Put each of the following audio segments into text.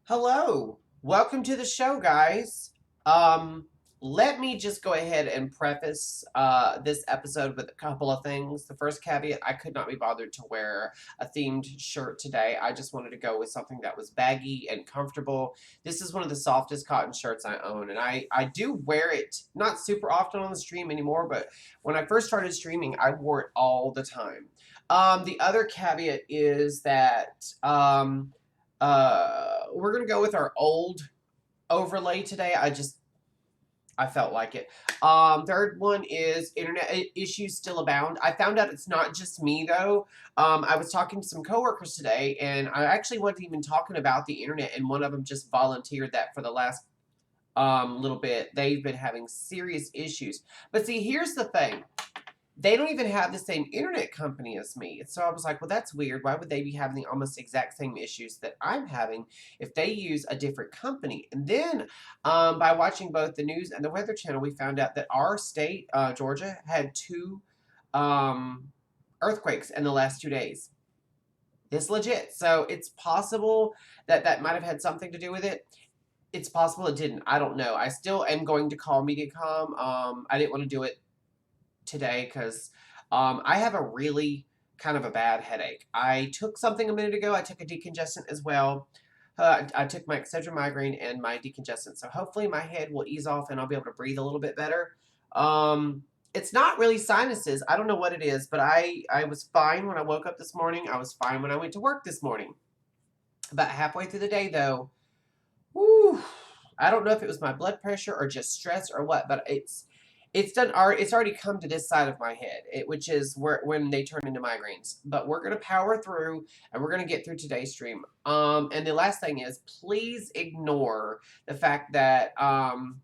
Hello, welcome to the show, guys. Um, Let me just go ahead and preface this episode with a couple of things. The first caveat: I could not be bothered to wear a themed shirt today. I just wanted to go with something that was baggy and comfortable. This is one of the softest cotton shirts I own, and I do wear it not super often on the stream anymore, but when I first started streaming, I wore it all the time. The other caveat is that we're gonna go with our old overlay today. I felt like it. Third one is internet issues still abound. I found out it's not just me though. I was talking to some coworkers today, and I actually wasn't even talking about the internet, and one of them just volunteered that for the last little bit they've been having serious issues. But see, here's the thing: they don't even have the same internet company as me. So I was like, well, that's weird. Why would they be having the almost exact same issues that I'm having if they use a different company? And then by watching both the news and the Weather Channel, we found out that our state, Georgia, had two um, earthquakes in the last 2 days. It's legit. So it's possible that that might have had something to do with it. It's possible it didn't. I don't know. I still am going to call MediaCom. I didn't want to do it today because I have a really kind of a bad headache. I took something a minute ago. I took a decongestant as well. I took my Excedrin migraine and my decongestant. So hopefully my head will ease off and I'll be able to breathe a little bit better. It's not really sinuses. I don't know what it is, but I was fine when I woke up this morning. I was fine when I went to work this morning. About halfway through the day, though, whew, I don't know if it was my blood pressure or just stress or what, but it's already come to this side of my head, which is where when they turn into migraines. But we're gonna power through, and we're gonna get through today's stream. And the last thing is, please ignore the fact that I'm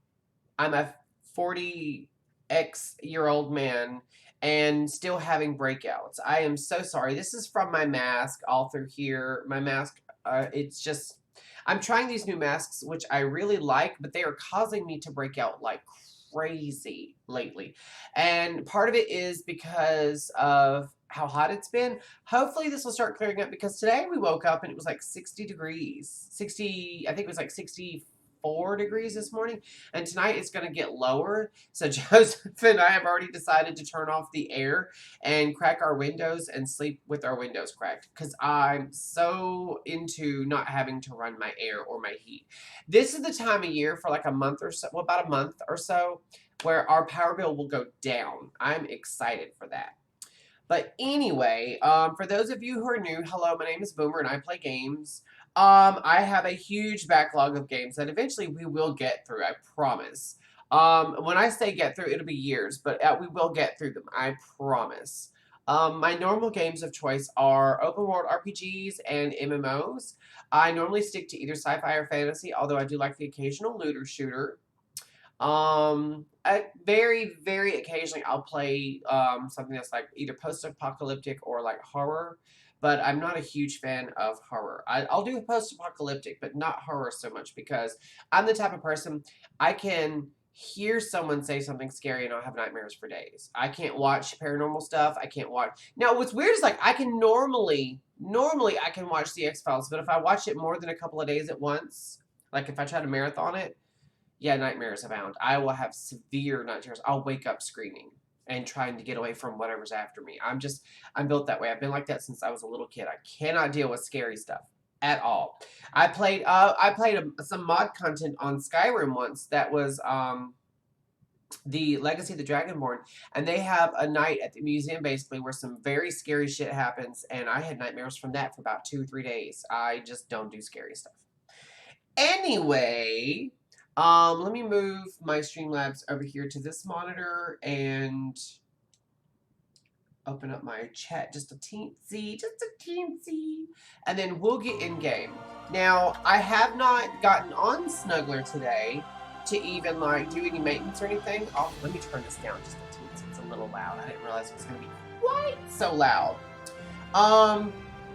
a 40x-year-old man and still having breakouts. I am so sorry. This is from my mask all through here. My mask, it's just I'm trying these new masks, which I really like, but they are causing me to break out like crazy lately. And part of it is because of how hot it's been. Hopefully this will start clearing up because today we woke up and it was like 60 degrees. 60, I think it was like 64 degrees this morning. And tonight it's going to get lower. So Joseph and I have already decided to turn off the air and crack our windows and sleep with our windows cracked because I'm so into not having to run my air or my heat. This is the time of year for like a month or so, well, about a month or so, where our power bill will go down. I'm excited for that. But anyway, for those of you who are new, hello, my name is Boomer and I play games. I have a huge backlog of games that eventually we will get through, I promise. When I say get through, it'll be years, but we will get through them, I promise. My normal games of choice are open world RPGs and MMOs. I normally stick to either sci-fi or fantasy, although I do like the occasional looter shooter. I very, very occasionally I'll play something that's like either post-apocalyptic or like horror, but I'm not a huge fan of horror. I'll do post-apocalyptic, but not horror so much because I'm the type of person I can hear someone say something scary and I'll have nightmares for days. I can't watch paranormal stuff. I can't watch. Now, what's weird is like I can normally I can watch the X-Files, but if I watch it more than a couple of days at once, like if I try to marathon it, yeah, nightmares abound. I will have severe nightmares. I'll wake up screaming and trying to get away from whatever's after me. I'm built that way. I've been like that since I was a little kid. I cannot deal with scary stuff at all. I played some mod content on Skyrim once that was the Legacy of the Dragonborn, and they have a night at the museum basically where some very scary shit happens, and I had nightmares from that for about 2 or 3 days. I just don't do scary stuff. Anyway, let me move my Streamlabs over here to this monitor and open up my chat just a teensy, and then we'll get in game. Now, I have not gotten on Snuggler today to even like do any maintenance or anything. Oh, let me turn this down just a teensy. It's a little loud. I didn't realize it was going to be quite so loud.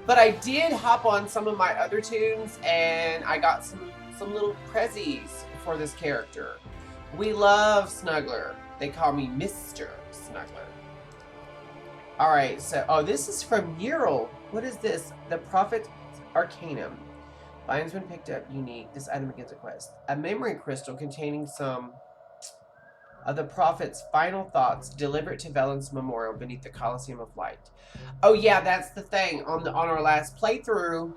But I did hop on some of my other tunes, and I got some little prezzies for this character. We love Snuggler. They call me Mr. Snuggler. Alright, so, oh, this is from Ural. What is this? The Prophet Arcanum. Finds when picked up unique. This item begins a quest. A memory crystal containing some of the prophet's final thoughts delivered to Velen's memorial beneath the Colosseum of Light. Oh yeah, that's the thing. On our last playthrough,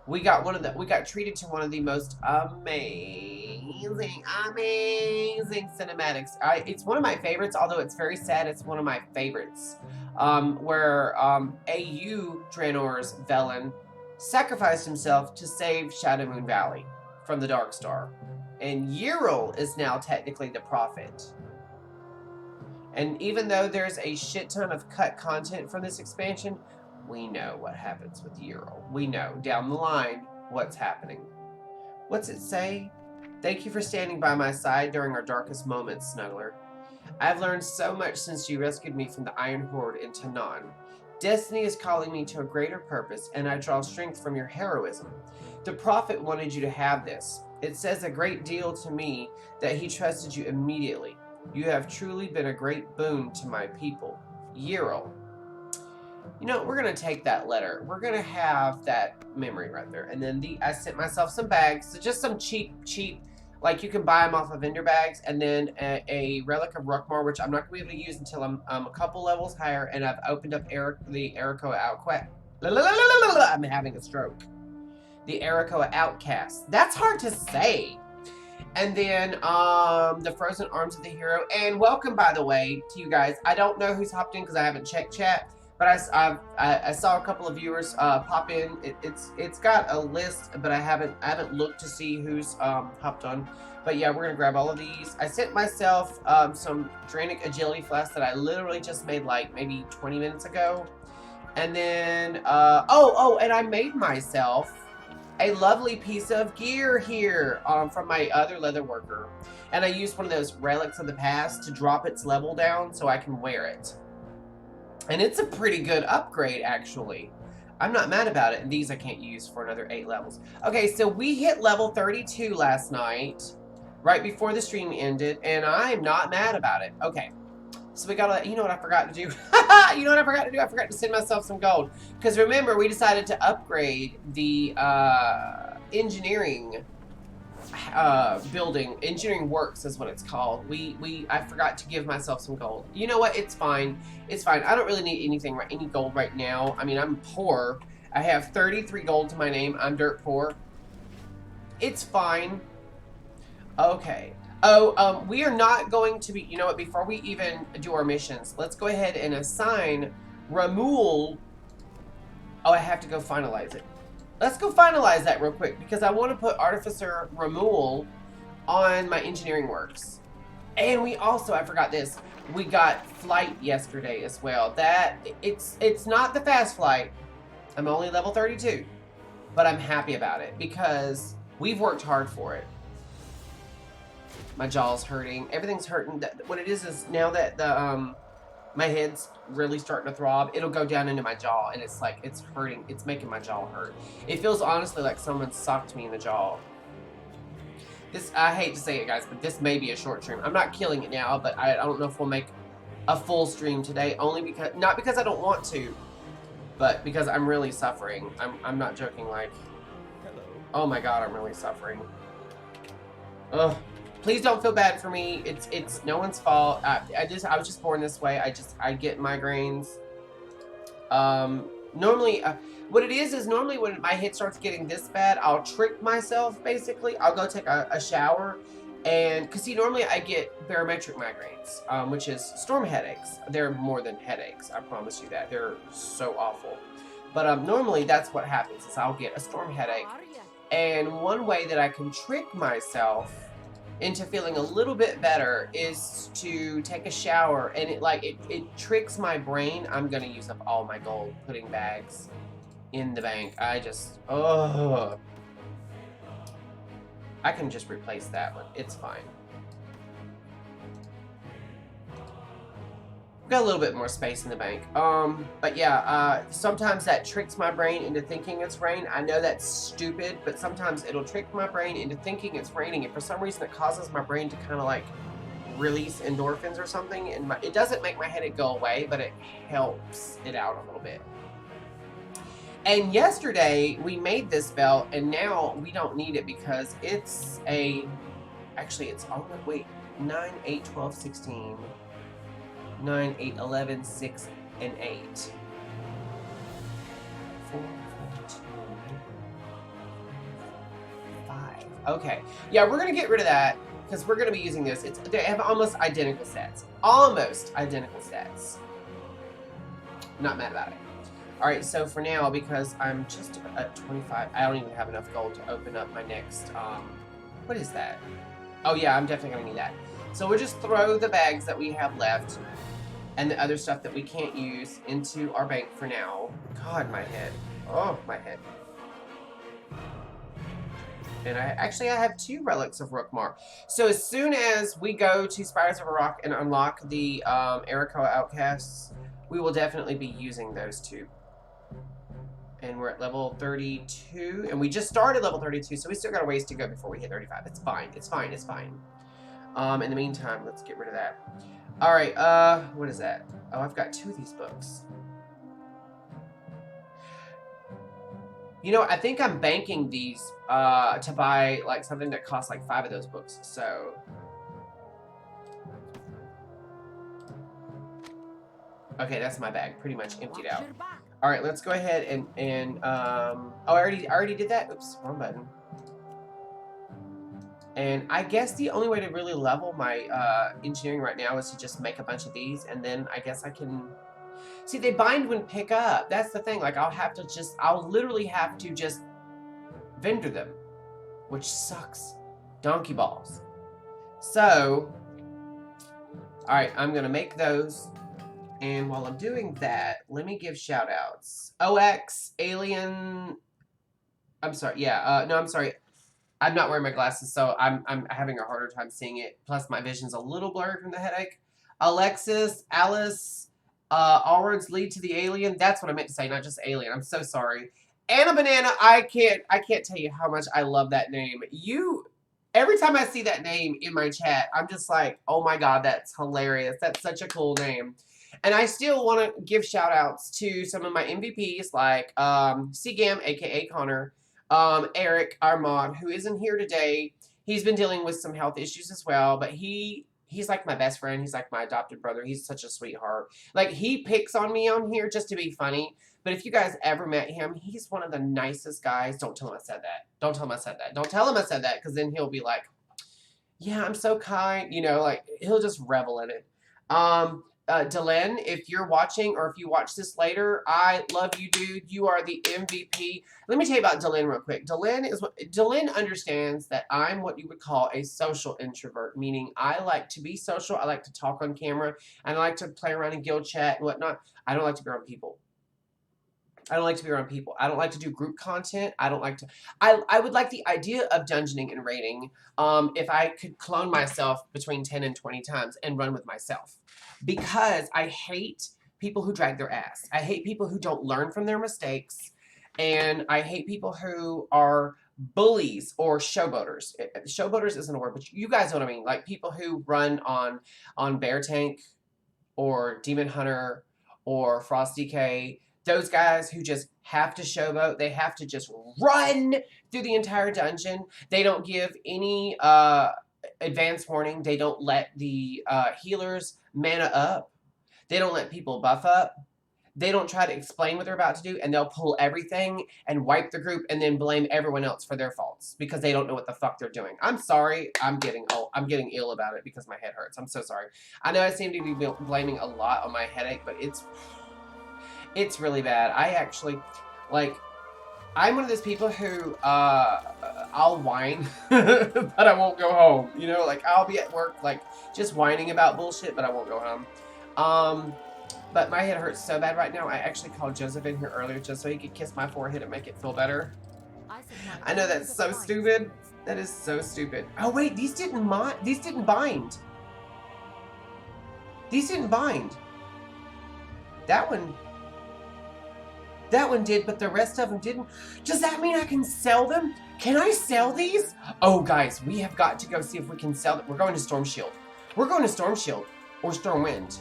we got treated to one of the most amazing cinematics. It's one of my favorites, although it's very sad. It's one of my favorites. Where AU Draenor's Velen sacrificed himself to save Shadowmoon Valley from the Dark Star. And Yrel is now technically the prophet. And even though there's a shit ton of cut content from this expansion, we know what happens with Yrel. We know down the line what's happening. What's it say? Thank you for standing by my side during our darkest moments, Snuggler. I've learned so much since you rescued me from the Iron Horde in Tanaan. Destiny is calling me to a greater purpose, and I draw strength from your heroism. The prophet wanted you to have this. It says a great deal to me that he trusted you immediately. You have truly been a great boon to my people. Yrel. You know, we're going to take that letter. We're going to have that memory right there. And then I sent myself some bags. So just some cheap, like you can buy them off of vendor bags. And then a Relic of Rukmar, which I'm not going to be able to use until I'm a couple levels higher. And I've opened up the Arakoa Outquest. I'm having a stroke. The Arakoa Outcast. That's hard to say. And then the Frozen Arms of the Hero. And welcome, by the way, to you guys. I don't know who's hopped in because I haven't checked chat. But I saw a couple of viewers pop in. It's got a list, but I haven't looked to see who's hopped on. But yeah, we're gonna grab all of these. I sent myself some Dranic Agility Flasks that I literally just made like maybe 20 minutes ago. And then and I made myself a lovely piece of gear here from my other leather worker. And I used one of those relics of the past to drop its level down so I can wear it. And it's a pretty good upgrade, actually. I'm not mad about it. And these I can't use for another 8 levels. Okay, so we hit level 32 last night, right before the stream ended, and I'm not mad about it. Okay, so we gotta, you know what I forgot to do? You know what I forgot to do? I forgot to send myself some gold. Because remember, we decided to upgrade the engineering building. Engineering Works is what it's called. I forgot to give myself some gold. You know what? It's fine. It's fine. I don't really need any gold right now. I mean, I'm poor. I have 33 gold to my name. I'm dirt poor. It's fine. Okay. Oh, we are not going to be, you know what, before we even do our missions, let's go ahead and assign Ramul. Oh, I have to go finalize it. Let's go finalize that real quick because I want to put Artificer Ramul on my Engineering Works. And we also, I forgot this, we got flight yesterday as well. It's not the fast flight. I'm only level 32, but I'm happy about it because we've worked hard for it. My jaw's hurting. Everything's hurting. What it is now that the my head's really starting to throb, it'll go down into my jaw, and it's like, it's hurting. It's making my jaw hurt. It feels honestly like someone socked me in the jaw. I hate to say it, guys, but this may be a short stream. I'm not killing it now, but I don't know if we'll make a full stream today, not because I don't want to, but because I'm really suffering. I'm not joking, like, hello. Oh my god, I'm really suffering. Ugh. Please don't feel bad for me. It's no one's fault. I was just born this way. I get migraines. Normally, what it is normally when my head starts getting this bad, I'll trick myself, basically. I'll go take a shower, and, because see, normally I get barometric migraines, which is storm headaches. They're more than headaches, I promise you that. They're so awful. But normally that's what happens, is I'll get a storm headache. And one way that I can trick myself into feeling a little bit better is to take a shower, and it tricks my brain. I'm gonna use up all my gold putting bags in the bank. I can just replace that one. It's fine. Got a little bit more space in the bank. But yeah, sometimes that tricks my brain into thinking it's rain. I know that's stupid, but sometimes it'll trick my brain into thinking it's raining, and for some reason it causes my brain to kind of like release endorphins or something, and it doesn't make my headache go away, but it helps it out a little bit. And yesterday we made this belt, and now we don't need it because it's a, actually it's on the, wait, 9, 8, 12, 16, 9, 8, 11, 6, and 8. 4, 4, 2, 5. Okay. Yeah, we're going to get rid of that because we're going to be using this. They have almost identical sets. Almost identical sets. Not mad about it. All right, so for now, because I'm just at 25, I don't even have enough gold to open up my next, what is that? Oh yeah, I'm definitely gonna need that. So we'll just throw the bags that we have left and the other stuff that we can't use into our bank for now. God, my head. Oh, my head. And I have 2 relics of Rookmar. So as soon as we go to Spires of Rock and unlock the Arakoa Outcasts, we will definitely be using those 2. And we're at level 32, and we just started level 32, so we still got a ways to go before we hit 35. It's fine, it's fine, it's fine. In the meantime, let's get rid of that. All right, what is that? Oh, I've got 2 of these books. You know, I think I'm banking these to buy like something that costs like 5 of those books. So, okay, that's my bag, pretty much emptied out. All right, let's go ahead and oh, I already did that. Oops, wrong button. And I guess the only way to really level my engineering right now is to just make a bunch of these, and then I guess I can. See, they bind when pick up. That's the thing. Like, I'll literally have to just vendor them, which sucks. Donkey balls. So, all right, I'm gonna make those. And while I'm doing that, let me give shout outs. OX, Alien. I'm sorry. Yeah. No, I'm sorry. I'm not wearing my glasses, so I'm having a harder time seeing it. Plus, my vision's a little blurred from the headache. Alexis, Alice, all roads lead to the alien. That's what I meant to say, not just alien. I'm so sorry. Anna Banana. I can't tell you how much I love that name. Every time I see that name in my chat, I'm just like, oh my god, that's hilarious. That's such a cool name. And I still want to give shout outs to some of my MVPs like Cgam, aka Connor, Eric, our mod, who isn't here today. He's been dealing with some health issues as well, but he's like my best friend. He's like my adopted brother. He's such a sweetheart. Like, he picks on me on here just to be funny. But if you guys ever met him, he's one of the nicest guys. Don't tell him I said that. Don't tell him I said that. Don't tell him I said that, because then he'll be like, yeah, I'm so kind. You know, like, he'll just revel in it. Delenn, if you're watching or if you watch this later, I love you, dude. You are the MVP. Let me tell you about Delenn real quick. Delenn understands that I'm what you would call a social introvert, meaning I like to be social. I like to talk on camera, and I like to play around in guild chat and whatnot. I don't like to be around people. I don't like to be around people. I don't like to do group content. I don't like to. I would like the idea of dungeoning and raiding if I could clone myself between 10 and 20 times and run with myself. Because I hate people who drag their ass. I hate people who don't learn from their mistakes. And I hate people who are bullies or showboaters. Showboaters isn't a word, but you guys know what I mean. Like, people who run on Bear Tank or Demon Hunter or Frosty K. Those guys who just have to showboat. They have to just run through the entire dungeon. They don't give any advance warning. They don't let the healers mana up. They don't let people buff up. They don't try to explain what they're about to do, and they'll pull everything and wipe the group and then blame everyone else for their faults because they don't know what the fuck they're doing. I'm sorry. I'm getting ill about it because my head hurts. I'm so sorry. I know I seem to be blaming a lot on my headache, but it's really bad. I actually, like, I'm one of those people who, I'll whine, but I won't go home. You know, like, I'll be at work, like, just whining about bullshit, but I won't go home. But my head hurts so bad right now. I actually called Joseph in here earlier just so he could kiss my forehead and make it feel better. I know that's so stupid. That is so stupid. Oh, wait, these didn't bind. These didn't bind. That one did, but the rest of them didn't. Does that mean I can sell them? Can I sell these? Oh, guys, we have got to go see if we can sell them. We're going to Storm Shield. We're going to Storm Shield or Stormwind.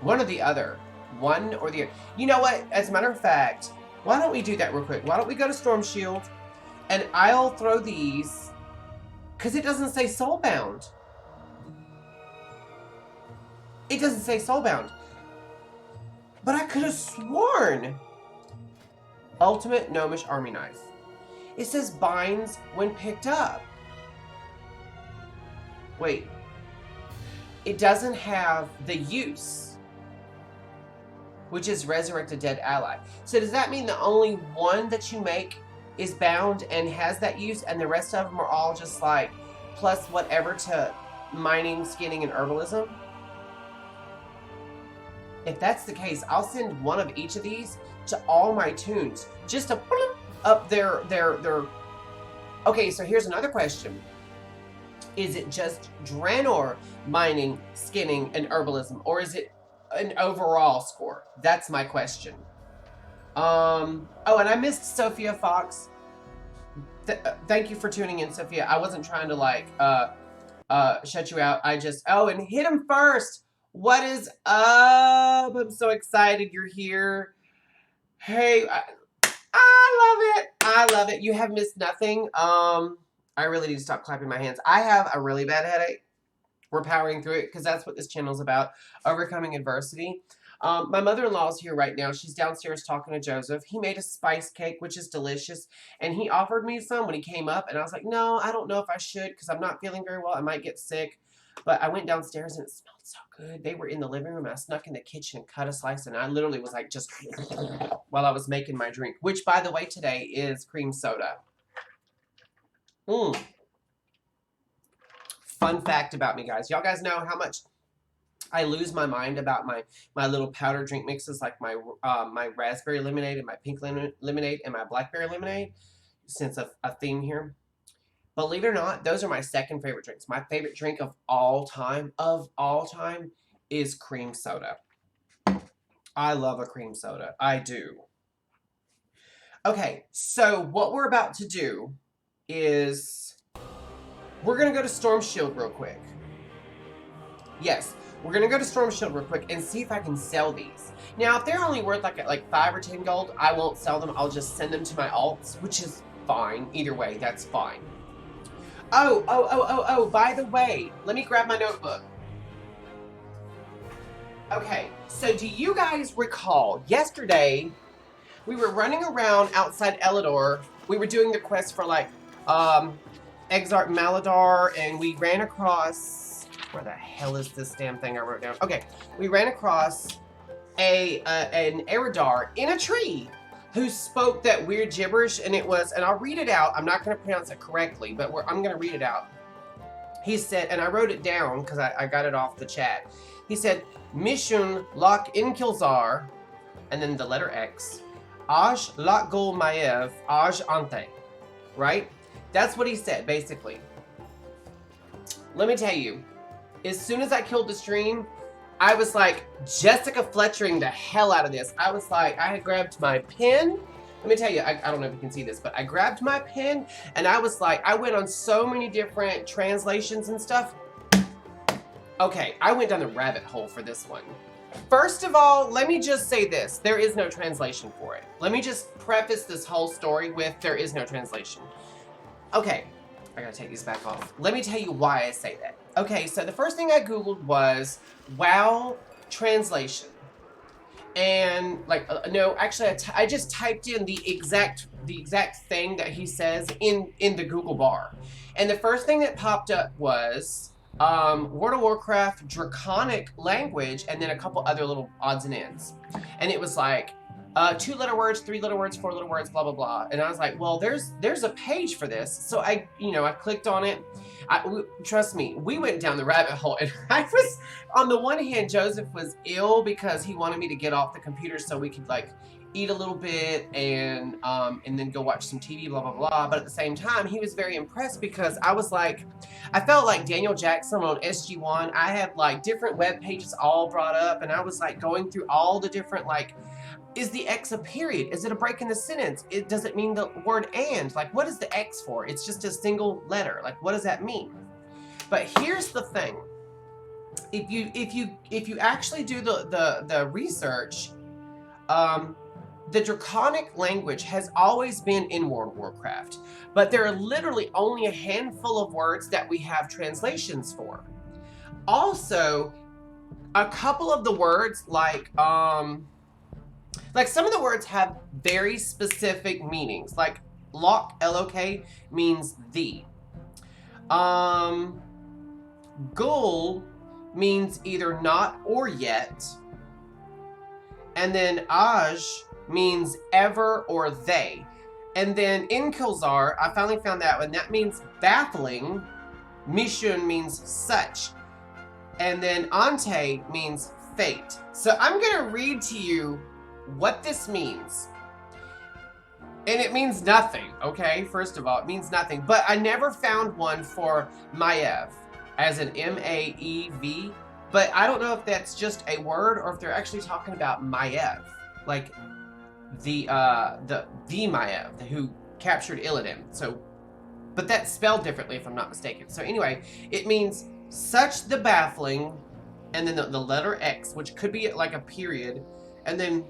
One or the other. One or the other. You know what? As a matter of fact, Why don't we do that real quick? Why don't we go to Storm Shield and I'll throw these, because it doesn't say Soulbound. It doesn't say Soulbound. But I could have sworn. Ultimate Gnomish Army Knife. It says binds when picked up. Wait. It doesn't have the use, which is resurrect a dead ally. So does that mean the only one that you make is bound and has that use, and the rest of them are all just like plus whatever to mining, skinning, and herbalism? If that's the case, I'll send one of each of these to all my tunes just to up their. Okay, so here's another question. Is it just Draenor mining, skinning, and herbalism, or is it an overall score? That's my question. Oh, and I missed Sophia Fox. Thank you for tuning in, Sophia. I wasn't trying to like shut you out. I just and hit him first. What is up? I'm so excited you're here. Hey, I love it. I love it. You have missed nothing. I really need to stop clapping my hands. I have a really bad headache. We're powering through it because that's what this channel is about, overcoming adversity. My mother-in-law is here right now. She's downstairs talking to Joseph. He made a spice cake, which is delicious, and he offered me some when he came up, and I was like, no, I don't know if I should because I'm not feeling very well. I might get sick, but I went downstairs, and it smelled so good. They were in the living room, and I snuck in the kitchen and cut a slice, and I literally was like just while I was making my drink, which, by the way, today is cream soda. Fun fact about me, guys. Y'all guys know how much I lose my mind about my little powder drink mixes, like my my raspberry lemonade and my pink lemonade and my blackberry lemonade, since a theme here. Believe it or not, those are my second favorite drinks. My favorite drink of all time, is cream soda. I love a cream soda. I do. Okay, so what we're about to do is we're going to go to Storm Shield real quick. Yes, we're going to go to Storm Shield real quick and see if I can sell these. Now, if they're only worth like 5 or 10 gold, I won't sell them. I'll just send them to my alts, which is fine. Either way, that's fine. Oh, by the way, let me grab my notebook. Okay, so do you guys recall yesterday we were running around outside Elador. We were doing the quest for like Exarch Maladar, and we ran across, where the hell is this damn thing I wrote down? Okay, we ran across an Eridar in a tree who spoke that weird gibberish, and it was, and I'll read it out. I'm not going to pronounce it correctly, but I'm going to read it out. He said, and I wrote it down because I got it off the chat. He said, Mishun Lok Inkilzar, and then the letter X, Aj Lakgul Maev, Aj Ante, right? That's what he said, basically. Let me tell you, as soon as I killed the stream, I was like Jessica Fletchering the hell out of this. I was like, I had grabbed my pen. Let me tell you, I don't know if you can see this, but I grabbed my pen and I was like, I went on so many different translations and stuff. Okay, I went down the rabbit hole for this one. First of all, let me just say this. There is no translation for it. Let me just preface this whole story with there is no translation. Okay, I gotta take these back off. Let me tell you why I say that. Okay, so the first thing I Googled was WoW translation. And like, no, actually I just typed in the exact thing that he says in the Google bar. And the first thing that popped up was World of Warcraft Draconic language, and then a couple other little odds and ends. And it was like 2-letter words, 3-letter words, 4-letter words, blah, blah, blah. And I was like, well, there's a page for this. So I clicked on it. Trust me, we went down the rabbit hole, and I was, on the one hand, Joseph was ill because he wanted me to get off the computer so we could like eat a little bit and then go watch some TV, blah, blah, blah. But at the same time, he was very impressed because I was like, I felt like Daniel Jackson on SG1. I had like different web pages all brought up, and I was like going through all the different like, is the X a period? Is it a break in the sentence? Does it mean the word and? Like, what is the X for? It's just a single letter. Like, what does that mean? But here's the thing. If you actually do the research, the Draconic language has always been in World of Warcraft, but there are literally only a handful of words that we have translations for. Also, a couple of the words, like some of the words have very specific meanings. Like Lok, L-O-K, means the. Gul means either not or yet. And then Aj means ever or they. And then in Kilzar, I finally found that one. That means baffling. Mishun means such. And then Ante means fate. So I'm going to read to you what this means. And it means nothing, okay? First of all, it means nothing. But I never found one for Maiev, as in M-A-E-V. But I don't know if that's just a word or if they're actually talking about Maiev. Like the Maiev, who captured Illidan. So, but that's spelled differently if I'm not mistaken. So anyway, it means such the baffling, and then the letter X, which could be like a period, and then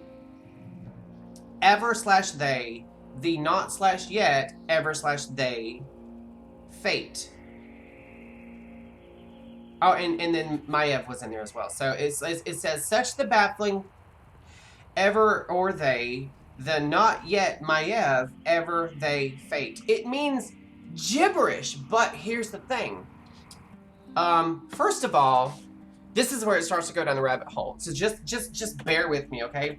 ever/they, the not/yet, ever/they, fate. Oh, and then Maiev was in there as well. So it says such the baffling, ever or they, the not yet Maiev, ever they, fate. It means gibberish, but here's the thing. First of all, this is where it starts to go down the rabbit hole. So just bear with me, okay?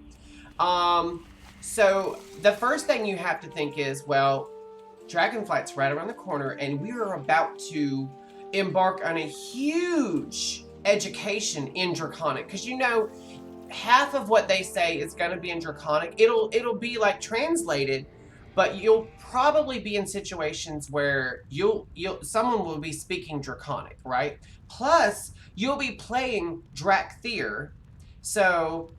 So the first thing you have to think is, well, Dragonflight's right around the corner, and we are about to embark on a huge education in Draconic, because you know half of what they say is going to be in Draconic. It'll be like translated, but you'll probably be in situations where someone will be speaking Draconic, right? Plus, you'll be playing Drakthir, so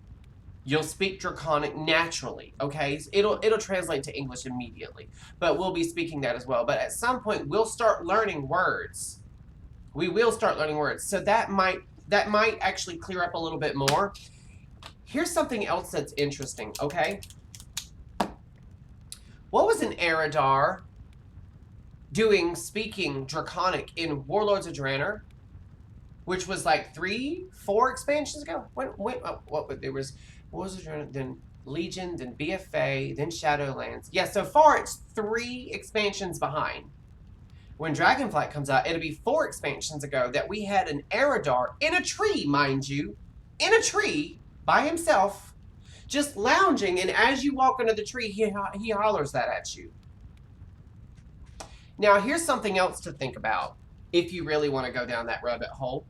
you'll speak Draconic naturally, okay? It'll translate to English immediately, but we'll be speaking that as well. But at some point, we'll start learning words. We will start learning words, so that might actually clear up a little bit more. Here's something else that's interesting, okay? What was an Eridar doing speaking Draconic in Warlords of Draenor, which was like 3-4 expansions ago? What was it? Then Legion, then BFA, then Shadowlands. Yeah, so far it's 3 expansions behind. When Dragonflight comes out, it'll be 4 expansions ago that we had an Eridar in a tree, mind you, in a tree by himself, just lounging, and as you walk under the tree, he hollers that at you. Now, here's something else to think about if you really want to go down that rabbit hole.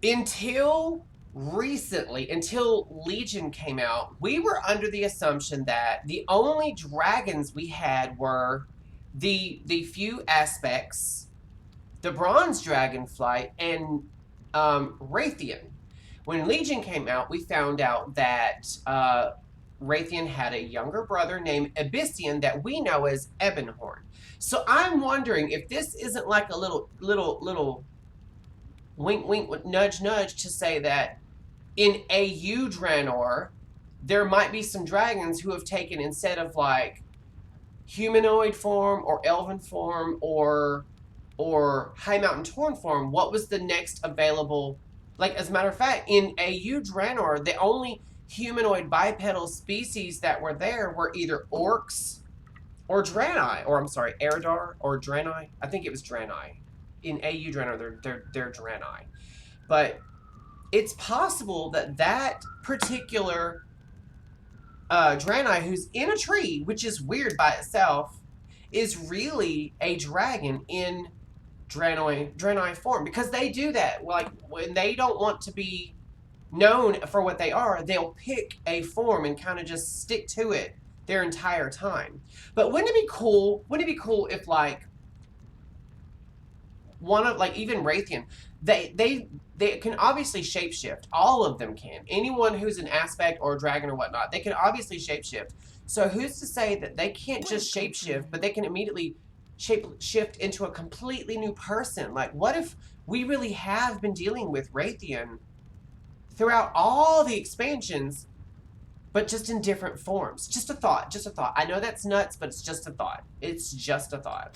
Until recently, until Legion came out, we were under the assumption that the only dragons we had were the few aspects, the Bronze Dragonflight, and Raytheon. When Legion came out, we found out that Raytheon had a younger brother named Abyssian that we know as Ebonhorn. So I'm wondering if this isn't like a little wink, wink, nudge, nudge to say that in AU Draenor, there might be some dragons who have taken, instead of like humanoid form or elven form or High Mountain Tauren form, what was the next available? Like, as a matter of fact, in AU Draenor, the only humanoid bipedal species that were there were either orcs or Draenei, or I'm sorry, Eridar or Draenei. I think it was Draenei. In AU Draenor, they're Draenei. But it's possible that that particular Draenei, who's in a tree, which is weird by itself, is really a dragon in Draenei form, because they do that. Like, when they don't want to be known for what they are, they'll pick a form and kind of just stick to it their entire time. But wouldn't it be cool? Wouldn't it be cool if, like, one of, like, even Raytheon, they can obviously shapeshift. All of them can. Anyone who's an aspect or a dragon or whatnot, they can obviously shapeshift. So who's to say that they can't just shapeshift, but they can immediately shift into a completely new person? Like, what if we really have been dealing with Raytheon throughout all the expansions, but just in different forms. Just a thought, just a thought. I know that's nuts, but it's just a thought. It's just a thought.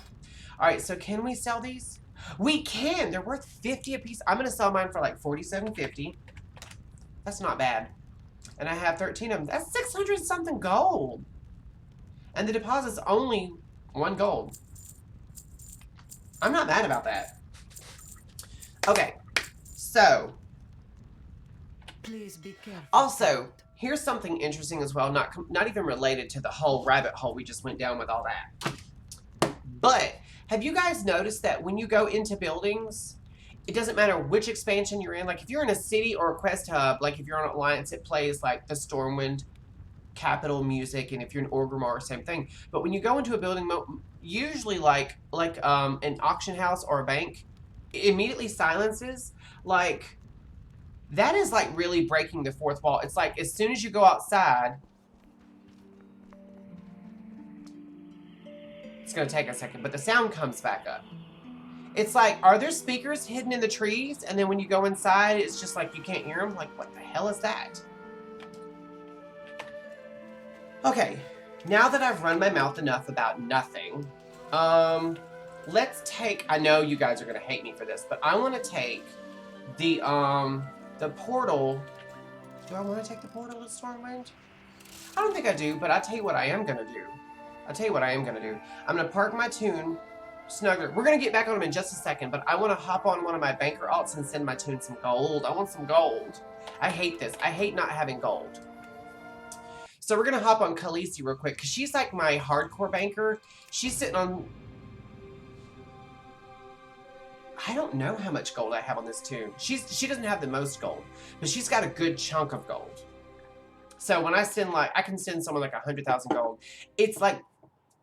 All right, so can we sell these? We can. They're worth 50 a piece. I'm going to sell mine for like 47.50. That's not bad. And I have 13 of them. That's 600 something gold. And the deposit's only 1 gold. I'm not mad about that. Okay, so please be careful. Also, here's something interesting as well, not even related to the whole rabbit hole we just went down with all that. But have you guys noticed that when you go into buildings, it doesn't matter which expansion you're in. Like if you're in a city or a quest hub, like if you're on Alliance, it plays like the Stormwind capital music, and if you're in Orgrimmar, same thing. But when you go into a building, usually like an auction house or a bank, it immediately silences. Like that is like really breaking the fourth wall. It's like as soon as you go outside, it's gonna take a second, but the sound comes back up. It's like, are there speakers hidden in the trees? And then when you go inside, it's just like you can't hear them. Like, what the hell is that? Okay, now that I've run my mouth enough about nothing, let's take, I know you guys are gonna hate me for this, but I wanna take the portal. Do I wanna take the portal to Stormwind? I don't think I do, but I'll tell you what I am gonna do. I'm gonna park my Toon, Snuggler. We're gonna get back on him in just a second, but I wanna hop on one of my banker alts and send my Toon some gold. I want some gold. I hate this. I hate not having gold. So we're gonna hop on Khaleesi real quick, because she's like my hardcore banker. She's sitting on... I don't know how much gold I have on this Toon. She doesn't have the most gold, but she's got a good chunk of gold. So when I send like, I can send someone like 100,000 gold. It's like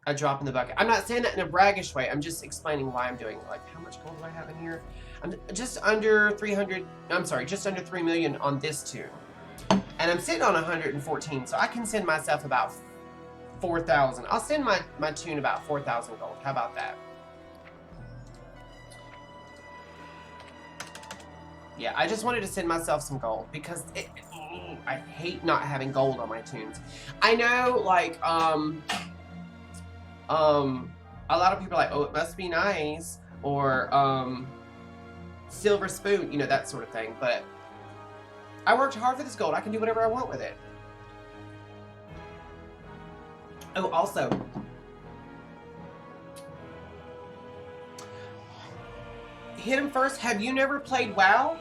a drop in the bucket. I'm not saying that in a braggish way. I'm just explaining why I'm doing it. Like, how much gold do I have in here? I'm just under 300, I'm sorry, just under 3 million on this Toon. And I'm sitting on 114, so I can send myself about 4,000. I'll send my Toon about 4,000 gold. How about that? Yeah, I just wanted to send myself some gold because I hate not having gold on my Toons. I know, like, a lot of people are like, oh, it must be nice, or, silver spoon, you know, that sort of thing, but I worked hard for this gold. I can do whatever I want with it. Oh, also, hit him first. Have you never played WoW?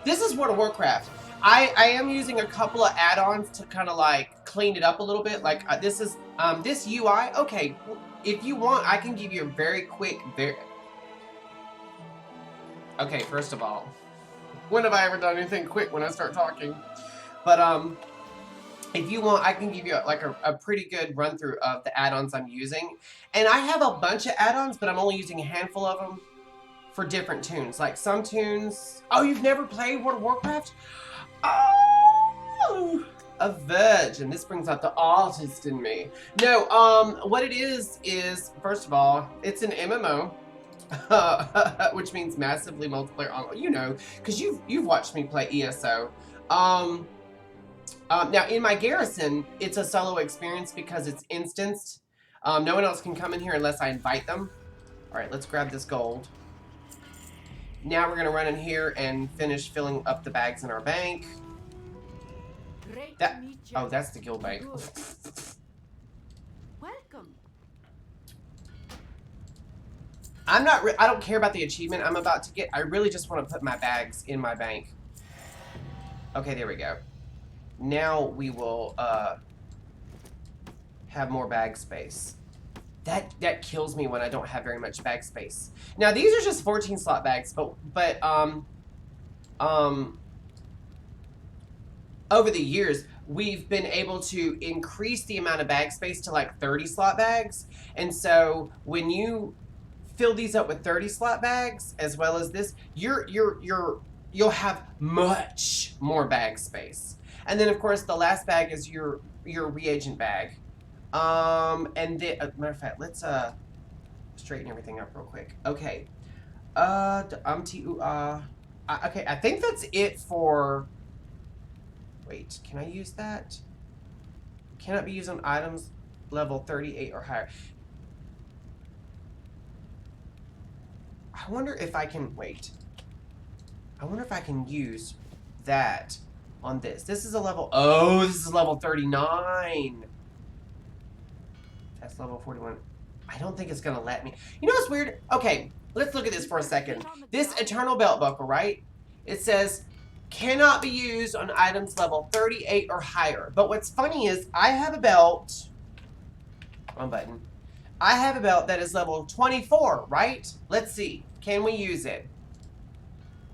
This is World of Warcraft. I am using a couple of add-ons to kind of like clean it up a little bit. Like this is this UI. Okay, if you want, I can give you a very quick. Okay, first of all, when have I ever done anything quick when I start talking? But if you want, I can give you like a pretty good run through of the add-ons I'm using. And I have a bunch of add-ons, but I'm only using a handful of them for different Toons. Like some Toons. Oh, you've never played World of Warcraft? Oh, a virgin. This brings out the artist in me. No, what it is first of all, it's an MMO, which means massively multiplayer online. You know, because you've watched me play ESO. Now in my garrison, it's a solo experience because it's instanced. No one else can come in here unless I invite them. All right, let's grab this gold. Now we're gonna run in here and finish filling up the bags in our bank. Oh, that's the guild bank. Welcome. I don't care about the achievement I'm about to get. I really just want to put my bags in my bank. Okay, there we go. Now we will have more bag space. That kills me when I don't have very much bag space. Now these are just 14 slot bags, but over the years we've been able to increase the amount of bag space to like 30 slot bags. And so when you fill these up with 30 slot bags as well as this, you'll have much more bag space. And then of course the last bag is your reagent bag. And then, matter of fact, let's, straighten everything up real quick. Okay. Okay, I think that's it for, wait, can I use that? Cannot be used on items level 38 or higher. I wonder if I can, wait. I wonder if I can use that on this. This is a level, oh, this is level 39. That's level 41. I don't think it's gonna let me. You know what's weird? Okay, let's look at this for a second. This Eternal Belt Buckle, right? It says, cannot be used on items level 38 or higher. But what's funny is I have a belt, wrong button. I have a belt that is level 24, right? Let's see, can we use it?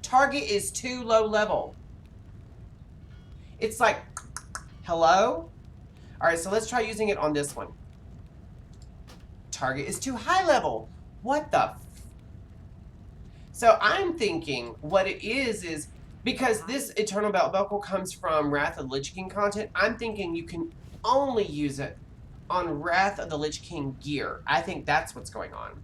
Target is too low level. It's like, hello? All right, so let's try using it on this one. Target is too high level. What the So I'm thinking what it is because this Eternal Belt Buckle comes from Wrath of the Lich King content, I'm thinking you can only use it on Wrath of the Lich King gear. I think that's what's going on.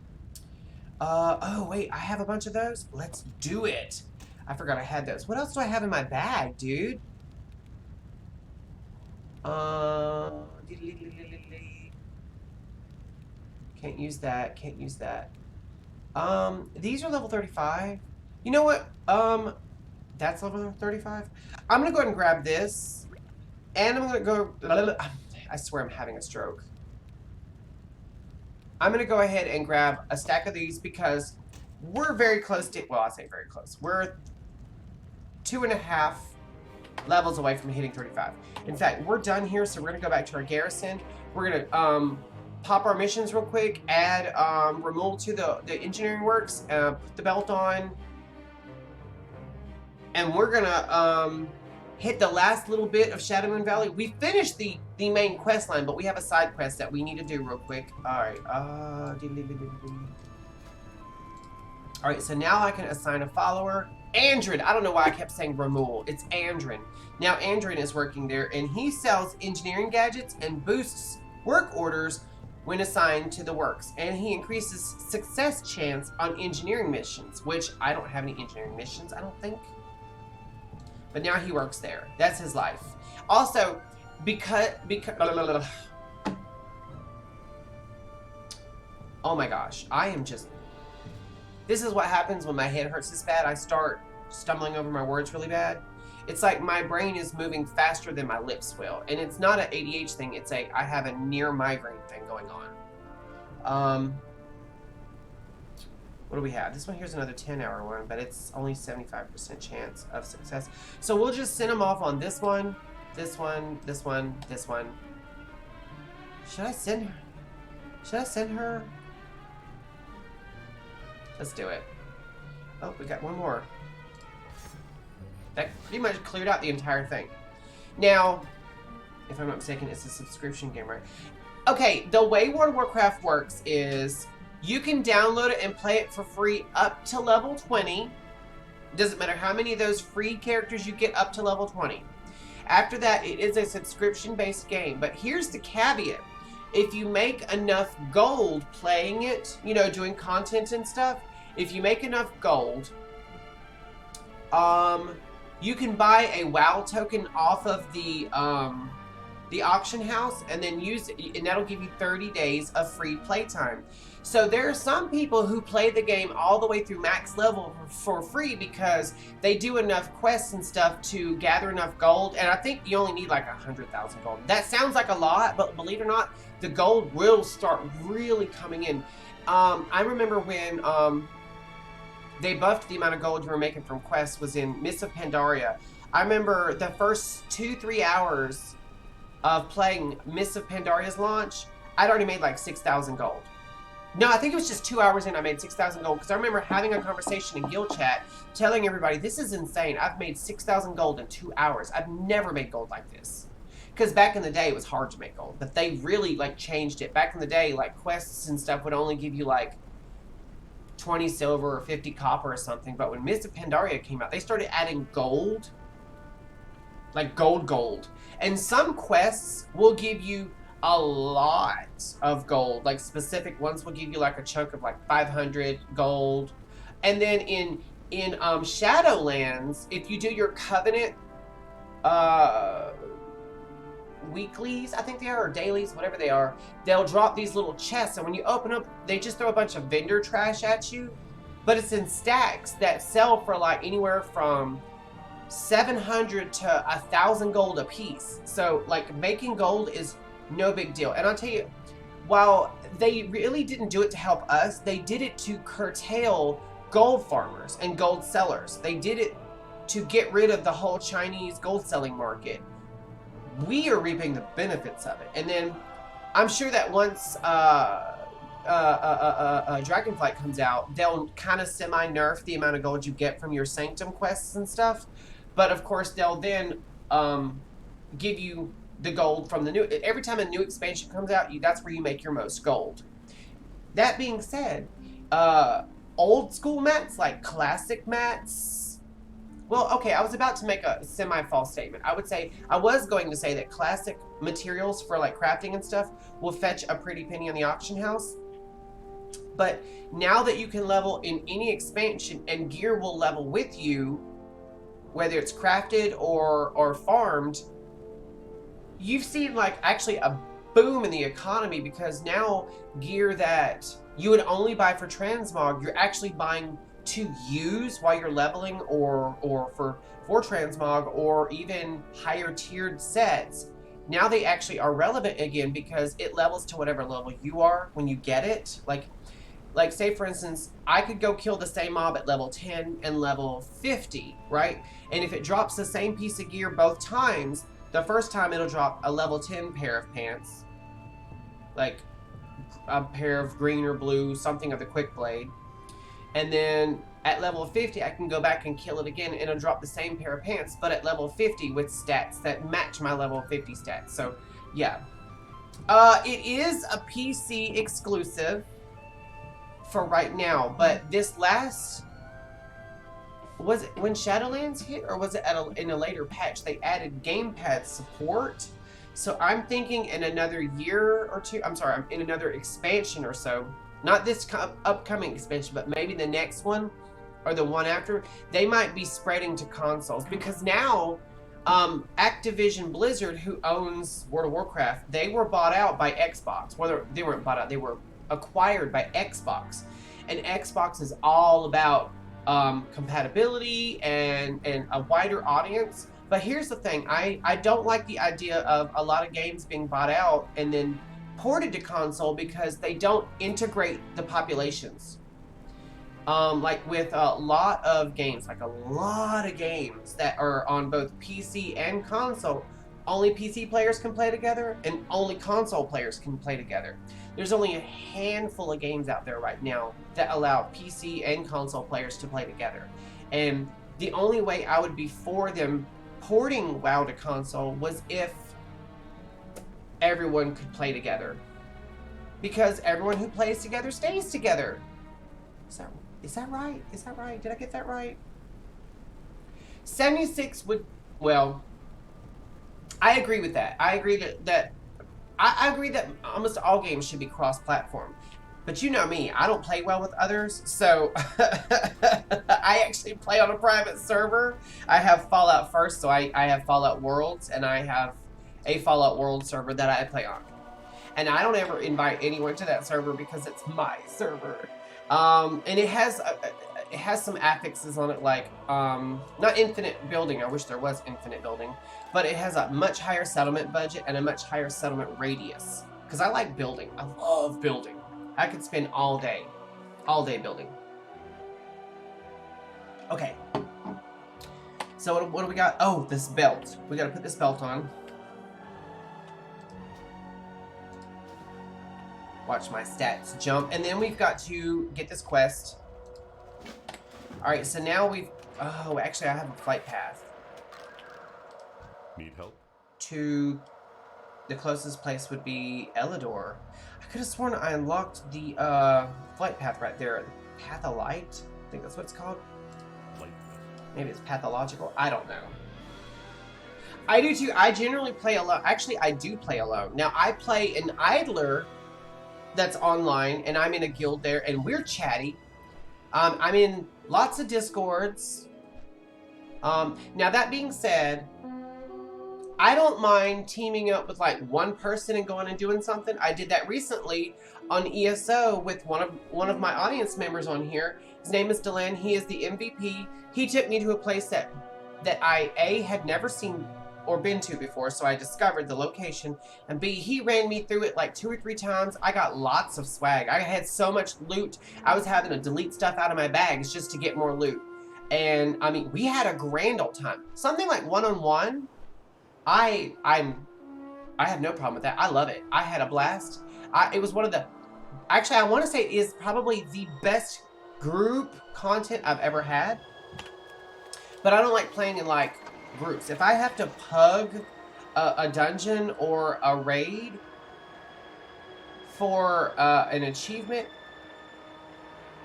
Oh wait, I have a bunch of those? Let's do it. I forgot I had those. What else do I have in my bag, dude? Can't use that, can't use that. These are level 35. You know what? That's level 35. I'm gonna go ahead and grab this. And I'm gonna go, I swear I'm having a stroke. I'm gonna go ahead and grab a stack of these because we're very close to, well, I say very close. We're 2.5 levels away from hitting 35. In fact, we're done here, so we're gonna go back to our garrison. We're gonna, pop our missions real quick, add Ramul to the engineering works, put the belt on, and we're gonna hit the last little bit of Shadowmoon Valley. We finished the main quest line, but we have a side quest that we need to do real quick. Alright, alright, so now I can assign a follower. Andrin, I don't know why I kept saying Ramul. It's Andrin. Now Andrin is working there, and he sells engineering gadgets and boosts work orders when assigned to the works, and he increases success chance on engineering missions, which I don't have any engineering missions, I don't think. But now he works there. That's his life. Also, because oh my gosh, I am just, this is what happens when my head hurts this bad. I start stumbling over my words really bad. It's like my brain is moving faster than my lips will. And it's not an ADHD thing, it's I have a near migraine thing going on. What do we have? This one here's another 10-hour one, but it's only 75% chance of success. So we'll just send them off on this one, this one, this one, this one. Should I send her? Should I send her? Let's do it. Oh, we got one more. That pretty much cleared out the entire thing. Now, if I'm not mistaken, it's a subscription game, right? Okay, the way World of Warcraft works is you can download it and play it for free up to level 20. Doesn't matter how many of those free characters you get up to level 20. After that, it is a subscription-based game. But here's the caveat. If you make enough gold playing it, you know, doing content and stuff, if you make enough gold, you can buy a WoW token off of the auction house and then use it, and that'll give you 30 days of free playtime. So there are some people who play the game all the way through max level for free because they do enough quests and stuff to gather enough gold, and I think you only need like 100,000 gold. That sounds like a lot, but believe it or not, the gold will start really coming in. I remember when they buffed the amount of gold you were making from quests was in Mists of Pandaria. I remember the first 2-3 hours of playing Mists of Pandaria's launch, I'd already made like 6,000 gold. No, I think it was just 2 hours in I made 6,000 gold, because I remember having a conversation in guild chat telling everybody, this is insane. I've made 6,000 gold in 2 hours. I've never made gold like this. Because back in the day, it was hard to make gold, but they really like changed it. Back in the day, like quests and stuff would only give you like 20 silver or 50 copper or something, but when Mists of Pandaria came out, they started adding gold, like gold. And some quests will give you a lot of gold, like specific ones will give you like a chunk of like 500 gold. And then in Shadowlands, if you do your Covenant weeklies, I think they are, or dailies, whatever they are, they'll drop these little chests, and when you open up, they just throw a bunch of vendor trash at you, but it's in stacks that sell for like anywhere from 700 to 1,000 gold a piece. So like making gold is no big deal. And I'll tell you, while they really didn't do it to help us, they did it to curtail gold farmers and gold sellers. They did it to get rid of the whole Chinese gold selling market. We are reaping the benefits of it. And then I'm sure that once Dragonflight comes out, they'll kind of semi-nerf the amount of gold you get from your Sanctum quests and stuff. But of course, they'll then give you the gold from the new. Every time a new expansion comes out, that's where you make your most gold. That being said, old school mats, like classic mats. Well, okay, I was about to make a semi-false statement. I was going to say that classic materials for like crafting and stuff will fetch a pretty penny on the auction house. But now that you can level in any expansion and gear will level with you, whether it's crafted or farmed, you've seen like actually a boom in the economy, because now gear that you would only buy for transmog, you're actually buying to use while you're leveling, or for transmog, or even higher tiered sets. Now they actually are relevant again because it levels to whatever level you are when you get it. Like say for instance, I could go kill the same mob at level 10 and level 50, right? And if it drops the same piece of gear both times, the first time it'll drop a level 10 pair of pants, like a pair of green or blue, something of the quick blade. And then at level 50, I can go back and kill it again, and it'll drop the same pair of pants, but at level 50 with stats that match my level 50 stats. So, yeah. It is a PC exclusive for right now, but this last... Was it when Shadowlands hit, or was it in a later patch? They added gamepad support. So I'm thinking in another year or two, in another expansion or so, not this upcoming expansion, but maybe the next one or the one after, they might be spreading to consoles, because now Activision Blizzard, who owns World of Warcraft, they were bought out by Xbox. Well, they weren't bought out, they were acquired by Xbox. And Xbox is all about compatibility and a wider audience. But here's the thing, I don't like the idea of a lot of games being bought out and then ported to console, because they don't integrate the populations. Like with a lot of games that are on both PC and console, only PC players can play together and only console players can play together. There's only a handful of games out there right now that allow PC and console players to play together. And the only way I would be for them porting WoW to console was if everyone could play together. Because everyone who plays together stays together. Is that right? Is that right? Did I get that right? 76 would... Well, I agree with that. I agree that almost all games should be cross-platform. But you know me, I don't play well with others, so I actually play on a private server. I have Fallout First, so I have Fallout Worlds, and I have a Fallout World server that I play on. And I don't ever invite anyone to that server because it's my server. And it has some affixes on it, like not infinite building. I wish there was infinite building, but it has a much higher settlement budget and a much higher settlement radius. Because I like building. I love building. I could spend all day building. Okay. So what do we got? Oh, this belt. We got to put this belt on. Watch my stats jump. And then we've got to get this quest. Alright, so now we've... Oh, actually I have a flight path. Need help? To the closest place would be Elidor. I could have sworn I unlocked the flight path right there. Patholite? I think that's what it's called. Maybe it's pathological. I don't know. I do too. I generally play alone. Actually, I do play alone. Now, I play an idler that's online, and I'm in a guild there, and we're chatty. I'm in lots of discords. Now, that being said, I don't mind teaming up with like one person and going and doing something. I did that recently on ESO with one of my audience members on here. His name is Delan. He is the MVP. He took me to a place that I had never seen or been to before, so I discovered the location, and B, he ran me through it like 2 or 3 times. I got lots of swag. I had so much loot. I was having to delete stuff out of my bags just to get more loot. And I mean, we had a grand old time. Something like one-on-one, I have no problem with that. I love it. I had a blast. It was one of the, actually, I want to say it is probably the best group content I've ever had. But I don't like playing in like groups. If I have to pug a dungeon or a raid for an achievement,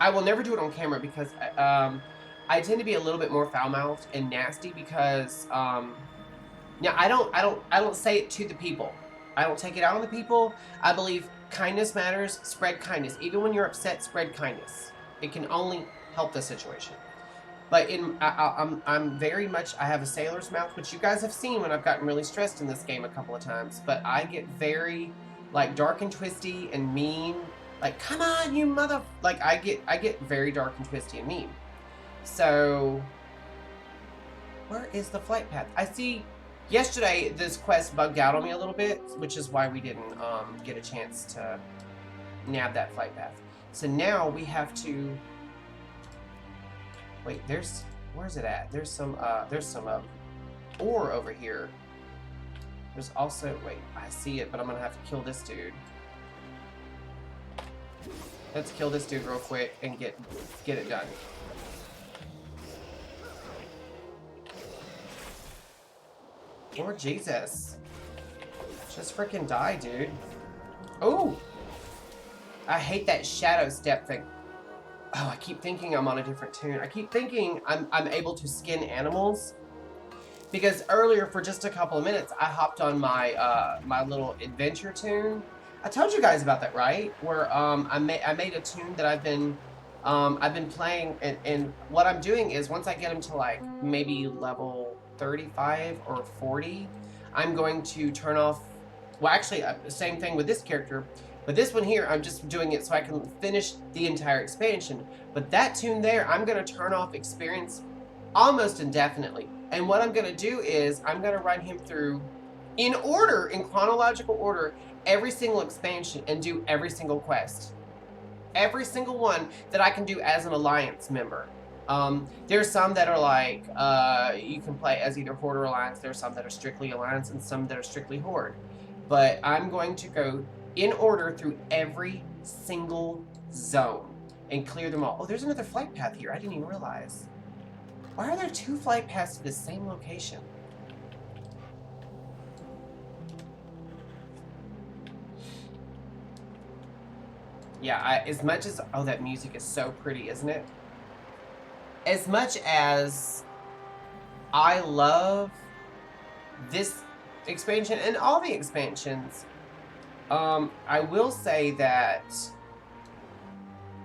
I will never do it on camera because I tend to be a little bit more foul-mouthed and nasty because yeah, I don't say it to the people. I don't take it out on the people. I believe kindness matters. Spread kindness. Even when you're upset, spread kindness. It can only help the situation. But I'm very much, I have a sailor's mouth, which you guys have seen when I've gotten really stressed in this game a couple of times. But I get very, like, dark and twisty and mean. Like, come on, you mother... Like, I get very dark and twisty and mean. So, where is the flight path? I see... Yesterday, this quest bugged out on me a little bit, which is why we didn't get a chance to nab that flight path. So now we have to... Wait, where's it at? There's some ore over here. There's also, wait, I see it, but I'm gonna have to kill this dude. Let's kill this dude real quick and get it done. Lord Jesus. Just freaking die, dude. Oh! I hate that shadow step thing. Oh, I keep thinking I'm on a different tune. I keep thinking I'm able to skin animals. Because earlier, for just a couple of minutes, I hopped on my my little adventure tune. I told you guys about that, right? Where I made a tune that I've been playing, and what I'm doing is once I get them to like maybe level 35 or 40, I'm going to turn off. Well, actually, same thing with this character. But this one here, I'm just doing it so I can finish the entire expansion. But that tune there, I'm going to turn off experience almost indefinitely. And what I'm going to do is I'm going to run him through in order, in chronological order, every single expansion and do every single quest. Every single one that I can do as an Alliance member. There's some that are like, you can play as either Horde or Alliance. There's some that are strictly Alliance and some that are strictly Horde. But I'm going to go in order through every single zone and clear them all. Oh, there's another flight path here. I didn't even realize. Why are there 2 flight paths to the same location? Yeah, as much as... Oh, that music is so pretty, isn't it? As much as I love this expansion and all the expansions, I will say that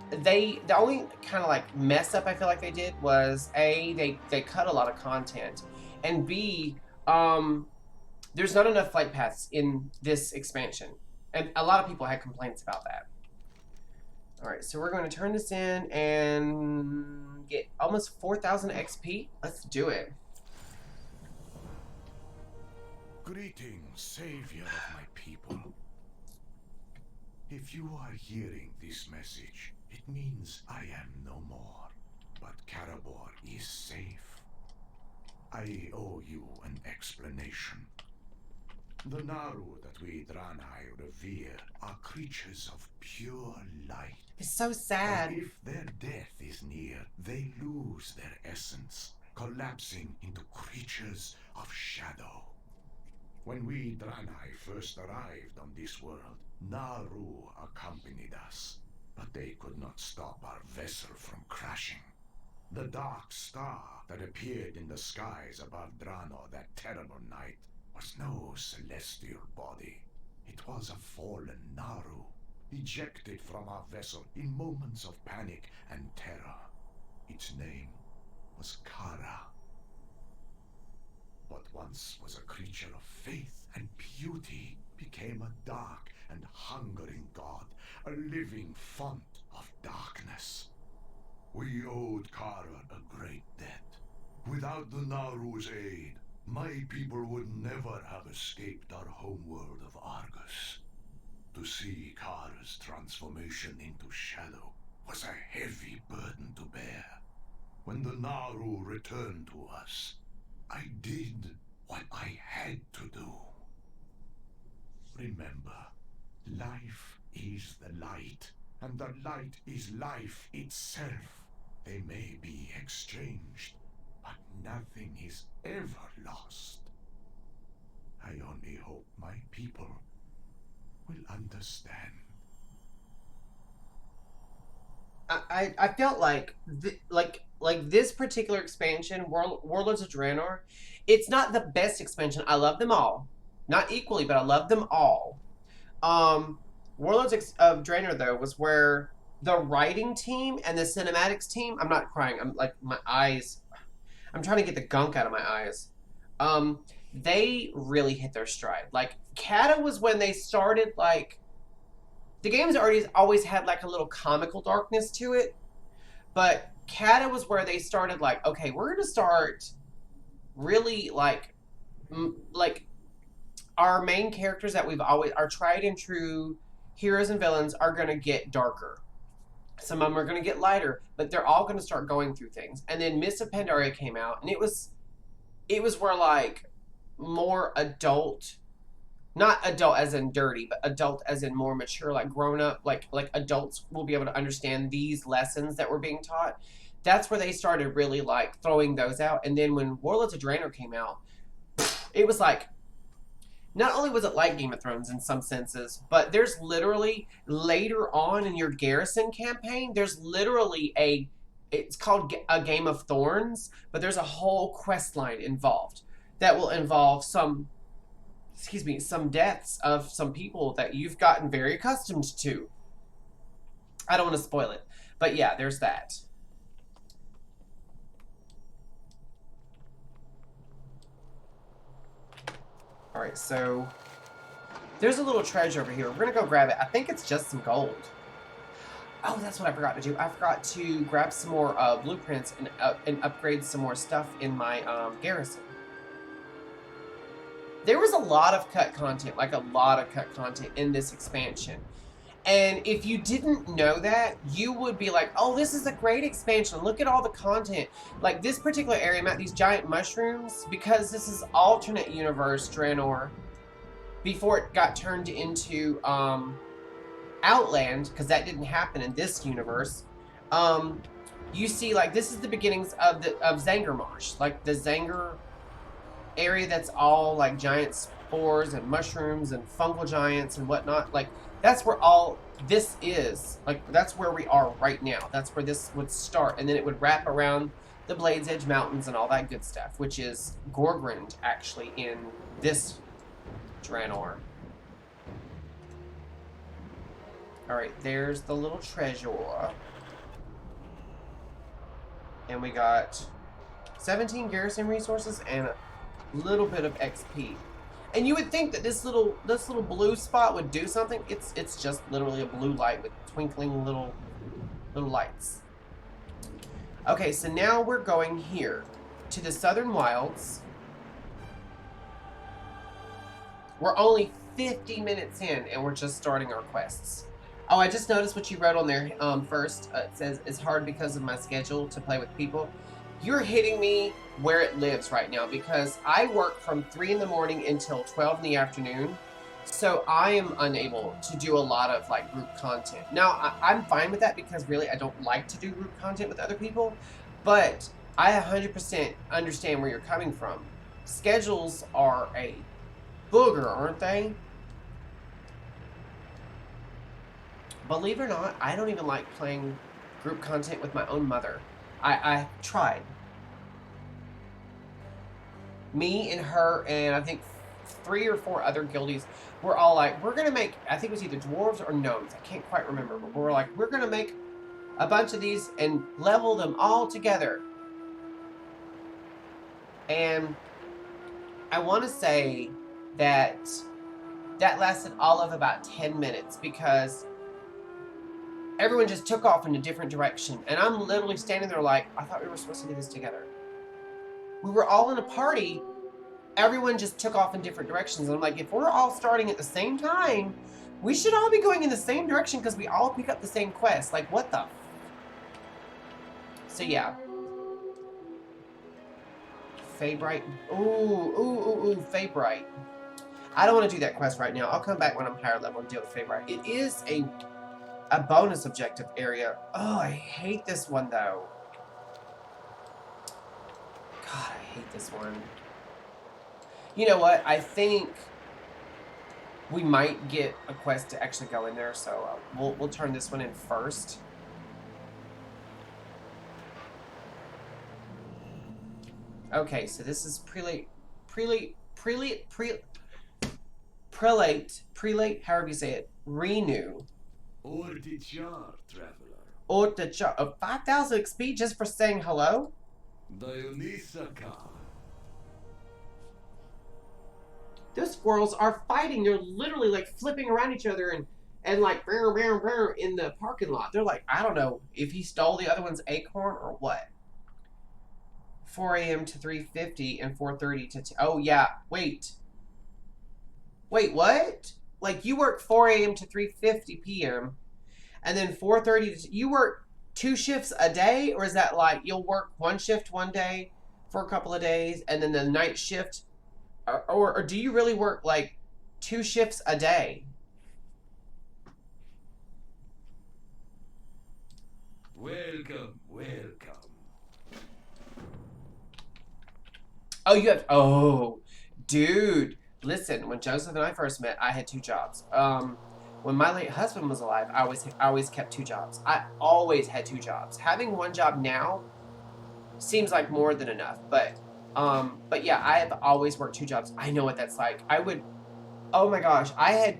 the only kind of like mess up I feel like they did was A, they cut a lot of content, and B, there's not enough flight paths in this expansion, and a lot of people had complaints about that. All right, so we're going to turn this in and get almost 4,000 XP. Let's do it. Greetings, savior of my people. If you are hearing this message, it means I am no more, but Karabor is safe. I owe you an explanation. The Naru that we Draenei revere are creatures of pure light. It's so sad. But if their death is near, they lose their essence, collapsing into creatures of shadow. When we Draenei first arrived on this world, Naru accompanied us, but they could not stop our vessel from crashing. The dark star that appeared in the skies above Drano that terrible night was no celestial body. It was a fallen Naru, ejected from our vessel in moments of panic and terror. Its name was Kara. what once was a creature of faith and beauty became a dark and hungering god, a living font of darkness. We owed Kara a great debt. Without the Naru's aid, my people would never have escaped our homeworld of Argus. To see Kara's transformation into shadow was a heavy burden to bear. When the Naru returned to us, I did what I had to do. Remember, life is the light, and the light is life itself. They may be exchanged, but nothing is ever lost. I only hope my people will understand. I felt like this particular expansion, Warlords of Draenor, it's not the best expansion. I love them all, not equally, but I love them all. Of Draenor though was where the writing team and the cinematics team. I'm not crying. I'm like my eyes. I'm trying to get the gunk out of my eyes. They really hit their stride. Like Kata was when they started like. The game's always had like a little comical darkness to it, but Kata was where they started like, okay, we're gonna start really like our main characters that we've always, our tried and true heroes and villains are gonna get darker. Some of them are gonna get lighter, but they're all gonna start going through things. And then Mists of Pandaria came out, and it was where like more adult. Not adult as in dirty, but adult as in more mature, like grown up, like adults will be able to understand these lessons that were being taught. That's where they started really like throwing those out. And then when Warlords of Draenor came out, it was like, not only was it like Game of Thrones in some senses, but there's literally later on in your Garrison campaign, there's literally it's called a Game of Thorns, but there's a whole quest line involved that will involve some deaths of some people that you've gotten very accustomed to. I don't want to spoil it, but yeah, there's that. Alright, so there's a little treasure over here. We're gonna go grab it. I think it's just some gold. Oh, that's what I forgot to do. I forgot to grab some more blueprints and upgrade some more stuff in my garrison. There was a lot of cut content, like a lot of cut content in this expansion. And if you didn't know that, you would be like, oh, this is a great expansion. Look at all the content. Like this particular area, I'm at these giant mushrooms, because this is alternate universe Draenor before it got turned into Outland, because that didn't happen in this universe. You see, like, this is the beginnings of Zangarmarsh, like the Zangar area that's all like giant spores and mushrooms and fungal giants and whatnot. Like that's where all this is. Like that's where we are right now. That's where this would start, and then it would wrap around the Blades Edge Mountains and all that good stuff, which is Gorgrond actually in this Draenor. Alright, there's the little treasure. And we got 17 garrison resources and a little bit of XP. And you would think that this little blue spot would do something. It's just literally a blue light with twinkling little lights. Okay, so now we're going here to the Southern Wilds. We're only 50 minutes in and we're just starting our quests. Oh, I just noticed what you wrote on there first. It says, it's hard because of my schedule to play with people. You're hitting me where it lives right now, because I work from 3 in the morning until 12 in the afternoon. So I am unable to do a lot of like group content. Now, I'm fine with that because really I don't like to do group content with other people, but I 100% understand where you're coming from. Schedules are a booger, aren't they? Believe it or not, I don't even like playing group content with my own mother. I tried. Me and her and I think 3 or 4 other guildies were all like, we're going to make, I think it was either dwarves or gnomes. I can't quite remember. But we're like, we're going to make a bunch of these and level them all together. And I want to say that that lasted all of about 10 minutes because everyone just took off in a different direction. And I'm literally standing there like, I thought we were supposed to do this together. We were all in a party. Everyone just took off in different directions. And I'm like, if we're all starting at the same time, we should all be going in the same direction because we all pick up the same quest. Like, what the? So, yeah. Feybright. Ooh, Feybright. I don't want to do that quest right now. I'll come back when I'm higher level and deal with Feybright. It is a bonus objective area. Oh, I hate this one, though. God, I hate this one. You know what? I think we might get a quest to actually go in there, so we'll turn this one in first. Okay, so this is prelate, however you say it, renew. Ortichar, traveler. Ortichar, 5,000 XP just for saying hello? Dionysaka. Those squirrels are fighting. They're literally like flipping around each other and like in the parking lot. They're like, I don't know if he stole the other one's acorn or what. 4 a.m. to 3:50 and 4:30 to oh yeah, wait, what? Like you work 4 a.m. to 3:50 p.m. and then 4:30 to you work 2 shifts a day, or is that like you'll work 1 shift one day for a couple of days and then the night shift, or do you really work like 2 shifts a day? Welcome. Oh, you have. Oh, dude. Listen, when Joseph and I first met, I had 2 jobs. When my late husband was alive, I always kept 2 jobs. I always had 2 jobs. Having 1 job now seems like more than enough. But yeah, I have always worked 2 jobs. I know what that's like. I would. Oh my gosh, I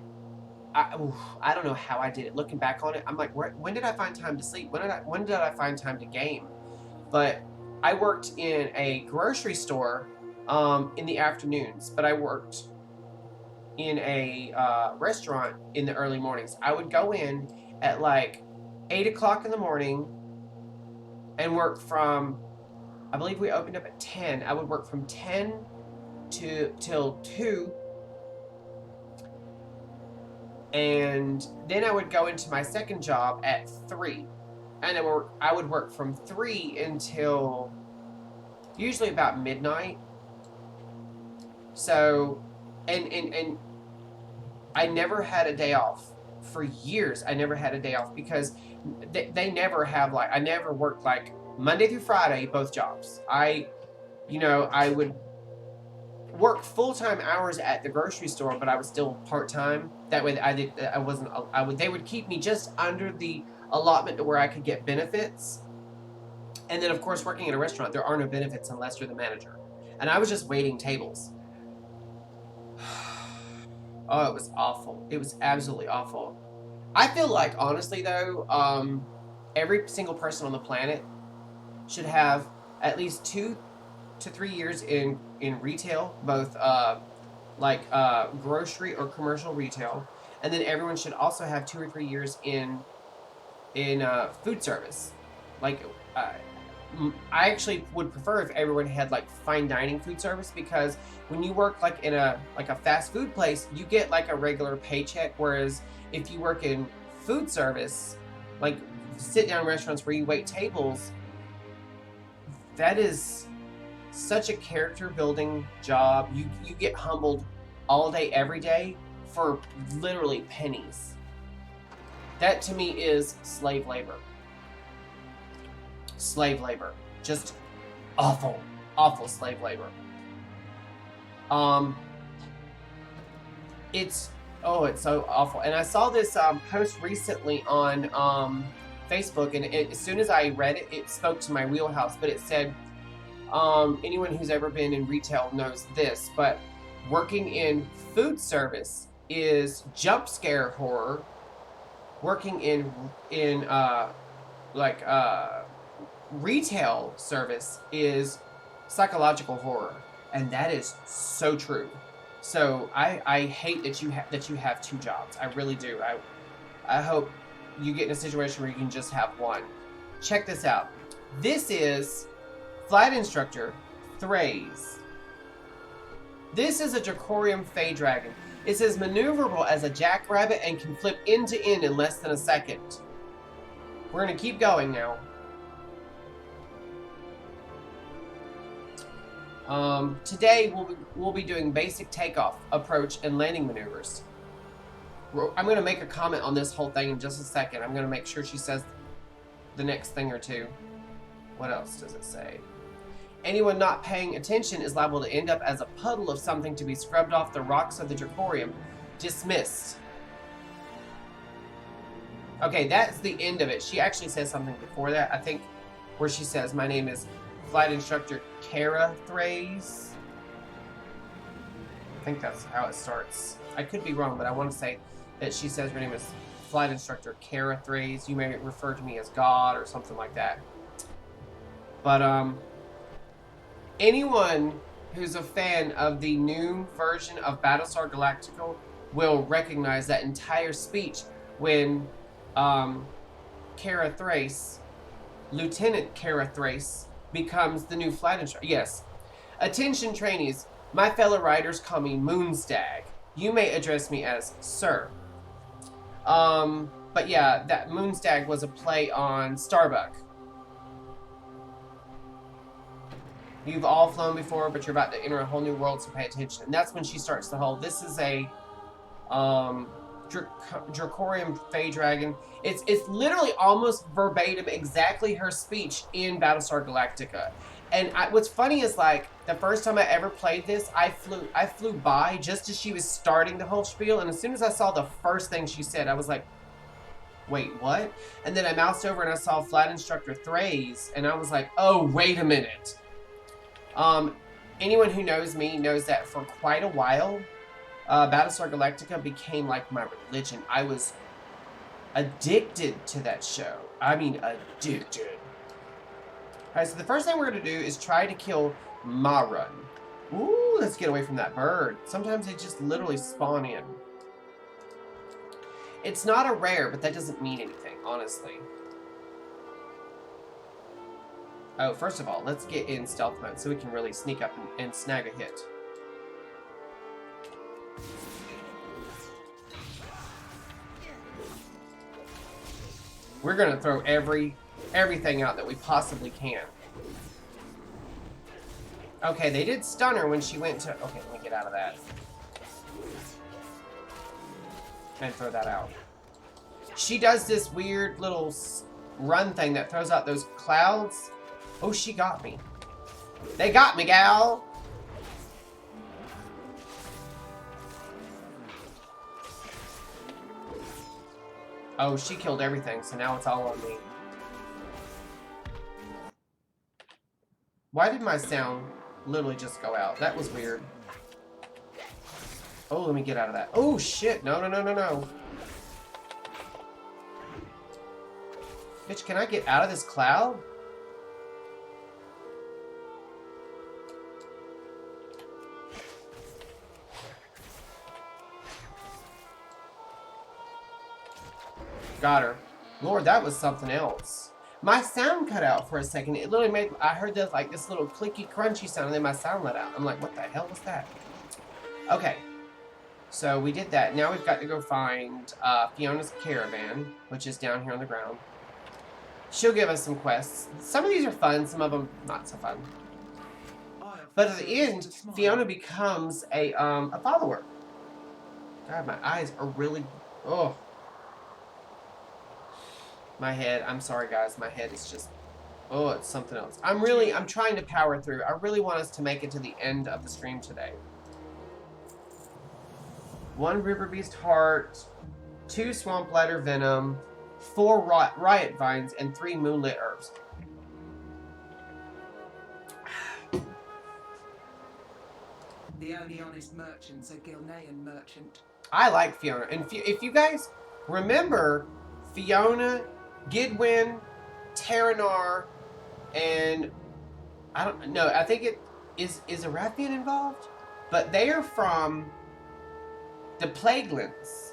don't know how I did it. Looking back on it, I'm like, when did I find time to sleep? When did I find time to game? But I worked in a grocery store in the afternoons, but I worked in a restaurant in the early mornings. I would go in at like 8 o'clock in the morning and work from, I believe we opened up at 10. I would work from 10 till 2. And then I would go into my second job at 3. And I would work from 3 until usually about midnight. So, and I never had a day off. For years, I never had a day off because they never have like, I never worked like Monday through Friday, both jobs. I would work full-time hours at the grocery store, but I was still part-time. That way they would keep me just under the allotment to where I could get benefits. And then of course working in a restaurant, there are no benefits unless you're the manager. And I was just waiting tables. Oh, it was awful. It was absolutely awful. I feel like, honestly though, every single person on the planet should have at least 2 to 3 years in retail, both grocery or commercial retail, and then everyone should also have 2 or 3 years in food service. Like, I actually would prefer if everyone had like fine dining food service, because when you work like in a fast food place, you get like a regular paycheck, whereas if you work in food service, like sit down restaurants where you wait tables, that is such a character building job. You get humbled all day every day for literally pennies. That to me is slave labor. Slave labor. Just awful slave labor. It's so awful. And I saw this post recently on Facebook, and as soon as I read it, it spoke to my wheelhouse. But it said, anyone who's ever been in retail knows this, but working in food service is jump scare horror. Working in retail service is psychological horror. And that is so true. So I hate that you have two jobs. I really do. I hope you get in a situation where you can just have one. Check this out. This is Flight Instructor Thrace. This is a Dracorium Fey Dragon. It says maneuverable as a jackrabbit and can flip end to end in less than a second. We're going to keep going now. Today we'll be doing basic takeoff, approach, and landing maneuvers. I'm going to make a comment on this whole thing in just a second. I'm going to make sure she says the next thing or two. What else does it say? Anyone not paying attention is liable to end up as a puddle of something to be scrubbed off the rocks of the Dracorium. Dismissed. Okay, that's the end of it. She actually says something before that, I think, where she says, my name is Flight Instructor Kara Thrace. I think that's how it starts. I could be wrong, but I want to say that she says her name is Flight Instructor Kara Thrace. You may refer to me as God or something like that. But, anyone who's a fan of the new version of Battlestar Galactica will recognize that entire speech when Kara Thrace, Lieutenant Kara Thrace, becomes the new flight instructor. Yes. Attention trainees, my fellow riders call me Moonstag. You may address me as Sir. But yeah, that Moonstag was a play on Starbuck. You've all flown before, but you're about to enter a whole new world, so pay attention. And that's when she starts the whole, this is a Dracorium Fey Dragon. It's literally almost verbatim exactly her speech in Battlestar Galactica. And what's funny is, like, the first time I ever played this, I flew by just as she was starting the whole spiel, and as soon as I saw the first thing she said, I was like, wait, what? And then I moused over and I saw Flight Instructor Thrace, and I was like, oh, wait a minute. Anyone who knows me knows that for quite a while, Battlestar Galactica became like my religion. I was addicted to that show. I mean, addicted. Alright, so the first thing we're going to do is try to kill Marun. Ooh, let's get away from that bird. Sometimes they just literally spawn in. It's not a rare, but that doesn't mean anything, honestly. Oh, first of all, let's get in stealth mode so we can really sneak up and snag a hit. We're gonna throw everything out that we possibly can. Okay, they did stun her when she went to... Okay, let me get out of that. And throw that out. She does this weird little run thing that throws out those clouds. Oh, she got me. They got me, gal! Oh, she killed everything, so now it's all on me. Why did my sound literally just go out? That was weird. Oh, let me get out of that. Oh, shit. No, no, no, no, no. Bitch, can I get out of this cloud? Got her. Lord, that was something else. My sound cut out for a second. It literally made... I heard this, like, this little clicky, crunchy sound, and then my sound let out. I'm like, what the hell was that? Okay. So, we did that. Now we've got to go find Fiona's caravan, which is down here on the ground. She'll give us some quests. Some of these are fun, some of them not so fun. But at the end, Fiona becomes a follower. God, my eyes are really... Oh. My head, I'm sorry guys, my head is just, oh, it's something else. I'm trying to power through. I really want us to make it to the end of the stream today. 1 River Beast Heart, 2 Swamp Ladder Venom, 4 Riot Vines, and 3 Moonlit Herbs. The only honest merchant's a Gilnean merchant. I like Fiona. And if you guys remember, Fiona, Gidwin, Terranar, and I don't know. I think is Arathian involved? But they are from the Plaguelands.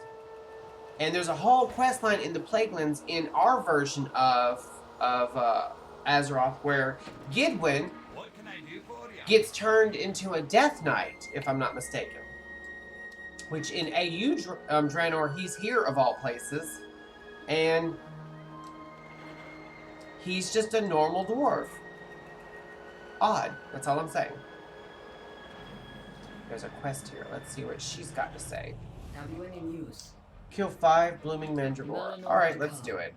And there's a whole quest line in the Plaguelands in our version of Azeroth where Gidwin What can I do for you? gets turned into a Death Knight, if I'm not mistaken. Which in AU Draenor, he's here of all places. And he's just a normal dwarf. Odd. That's all I'm saying. There's a quest here. Let's see what she's got to say. WN in use. Kill 5 Blooming Mandragora. Alright, let's do it.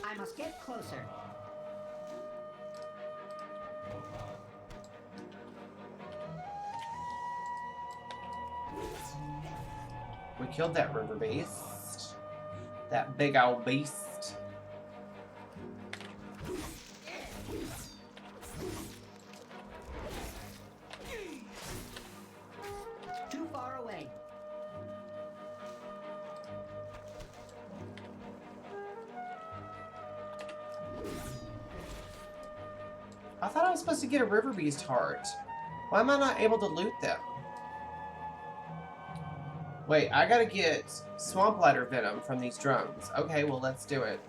I must get closer. We killed that river beast. That big old beast. Too far away. I thought I was supposed to get a river beast heart. Why am I not able to loot them? Wait, I gotta get swamp ladder venom from these drones. Okay, well, let's do it.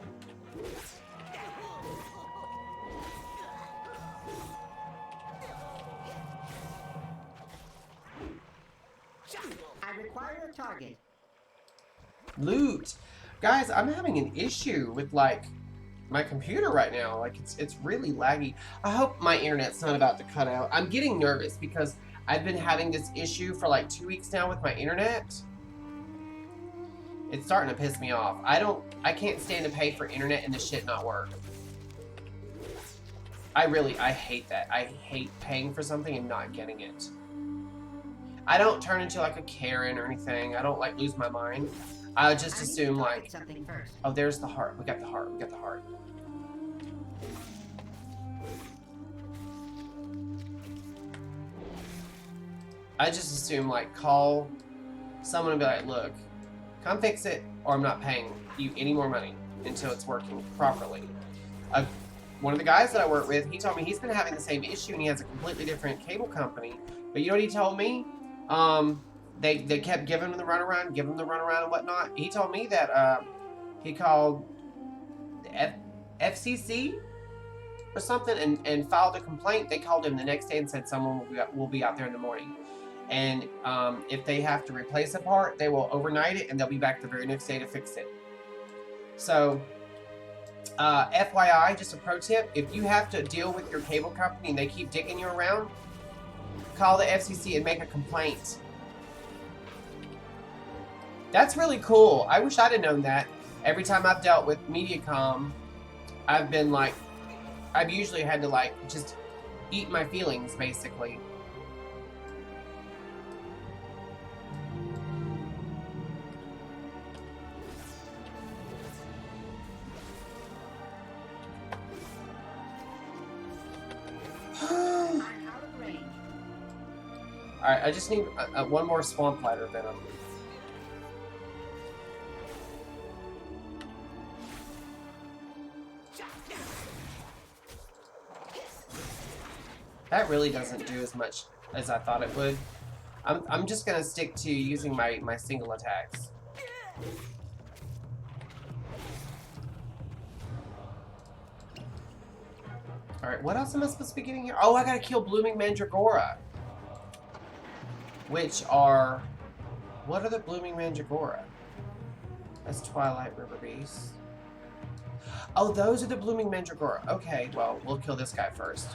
I require a target. Loot! Guys, I'm having an issue with, like, my computer right now. Like, it's really laggy. I hope my internet's not about to cut out. I'm getting nervous because I've been having this issue for, like, 2 weeks now with my internet. It's starting to piss me off. I can't stand to pay for internet and the shit not work. I hate that. I hate paying for something and not getting it. I don't turn into like a Karen or anything. I don't like lose my mind. I just assume like, Something first. oh, there's the heart. We got the heart. We got the heart. I just assume like call someone and be like, look, come fix it, or I'm not paying you any more money until it's working properly. One of the guys that I work with, he told me he's been having the same issue and he has a completely different cable company. But you know what he told me? They kept giving him the runaround, and whatnot. He told me that he called the FCC or something and filed a complaint. They called him the next day and said someone will be out there in the morning. And if they have to replace a part, they will overnight it and they'll be back the very next day to fix it. So, FYI, just a pro tip, if you have to deal with your cable company and they keep digging you around, call the FCC and make a complaint. That's really cool. I wish I'd have known that. Every time I've dealt with Mediacom, I've been like, I've usually had to like just eat my feelings, basically. I'm out of range. Alright, I just need one more swamp ladder venom. That really doesn't do as much as I thought it would. I'm just gonna stick to using my single attacks. Alright, what else am I supposed to be getting here? Oh, I gotta kill Blooming Mandragora. Which are... What are the Blooming Mandragora? That's Twilight River Beast. Oh, those are the Blooming Mandragora. Okay, well, we'll kill this guy first.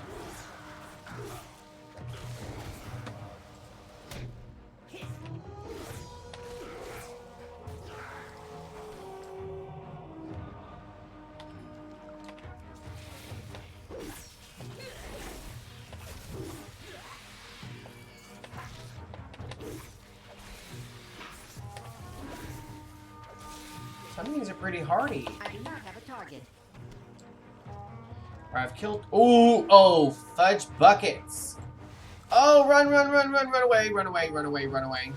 Some of these are pretty hardy. I do not have a target. I've killed... Ooh! Oh, fudge buckets! Oh, run, run, run, run, run away, run away, run away, run away.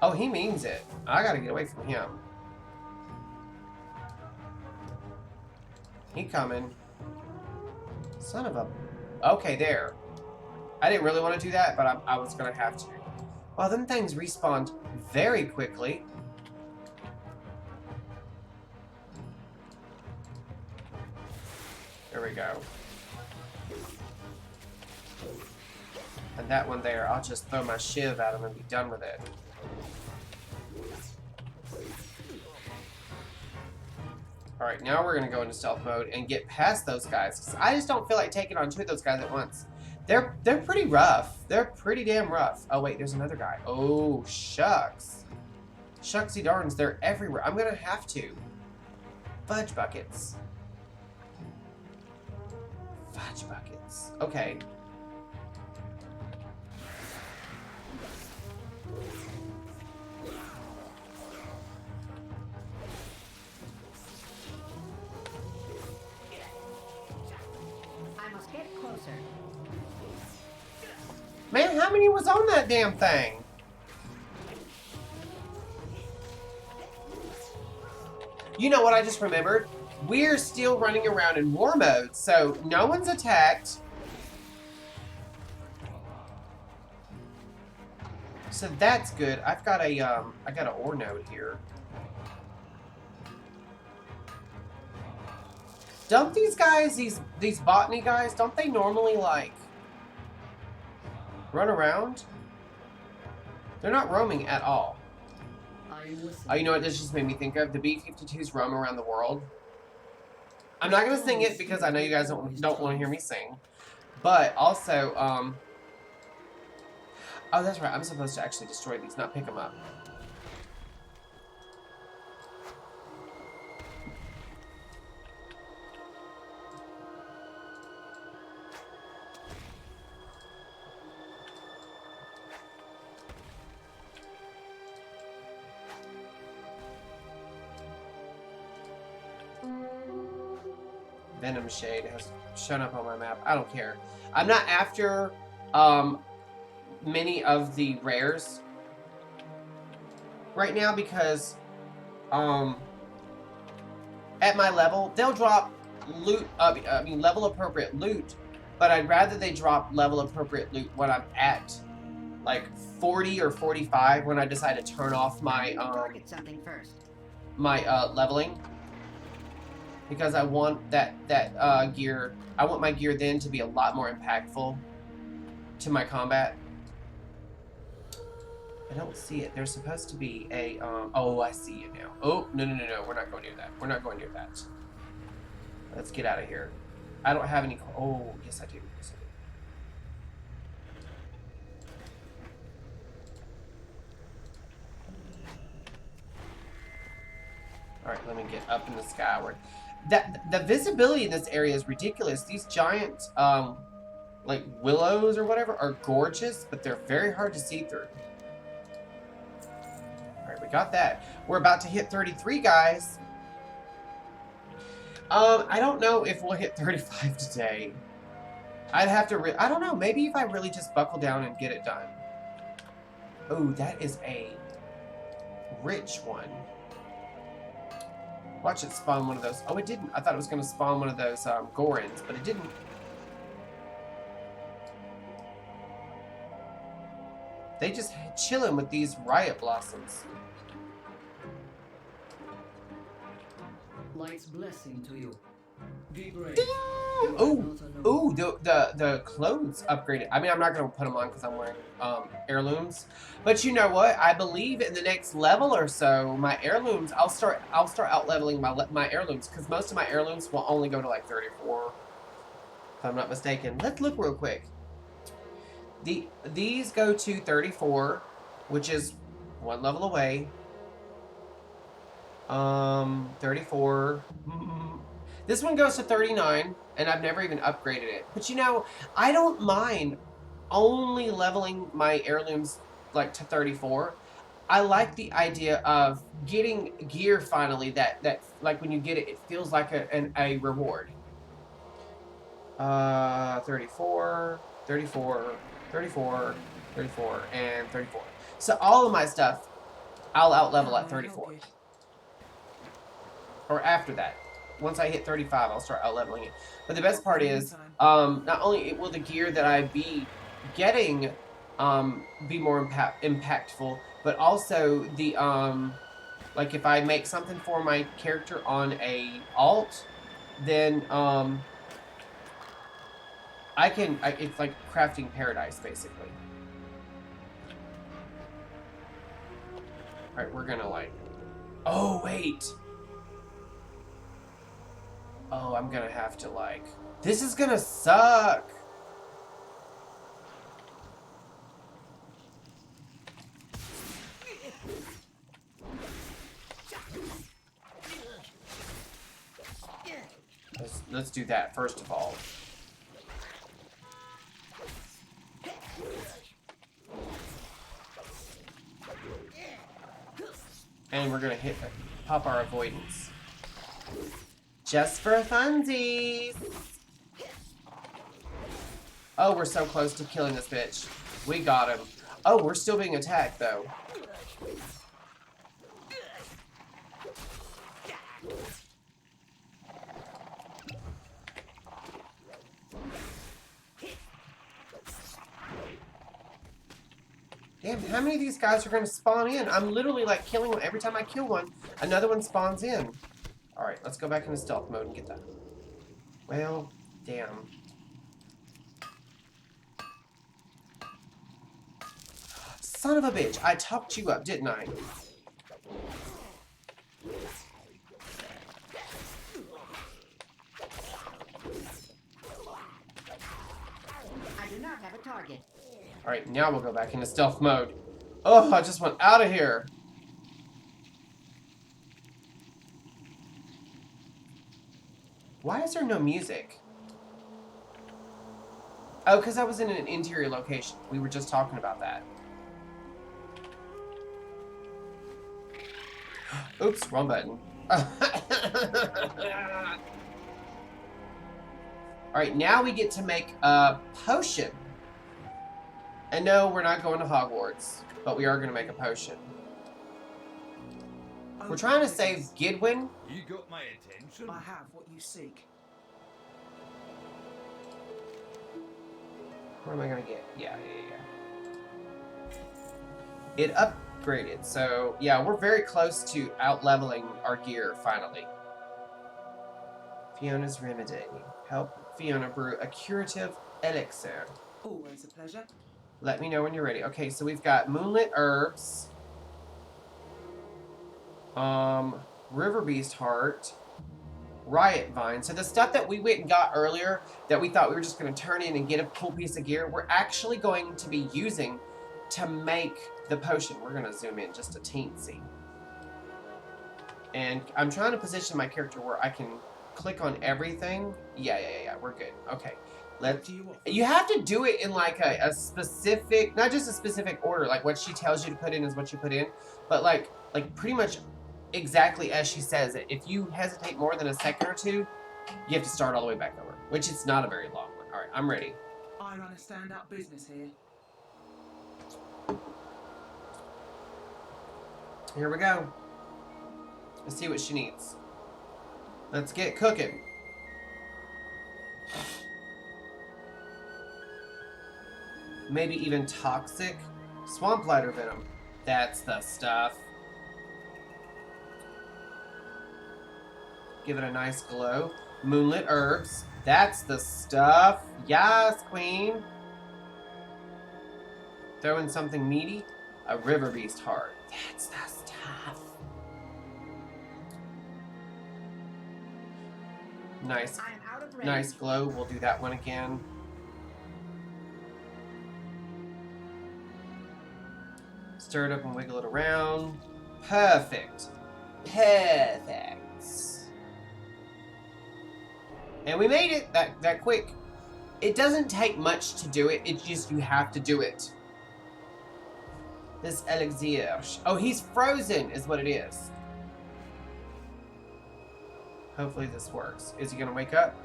Oh, he means it. I gotta get away from him. He coming. Son of a... Okay, there. I didn't really want to do that, but I was gonna have to. Well, them things respawned very quickly. There we go. And that one there, I'll just throw my shiv at him and be done with it. Alright, now we're going to go into stealth mode and get past those guys. Because I just don't feel like taking on two of those guys at once. They're pretty rough. They're pretty damn rough. Oh, wait, there's another guy. Oh, shucks. Shucksy darns, they're everywhere. I'm going to have to. Fudge buckets. Fudge buckets. Okay. I must get closer. Man, how many was on that damn thing? You know what I just remembered? We're still running around in war mode, so no one's attacked. So that's good. I've got a I got an ore node here. Don't these guys, these botany guys, don't they normally like run around? They're not roaming at all. Oh, you know what this just made me think of? The B-52s roam around the world. I'm not gonna sing it because I know you guys don't want to hear me sing. But also, oh, that's right. I'm supposed to actually destroy these, not pick them up. Venom Shade has shown up on my map. I don't care. I'm not after many of the rares right now because at my level they'll drop loot. I mean level appropriate loot, but I'd rather they drop level appropriate loot when I'm at like 40 or 45 when I decide to turn off my Target something first. my leveling. Because I want that gear, I want my gear then to be a lot more impactful to my combat. I don't see it. There's supposed to be a, oh, I see it now. Oh, no, we're not going near that. We're not going near that. Let's get out of here. I don't have any, oh, yes I do. Yes I do. Alright, let me get up in the skyward. The visibility in this area is ridiculous. These giant, like willows or whatever are gorgeous, but they're very hard to see through. Alright, we got that. We're about to hit 33, guys. I don't know if we'll hit 35 today. I'd have to, I don't know, maybe if I really just buckle down and get it done. Oh, that is a rich one. Watch it spawn one of those. Oh, it didn't. I thought it was going to spawn one of those Gorons, but it didn't. They just chilling with these riot blossoms. Light's blessing to you. Be brave. Ding! You are Ooh, not alone. ooh, the clothes upgraded. I mean, I'm not going to put them on because I'm wearing heirlooms. But you know what? I believe in the next level or so, my heirlooms, I'll start out leveling my heirlooms because most of my heirlooms will only go to like 34, if I'm not mistaken. Let's look real quick. These go to 34, which is one level away. 34. This one goes to 39, and I've never even upgraded it. But you know, I don't mind only leveling my heirlooms like to 34. I like the idea of getting gear finally that like when you get it, it feels like a reward. 34. 34, 34, 34, and 34. So all of my stuff, I'll out-level at 34. Or after that. Once I hit 35, I'll start out-leveling it. But the best part is, not only will the gear that I be getting be more impactful, but also the, like if I make something for my character on a alt, then, it's like crafting paradise, basically. Alright, we're gonna like... Oh, wait! Oh, I'm gonna have to like... This is gonna suck! Let's do that first of all. And we're gonna pop our avoidance. Just for funsies! Oh, we're so close to killing this bitch. We got him. Oh, we're still being attacked though. Damn, how many of these guys are going to spawn in? I'm literally like killing one. Every time I kill one, another one spawns in. Alright, let's go back into stealth mode and get that. Well, damn. Son of a bitch, I talked you up, didn't I? I do not have a target. Alright, now we'll go back into stealth mode. Oh, I just went out of here. Why is there no music? Oh, because I was in an interior location. We were just talking about that. Oops, wrong button. Alright, now we get to make a potion. And no, we're not going to Hogwarts, but we are going to make a potion. We're trying to save Gidwin. You got my attention. I have what you seek. What am I going to get? Yeah. It upgraded, so yeah, we're very close to out-leveling our gear, finally. Fiona's Remedy. Help Fiona brew a curative elixir. Always a pleasure. Let me know when you're ready. Okay, so we've got Moonlit Herbs, River Beast Heart, Riot Vine. So the stuff that we went and got earlier that we thought we were just going to turn in and get a cool piece of gear, we're actually going to be using to make the potion. We're going to zoom in just a teensy. And I'm trying to position my character where I can click on everything. Yeah, we're good. Okay. You have to do it in like a specific, not just a specific order, like what she tells you to put in is what you put in, but like pretty much exactly as she says it. If you hesitate more than a second or two, you have to start all the way back over, which is not a very long one. All right, I'm ready. I run a stand-up business here. Here we go. Let's see what she needs. Let's get cooking. Maybe even toxic swamp lighter venom. That's the stuff. Give it a nice glow. Moonlit herbs. That's the stuff. Yes, queen. Throw in something meaty. A river beast heart. That's the stuff. Nice. I'm out of range. Nice glow. We'll do that one again. Stir it up and wiggle it around. Perfect. Perfect. And we made it that quick. It doesn't take much to do it. It's just you have to do it. This elixir. Oh, he's frozen is what it is. Hopefully this works. Is he gonna wake up?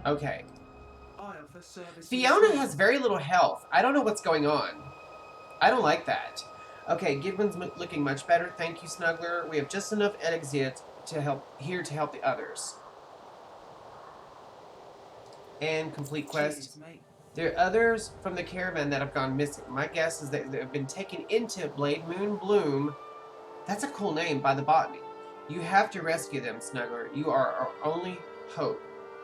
Okay. I offer service. Fiona has very little health. I don't know what's going on. I don't like that. Okay, Gidwin's looking much better. Thank you, Snuggler. We have just enough elixir to help the others. And complete quest. Cheers, mate. There are others from the caravan that have gone missing. My guess is that they have been taken into Blade Moon Bloom. That's a cool name by the botany. You have to rescue them, Snuggler. You are our only hope.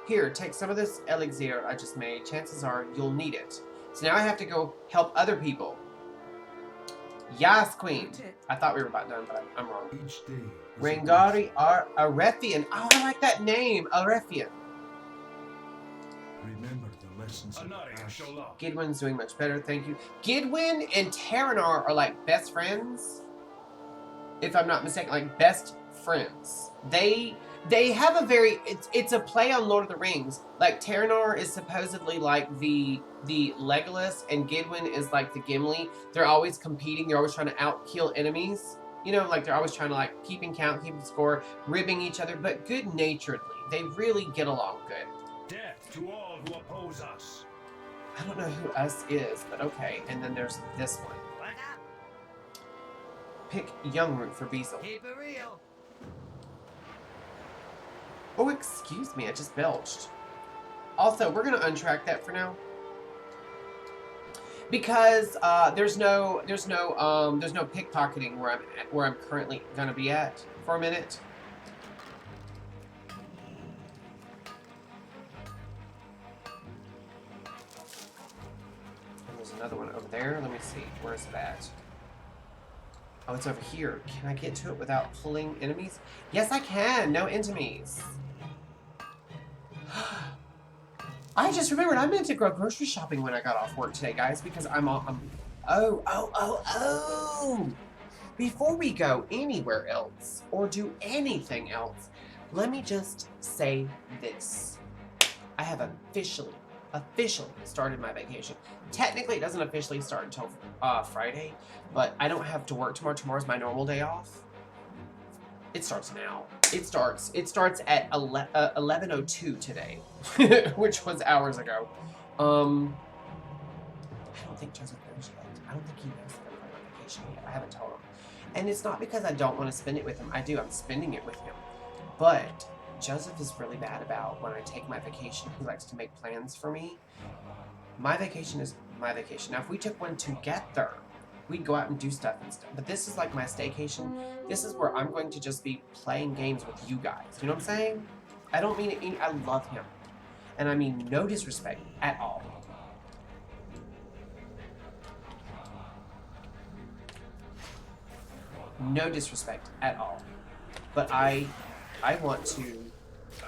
Here, take some of this elixir I just made. Chances are you'll need it. So now I have to go help other people. Yas, Queen. I thought we were about done, but I'm wrong. Each day. is a Rangari Arethian. Oh, I like that name. Arethian. Remember the lessons of the past. Gidwin's doing much better, thank you. Gidwin and Terranar are like best friends. If I'm not mistaken, like best friends. They have a very it's a play on Lord of the Rings. Like Terranar is supposedly like the Legolas and Gidwin is like the Gimli. They're always competing, they're always trying to outkill enemies. You know, like they're always trying to like keeping count, keeping score, ribbing each other, but good naturedly. They really get along good. Death to all who oppose us. I don't know who us is, but okay. And then there's this one. Pick Youngroot for Beazle. Keep it real. Oh, excuse me, I just belched. Also, we're gonna untrack that for now. Because there's no pickpocketing where I'm currently gonna be at for a minute. And there's another one over there. Let me see. Where is it at? Oh, it's over here. Can I get to it without pulling enemies? Yes, I can. No enemies. I just remembered I meant to go grocery shopping when I got off work today, guys, because oh. Before we go anywhere else or do anything else, let me just say this. I have officially started my vacation. Technically, it doesn't officially start until Friday, but I don't have to work tomorrow. Tomorrow's my normal day off. It starts now. It starts at 11:02 today, which was hours ago. I don't think Joseph knows yet. I don't think he knows that I'm going on vacation yet. I haven't told him. And it's not because I don't want to spend it with him. I do. I'm spending it with him. But Joseph is really bad about when I take my vacation. He likes to make plans for me. My vacation is my vacation. Now, if we took one together, we'd go out and do stuff and stuff. But this is like my staycation. This is where I'm going to just be playing games with you guys. You know what I'm saying? I don't mean it. I love him. And I mean no disrespect at all. No disrespect at all. But I want to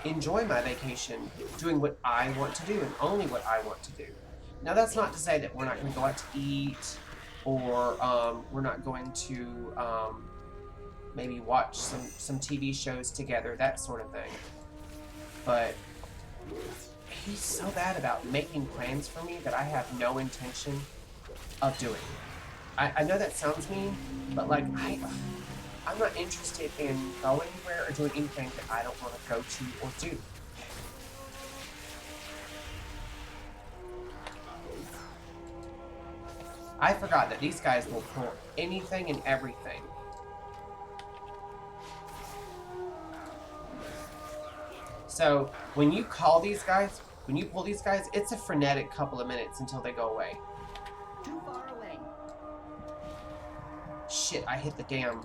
enjoy my vacation doing what I want to do and only what I want to do. Now, that's not to say that we're not going to go out to eat or we're not going to maybe watch some TV shows together, that sort of thing. But he's so bad about making plans for me that I have no intention of doing. I know that sounds mean, but like I'm not interested in going anywhere or doing anything that I don't want to go to or do. I forgot that these guys will pull anything and everything. So when you call these guys, when you pull these guys, it's a frenetic couple of minutes until they go away. Too far away. Shit, I hit the damn...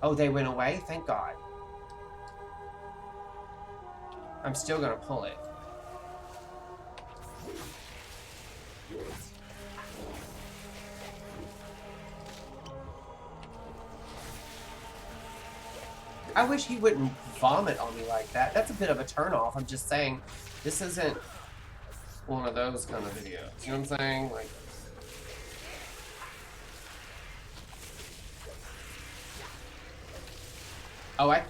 Oh, they went away? Thank God. I'm still gonna pull it. I wish he wouldn't vomit on me like that. That's a bit of a turnoff. I'm just saying, this isn't one of those kind of videos. You know what I'm saying? Like, oh, I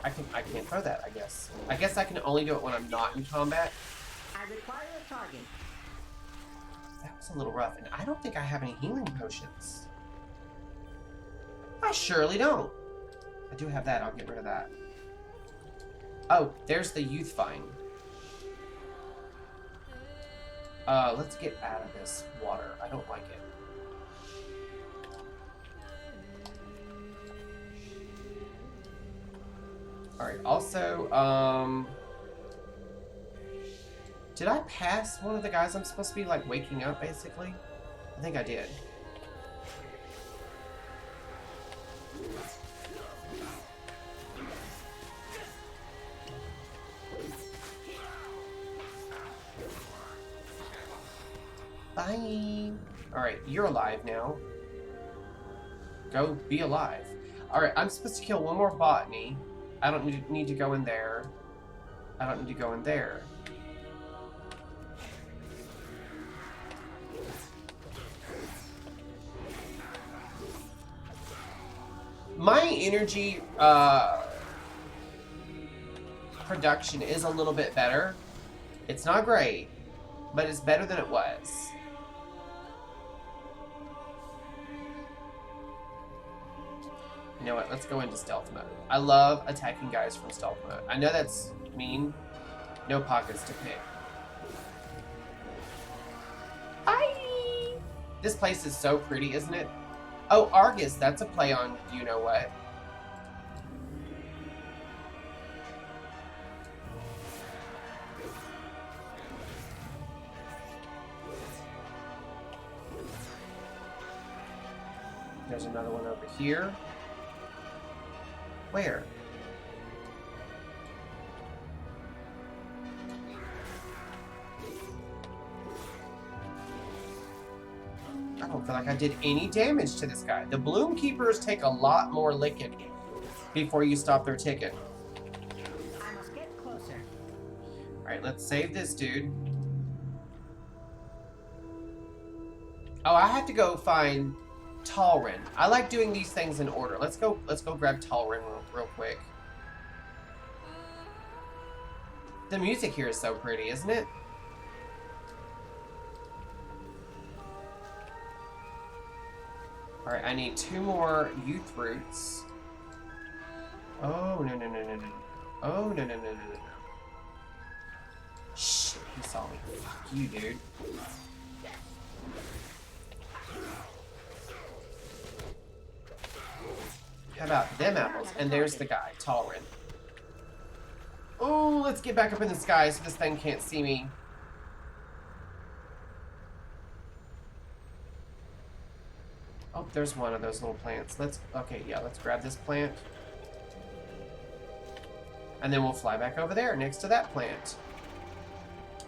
can't throw that, I guess. I guess I can only do it when I'm not in combat. I require a target. That was a little rough, and I don't think I have any healing potions. I surely don't. I do have that. I'll get rid of that. Oh, there's the youth vine. Let's get out of this water. I don't like it. Alright, also, did I pass one of the guys I'm supposed to be, like, waking up, basically? I think I did. Bye! Alright, you're alive now. Go be alive. Alright, I'm supposed to kill one more botany. I don't need to go in there. I don't need to go in there. My energy production is a little bit better. It's not great, but it's better than it was. You know what? Let's go into stealth mode. I love attacking guys from stealth mode. I know that's mean. No pockets to pick. Bye! This place is so pretty, isn't it? Oh, Argus. That's a play on you know what. There's another one over here. Where? I don't feel like I did any damage to this guy. The Bloom Keepers take a lot more licking before you stop their ticking. I must get closer. Alright, let's save this dude. Oh, I have to go find Talrin. I like doing these things in order. Let's go grab Talrin real quick. The music here is so pretty, isn't it? Alright, I need 2 more youth roots. Oh, no. Oh, no. Shit, he saw me. Fuck you, dude. How about them apples? And there's the guy, Talrin. Oh, let's get back up in the sky so this thing can't see me. Oh, there's one of those little plants. Let's grab this plant. And then we'll fly back over there next to that plant.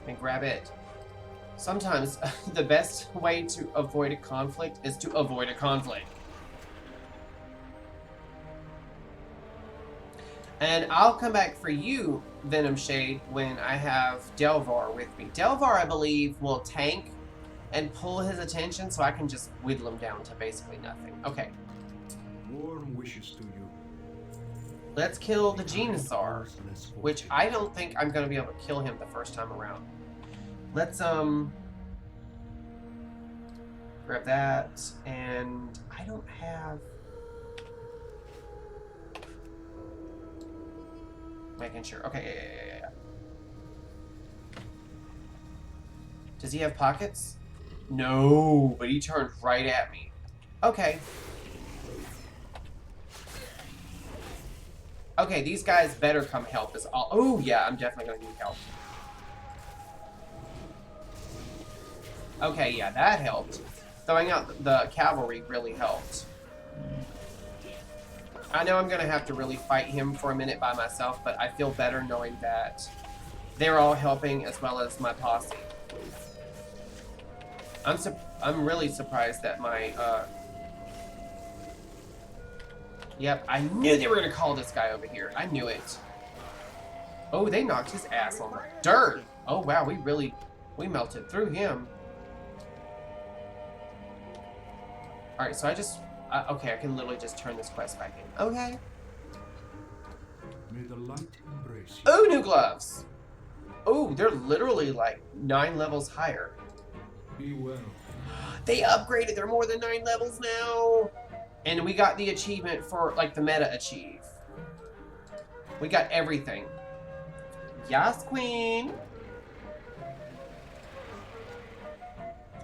And grab it. Sometimes the best way to avoid a conflict is to avoid a conflict. And I'll come back for you, Venom Shade, when I have Delvar with me. Delvar, I believe, will tank and pull his attention so I can just whittle him down to basically nothing. Okay. Warm wishes to you. Let's kill the Genosar, which I don't think I'm going to be able to kill him the first time around. Let's, grab that, and I don't have... Making sure. Okay, yeah. Does he have pockets? No, but he turned right at me. Okay. Okay, these guys better come help us all. Oh, yeah, I'm definitely going to need help. Okay, yeah, that helped. Throwing out the cavalry really helped. I know I'm going to have to really fight him for a minute by myself, but I feel better knowing that they're all helping as well as my posse. I'm really surprised that my, Yep, I knew they were going to call this guy over here. I knew it. Oh, they knocked his ass on the dirt. Oh, wow, we melted through him. Alright, so okay, I can literally just turn this quest back in. Okay. May the light embrace you. Oh, new gloves! Oh, they're literally like 9 levels higher. Be well. They upgraded, they're more than 9 levels now! And we got the achievement for, like, the meta achieve. We got everything. Yes, queen!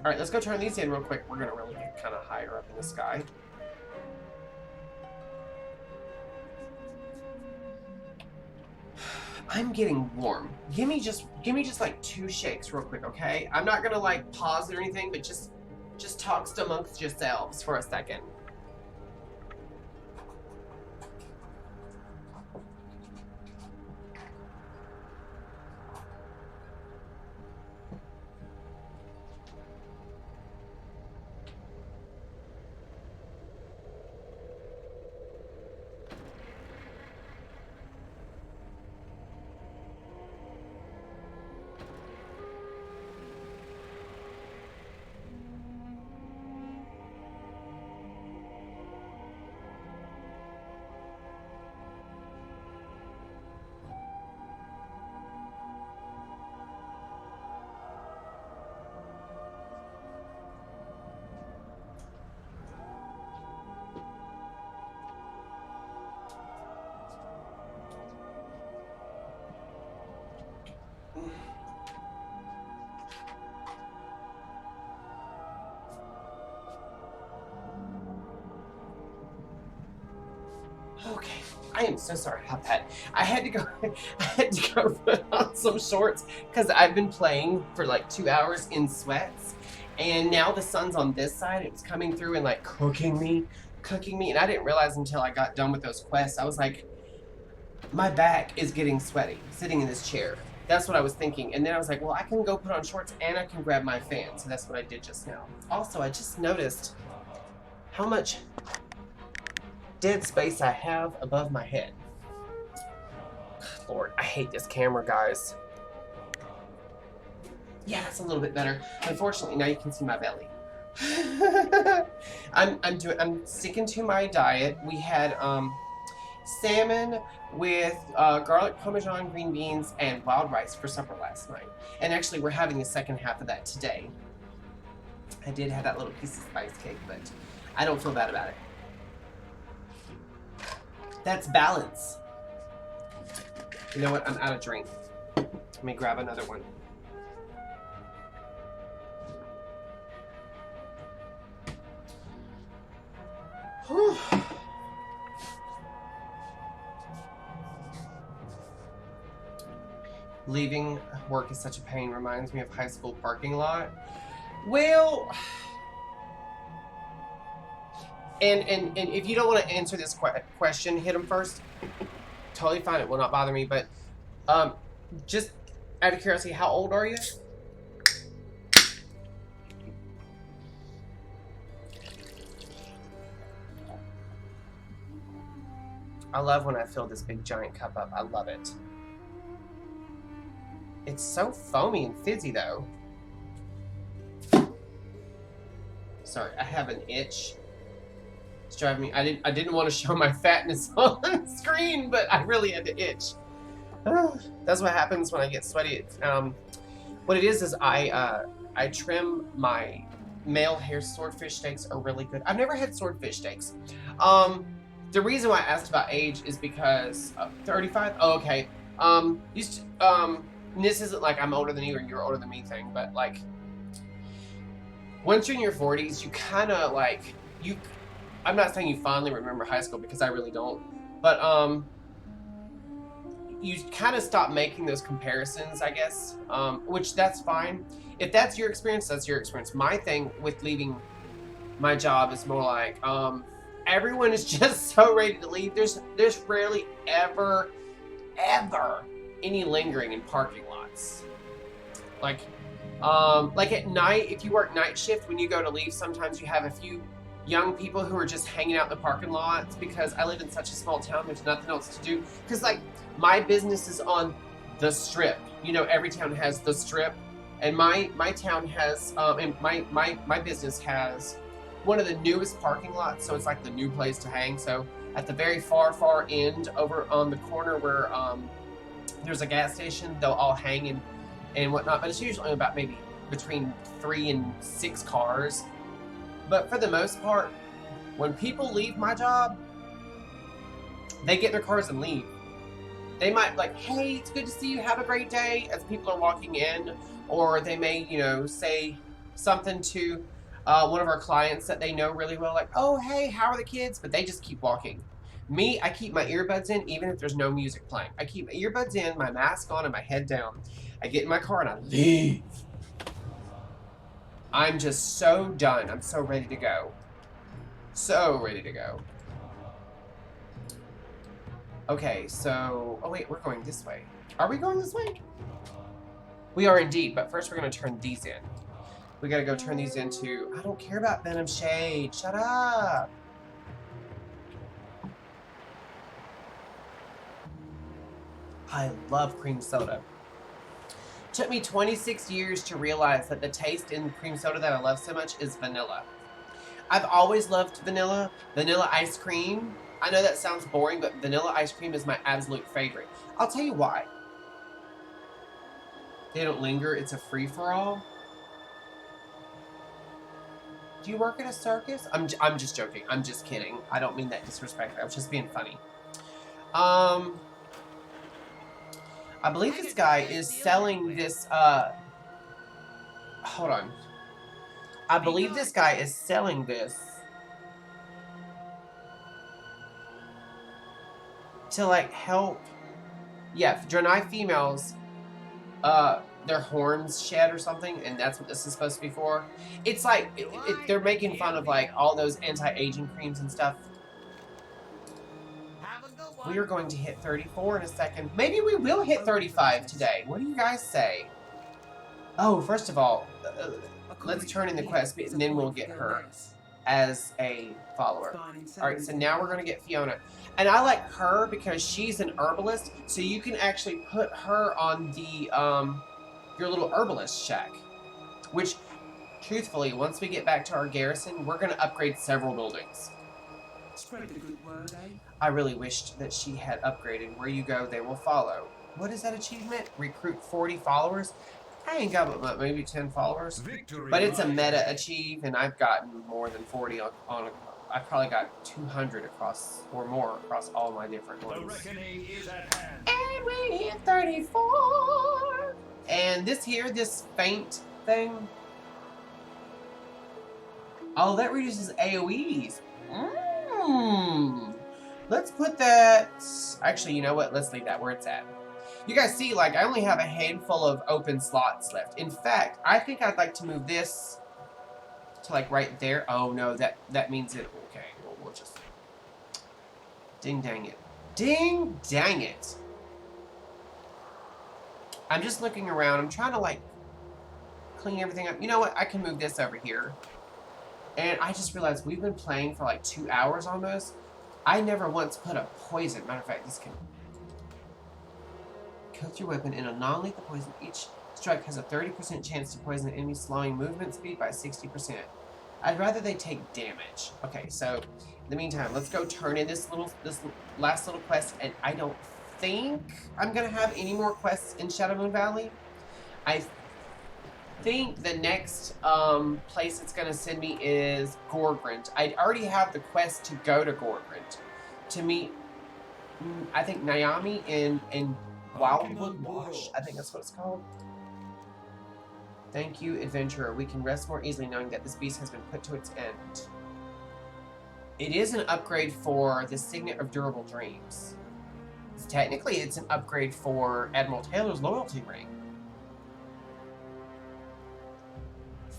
Alright, let's go turn these in real quick. We're gonna really get kind of higher up in the sky. I'm getting warm. Give me just like 2 shakes real quick, okay? I'm not gonna like pause or anything, but just talk amongst yourselves for a second. Okay, I am so sorry about that. I had to go put on some shorts because I've been playing for like 2 hours in sweats, and now the sun's on this side. It was coming through and like cooking me, and I didn't realize until I got done with those quests. I was like, my back is getting sweaty sitting in this chair. That's what I was thinking, and then I was like, well, I can go put on shorts and I can grab my fan, so that's what I did just now. Also, I just noticed how much dead space I have above my head. Lord, I hate this camera, guys. Yeah, that's a little bit better. Unfortunately, now you can see my belly. I'm sticking to my diet. We had salmon with garlic parmesan, green beans, and wild rice for supper last night. And actually, we're having the second half of that today. I did have that little piece of spice cake, but I don't feel bad about it. That's balance. You know what? I'm out of drink. Let me grab another one. Whew. Leaving work is such a pain. Reminds me of high school parking lot. Well, and if you don't want to answer this question, hit them first. Totally fine. It will not bother me. But just out of curiosity, how old are you? I love when I fill this big giant cup up. I love it. It's so foamy and fizzy, though. Sorry, I have an itch. It's driving me. I didn't want to show my fatness on screen, but I really had to itch. That's what happens when I get sweaty. What it is I trim my male hair. Swordfish steaks are really good. I've never had swordfish steaks. The reason why I asked about age is because 35. Oh, okay. This isn't like I'm older than you or you're older than me thing, but like once you're in your 40s, you kind of like I'm not saying you fondly remember high school because I really don't, but you kind of stop making those comparisons, I guess, which that's fine. If that's your experience, that's your experience. My thing with leaving my job is more like everyone is just so ready to leave. There's rarely ever any lingering in parking lots. Like at night, if you work night shift, when you go to leave, sometimes you have a few young people who are just hanging out in the parking lots because I live in such a small town, there's nothing else to do. Because like my business is on the strip. You know, every town has the strip. And my town has, and my business has one of the newest parking lots, so it's like the new place to hang. So at the very far end, over on the corner where there's a gas station, they'll all hang and whatnot. But it's usually about maybe between 3 and 6 cars. But for the most part, when people leave my job, they get their cars and leave. They might like, hey, it's good to see you, have a great day, as people are walking in, or they may, you know, say something to one of our clients that they know really well, like, oh, hey, how are the kids? But they just keep walking. Me, I keep my earbuds in even if there's no music playing. I keep my earbuds in, my mask on, and my head down. I get in my car and I leave. I'm just so done. I'm so ready to go. So ready to go. Okay, so... Oh, wait, we're going this way. Are we going this way? We are indeed, but first we're going to turn these in. We got to go turn these into... I don't care about Venom Shade. Shut up. I love cream soda. Took me 26 years to realize that the taste in cream soda that I love so much is vanilla. I've always loved vanilla. Vanilla ice cream. I know that sounds boring, but vanilla ice cream is my absolute favorite. I'll tell you why. They don't linger. It's a free-for-all. Do you work at a circus? I'm just joking. I'm just kidding. I don't mean that disrespectfully. I was just being funny. I believe this guy is selling this, hold on. I believe this guy is selling this to, like, help, yeah, Draenei females, their horns shed or something, and that's what this is supposed to be for. It's like, they're making fun of, like, all those anti-aging creams and stuff. We are going to hit 34 in a second. Maybe we will hit 35 today. What do you guys say? Oh, first of all, let's turn in the quest, and then we'll get her as a follower. Alright, so now we're going to get Fiona. And I like her because she's an herbalist, so you can actually put her on the, your little herbalist shack. Which, truthfully, once we get back to our garrison, we're going to upgrade several buildings. Spread the good word, eh? I really wished that she had upgraded. Where you go, they will follow. What is that achievement? Recruit 40 followers? I ain't got but maybe 10 followers. Victory But it's a lies meta ahead. achieve, and I've gotten more than 40 on I probably got 200 across, or more, across all my different The ones. reckoning is at hand. And we hit 34! And this here, this faint thing. Oh, that reduces AoEs. Let's put that... Actually, you know what? Let's leave that where it's at. You guys see, like, I only have a handful of open slots left. In fact, I think I'd like to move this to, like, right there. Oh, no, that means it... Okay, well, we'll just... Ding dang it. Ding dang it. I'm just looking around. I'm trying to, like, clean everything up. You know what? I can move this over here. And I just realized we've been playing for like 2 hours almost. I never once put a poison. Matter of fact, this can coat your weapon in a non-lethal poison. Each strike has a 30% chance to poison an enemy, slowing movement speed by 60%. I'd rather they take damage. Okay, so in the meantime, let's go turn in this last little quest. And I don't think I'm gonna have any more quests in Shadowmoon Valley. I think the next place it's going to send me is Gorgrant. I already have the quest to go to Gorgrant to meet, I think, Naomi in Wildwood Wash. I think that's what it's called. Thank you, adventurer. We can rest more easily knowing that this beast has been put to its end. It is an upgrade for the Signet of Durable Dreams. Technically, it's an upgrade for Admiral Taylor's loyalty ring.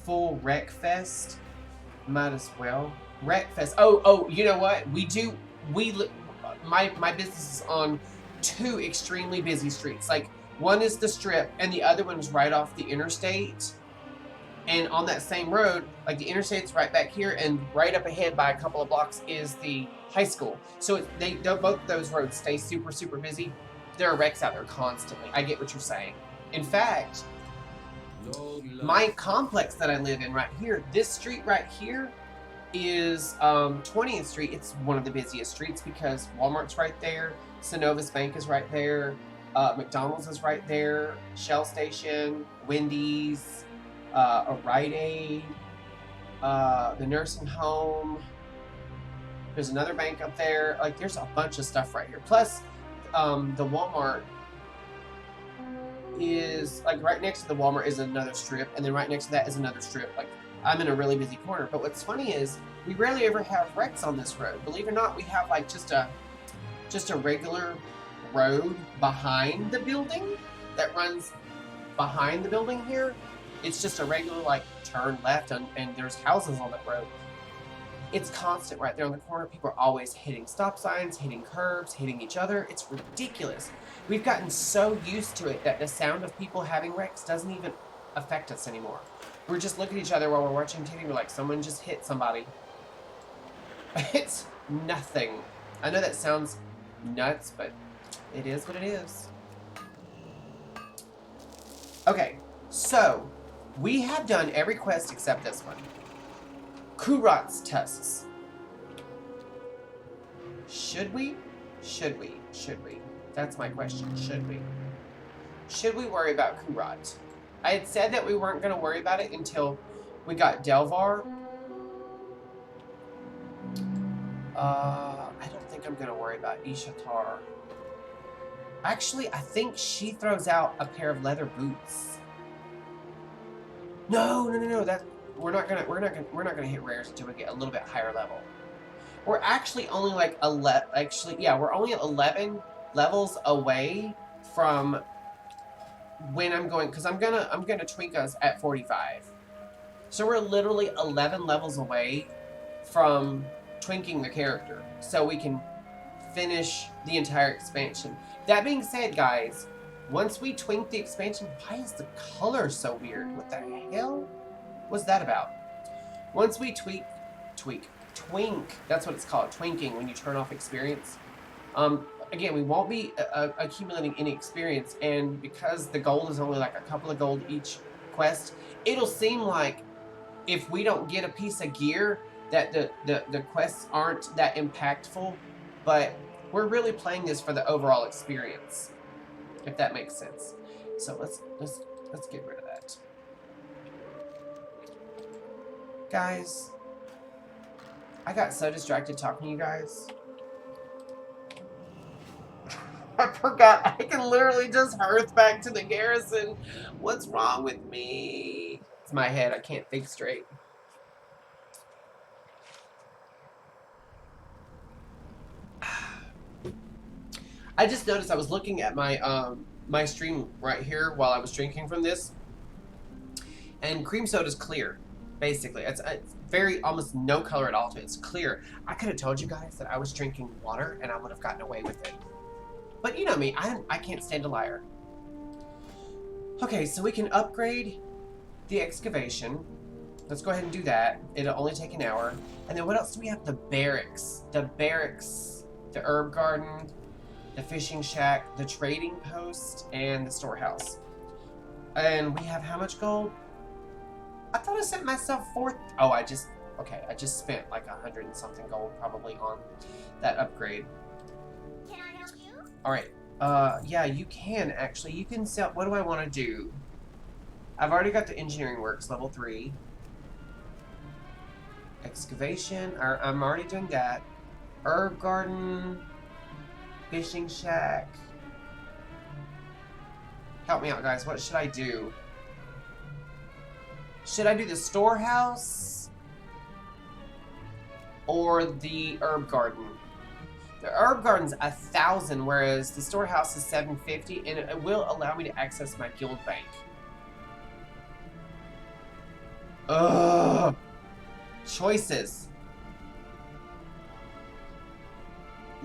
Full Wreckfest, might as well. Wreckfest. Oh, you know what? My business is on 2 extremely busy streets. Like, one is the Strip, and the other one is right off the interstate. And on that same road, like the interstate's right back here, and right up ahead by a couple of blocks is the high school. So both those roads stay super, super busy. There are wrecks out there constantly. I get what you're saying. In fact, my complex that I live in right here, this street right here is 20th Street. It's one of the busiest streets because Walmart's right there, Synovus Bank is right there, McDonald's is right there, Shell Station, Wendy's, a Rite Aid, the nursing home. There's another bank up there. Like, there's a bunch of stuff right here. Plus, the Walmart is like right next to the Walmart is another strip, and then right next to that is another strip. Like I'm in a really busy corner. But what's funny is we rarely ever have wrecks on this road. Believe it or not, we have like just a regular road behind the building that runs behind the building here. It's just a regular like turn left, and there's houses on that road. It's constant right there on the corner. People are always hitting stop signs, hitting curbs, hitting each other. It's ridiculous. We've gotten so used to it that the sound of people having wrecks doesn't even affect us anymore. We're just looking at each other while we're watching TV. We're like, someone just hit somebody. It's nothing. I know that sounds nuts, but it is what it is. Okay, so we have done every quest except this one. Kurat's tusks. Should we? Should we? Should we? That's my question. Should we? Should we worry about Kurat? I had said that we weren't going to worry about it until we got Delvar. I don't think I'm going to worry about Ishatar. Actually, I think she throws out a pair of leather boots. No. That we're not gonna hit rares until we get a little bit higher level. We're actually only like we're only 11 levels away from when I'm going, because I'm gonna tweak us at 45. So we're literally 11 levels away from twinking the character, so we can finish the entire expansion. That being said, guys, once we twink the expansion, why is the color so weird? What the hell was that about? Once we twink, that's what it's called, twinking, when you turn off experience. Again, we won't be accumulating any experience, and because the gold is only like a couple of gold each quest, it'll seem like if we don't get a piece of gear that the quests aren't that impactful, but we're really playing this for the overall experience, if that makes sense. So let's get rid of that. Guys, I got so distracted talking to you guys. I forgot I can literally just hearth back to the garrison. What's wrong with me? It's my head. I can't think straight. I just noticed I was looking at my my stream right here while I was drinking from this, and cream soda's clear. Basically, it's very almost no color at all to it. It's clear. I could have told you guys that I was drinking water, and I would have gotten away with it. But you know me, I can't stand a liar. Okay, so we can upgrade the excavation. Let's go ahead and do that. It'll only take an hour. And then what else do we have? The barracks. The barracks, the herb garden, the fishing shack, the trading post, and the storehouse. And we have how much gold? I thought I sent myself forth. Oh, I just spent like 100 and something gold probably on that upgrade. Can I help you? Alright, yeah, you can actually. You can sell. What do I want to do? I've already got the engineering works, level 3. Excavation, I'm already doing that. Herb garden, fishing shack. Help me out, guys. What should I do? Should I do the storehouse or the herb garden? The herb garden's 1,000, whereas the storehouse is 750, and it will allow me to access my guild bank. Ugh. Choices.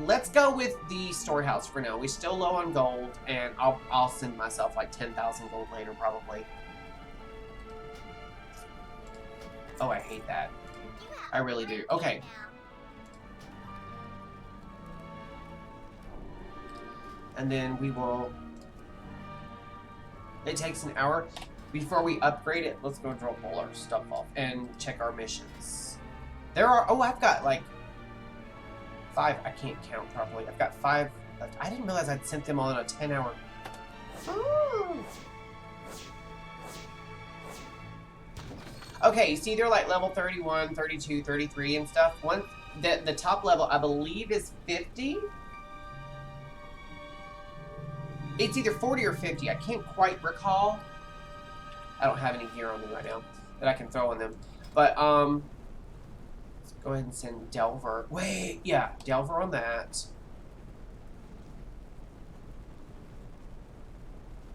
Let's go with the storehouse for now. We're still low on gold, and I'll send myself like 10,000 gold later, probably. Oh, I hate that. I really do. Okay. And then we will... It takes an hour. Before we upgrade it, let's go drop all our stuff off and check our missions. There are... Oh, I've got like 5. I can't count properly. I've got 5 left. I didn't realize I'd sent them all in a 10-hour... Ooh. Okay, you see they're like level 31, 32, 33 and stuff. The top level, I believe, is 50. It's either 40 or 50. I can't quite recall. I don't have any gear on me right now that I can throw on them. But, let's go ahead and send Delver. Wait, yeah, Delver on that.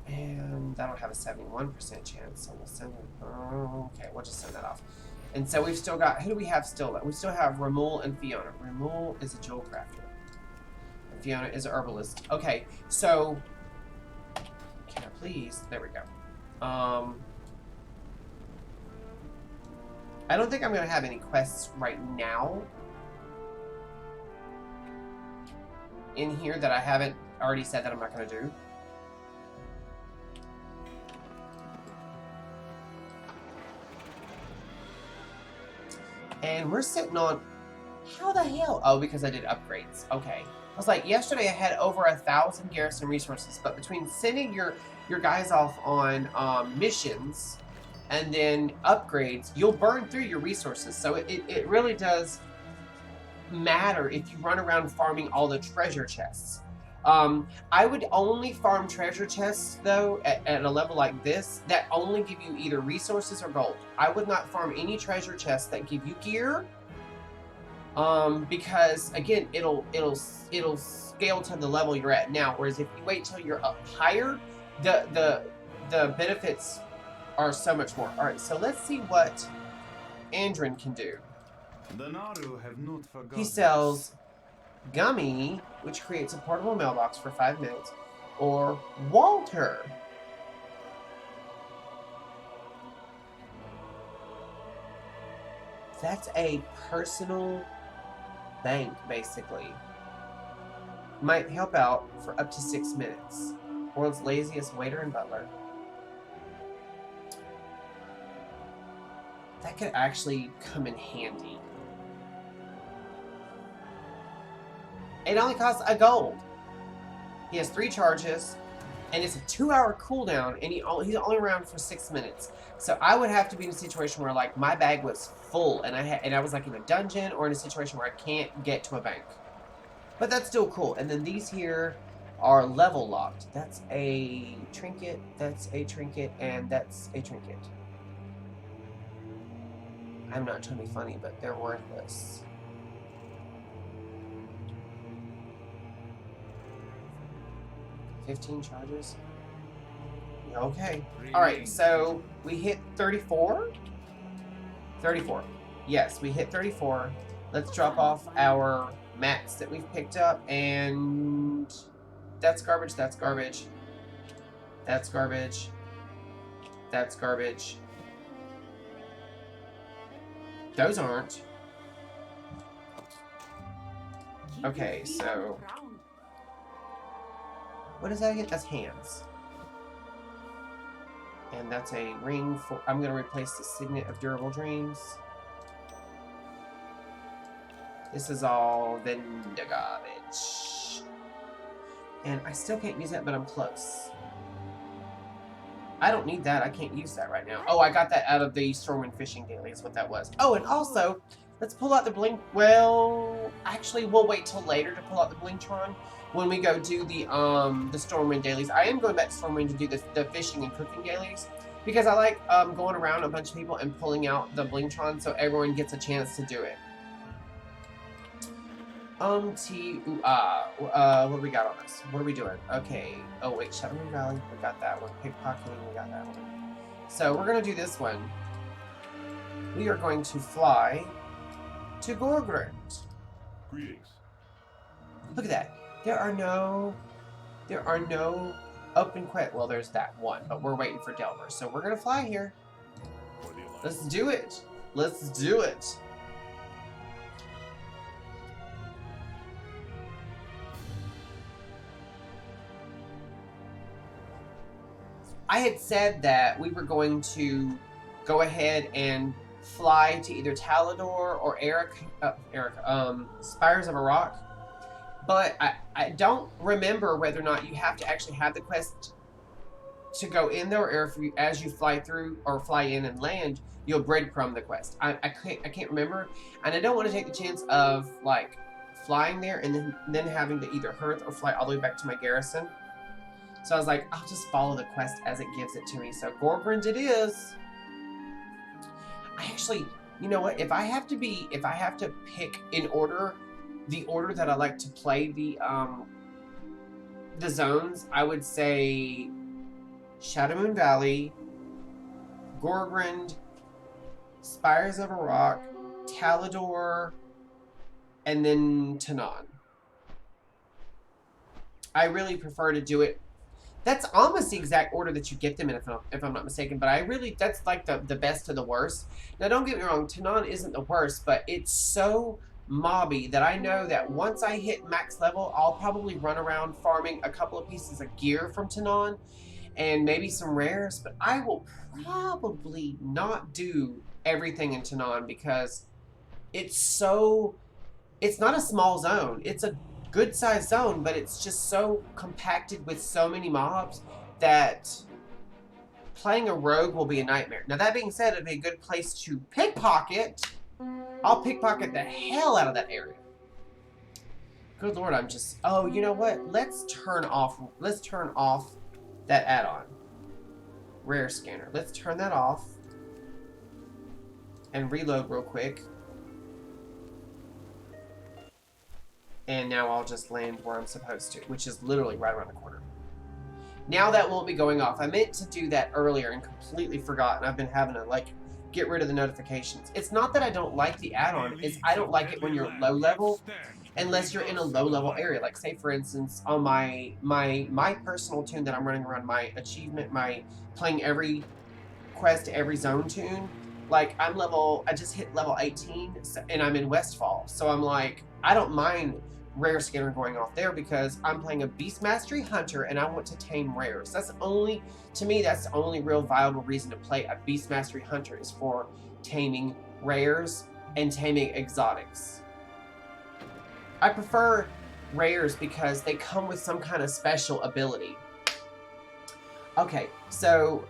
And that'll have a 71% chance, so we'll send it. Okay, we'll just send that off. And so we've still got, who do we have still? We still have Ramul and Fiona. Ramul is a jewel crafter. And Fiona is an herbalist. Okay, so, can I please, there we go. I don't think I'm going to have any quests right now in here that I haven't already said that I'm not going to do. And we're sitting on, how the hell? Oh, because I did upgrades. Okay. I was like, yesterday I had over 1,000 garrison resources, but between sending your guys off on missions and then upgrades, you'll burn through your resources. So it really does matter if you run around farming all the treasure chests. I would only farm treasure chests, though, at a level like this, that only give you either resources or gold. I would not farm any treasure chests that give you gear, because, again, it'll scale to the level you're at now, whereas if you wait till you're up higher, the benefits are so much more. Alright, so let's see what Andrin can do. The Naru have not forgotten. He sells Gummy, which creates a portable mailbox for 5 minutes, or Walter. That's a personal bank, basically. Might help out for up to 6 minutes. World's laziest waiter and butler. That could actually come in handy. It only costs a gold. He has 3 charges, and it's a 2-hour cooldown, and he's only around for 6 minutes. So I would have to be in a situation where, like, my bag was full, and I was like in a dungeon or in a situation where I can't get to a bank. But that's still cool. And then these here are level locked. That's a trinket, that's a trinket, and that's a trinket. I'm not trying to be funny, but they're worthless. $15 charges. Okay. Alright, so we hit 34? 34. Yes, we hit 34. Let's drop off our mats that we've picked up, and that's garbage, that's garbage. That's garbage. That's garbage. Those aren't. Okay, so what does that get? That's hands. And that's a ring for... I'm going to replace the Signet of Durable Dreams. This is all vendor garbage. And I still can't use that, but I'm close. I don't need that. I can't use that right now. Oh, I got that out of the Stormwind Fishing Daily is what that was. Oh, and also, let's pull out the Blink... Well, actually, we'll wait till later to pull out the Blingtron when we go do the Stormwind dailies. I am going back to Stormwind to do the fishing and cooking dailies because I like going around a bunch of people and pulling out the Blingtron so everyone gets a chance to do it. What do we got on this? What are we doing? Okay. Oh wait, Shadowmoon Valley. We got that one. Pickpocketing. We got that one. So we're gonna do this one. We are going to fly to Gorgrund. Greetings. Look at that. There are no open quest. Well, there's that one, but we're waiting for Delver. So we're gonna fly here. For the Alliance. Let's do it. Let's do it. I had said that we were going to go ahead and fly to either Talador or Spires of Arak. But I don't remember whether or not you have to actually have the quest to go in there, or if you, as you fly through or fly in and land, you'll breadcrumb the quest. I can't remember, and I don't want to take the chance of like flying there and then having to either hearth or fly all the way back to my garrison. So I was like, I'll just follow the quest as it gives it to me. So Gorgrund it is. I actually, you know what? If I have to pick in order, the order that I like to play the zones, I would say Shadowmoon Valley, Gorgrund, Spires of Arak, Talador, and then Tanaan. I really prefer to do it. That's almost the exact order that you get them in, if I'm not mistaken. But I really, that's like the best of the worst. Now, don't get me wrong, Tanaan isn't the worst, but it's so mobby that I know that once I hit max level, I'll probably run around farming a couple of pieces of gear from Tanaan and maybe some rares. But I will probably not do everything in Tanaan because it's not a small zone. It's a good sized zone, but it's just so compacted with so many mobs that playing a rogue will be a nightmare. Now that being said, it'd be a good place to pickpocket. I'll pickpocket the hell out of that area. Good lord, I'm just, oh, you know what? Let's turn off that add-on. Rare scanner. Let's turn that off and reload real quick. And now I'll just land where I'm supposed to, which is literally right around the corner. Now that won't be going off. I meant to do that earlier and completely forgot, and I've been having to, like, get rid of the notifications. It's not that I don't like the add-on, it's I don't like it when you're low level, unless you're in a low level area. Like, say, for instance, on my personal tune that I'm running around, my achievement, my playing every quest, every zone tune, like, I just hit level 18, and I'm in Westfall. So I'm like, I don't mind rare scanner going off there because I'm playing a Beast Mastery Hunter and I want to tame rares. To me, that's the only real viable reason to play a Beast Mastery Hunter is for taming rares and taming exotics. I prefer rares because they come with some kind of special ability. Okay, so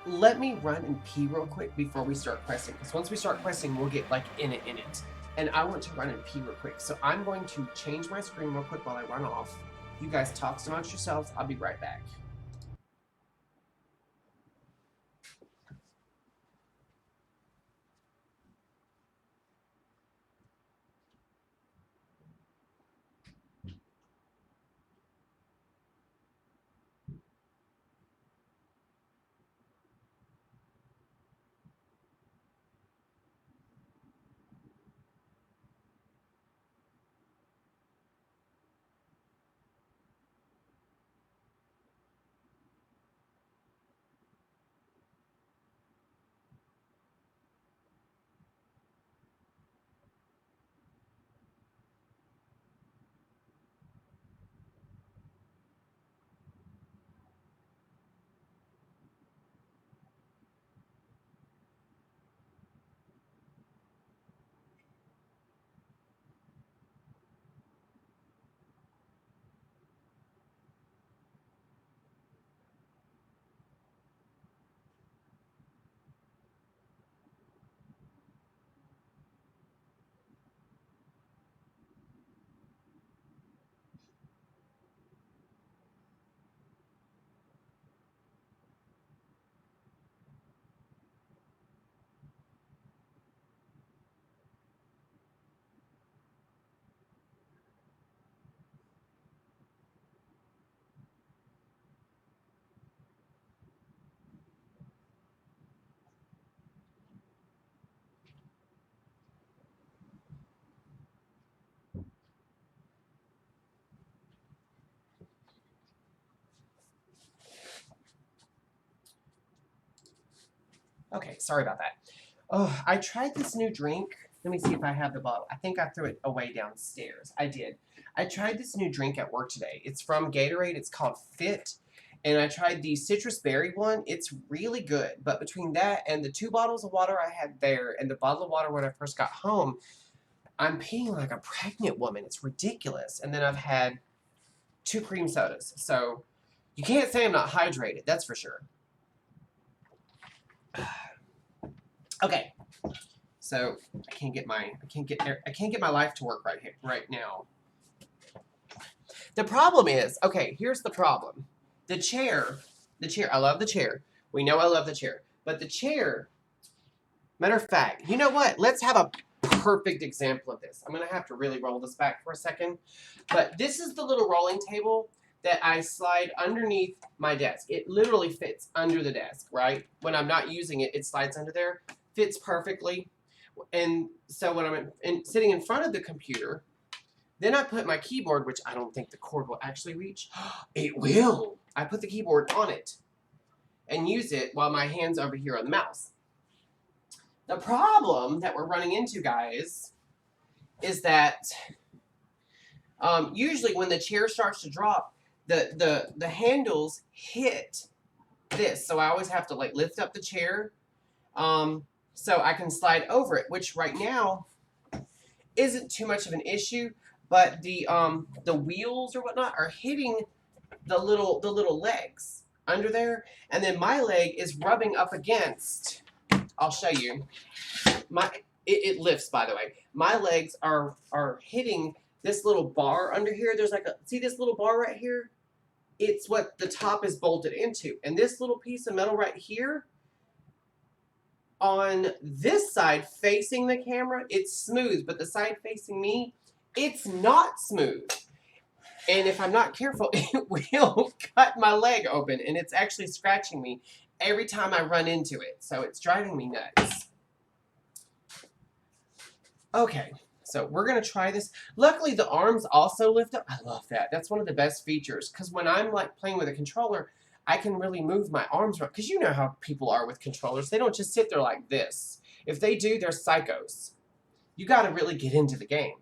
let me run and pee real quick before we start questing, because once we start questing, we'll get like in it. And I want to run and pee real quick. So I'm going to change my screen real quick while I run off. You guys talk amongst yourselves. I'll be right back. Okay, sorry about that. Oh, I tried this new drink. Let me see if I have the bottle. I think I threw it away downstairs. I did. I tried this new drink at work today. It's from Gatorade. It's called Fit. And I tried the citrus berry one. It's really good. But between that and the 2 bottles of water I had there and the bottle of water when I first got home, I'm peeing like a pregnant woman. It's ridiculous. And then I've had 2 cream sodas. So you can't say I'm not hydrated. That's for sure. Okay, so I can't get my life to work right now. The problem is, okay, here's the problem. The chair, I love the chair. We know I love the chair. But the chair, matter of fact, you know what? Let's have a perfect example of this. I'm going to have to really roll this back for a second. But this is the little rolling table that I slide underneath my desk. It literally fits under the desk, right? When I'm not using it, it slides under there. Fits perfectly. And so when I'm sitting in front of the computer, then I put my keyboard, which I don't think the cord will actually reach. It will. I put the keyboard on it and use it while my hand's over here on the mouse. The problem that we're running into, guys, is that usually when the chair starts to drop, the handles hit this. So I always have to like lift up the chair so I can slide over it, which right now isn't too much of an issue. But the wheels or whatnot are hitting the little legs under there, and then my leg is rubbing up against. I'll show you. It lifts, by the way. My legs are hitting this little bar under here. There's like see this little bar right here? It's what the top is bolted into, and this little piece of metal right here. On this side facing the camera, it's smooth, but the side facing me, it's not smooth. And if I'm not careful, it will cut my leg open, and it's actually scratching me every time I run into it. So it's driving me nuts. Okay, so we're going to try this. Luckily, the arms also lift up. I love that. That's one of the best features, because when I'm like playing with a controller, I can really move my arms around. Because you know how people are with controllers. They don't just sit there like this. If they do, they're psychos. You got to really get into the game.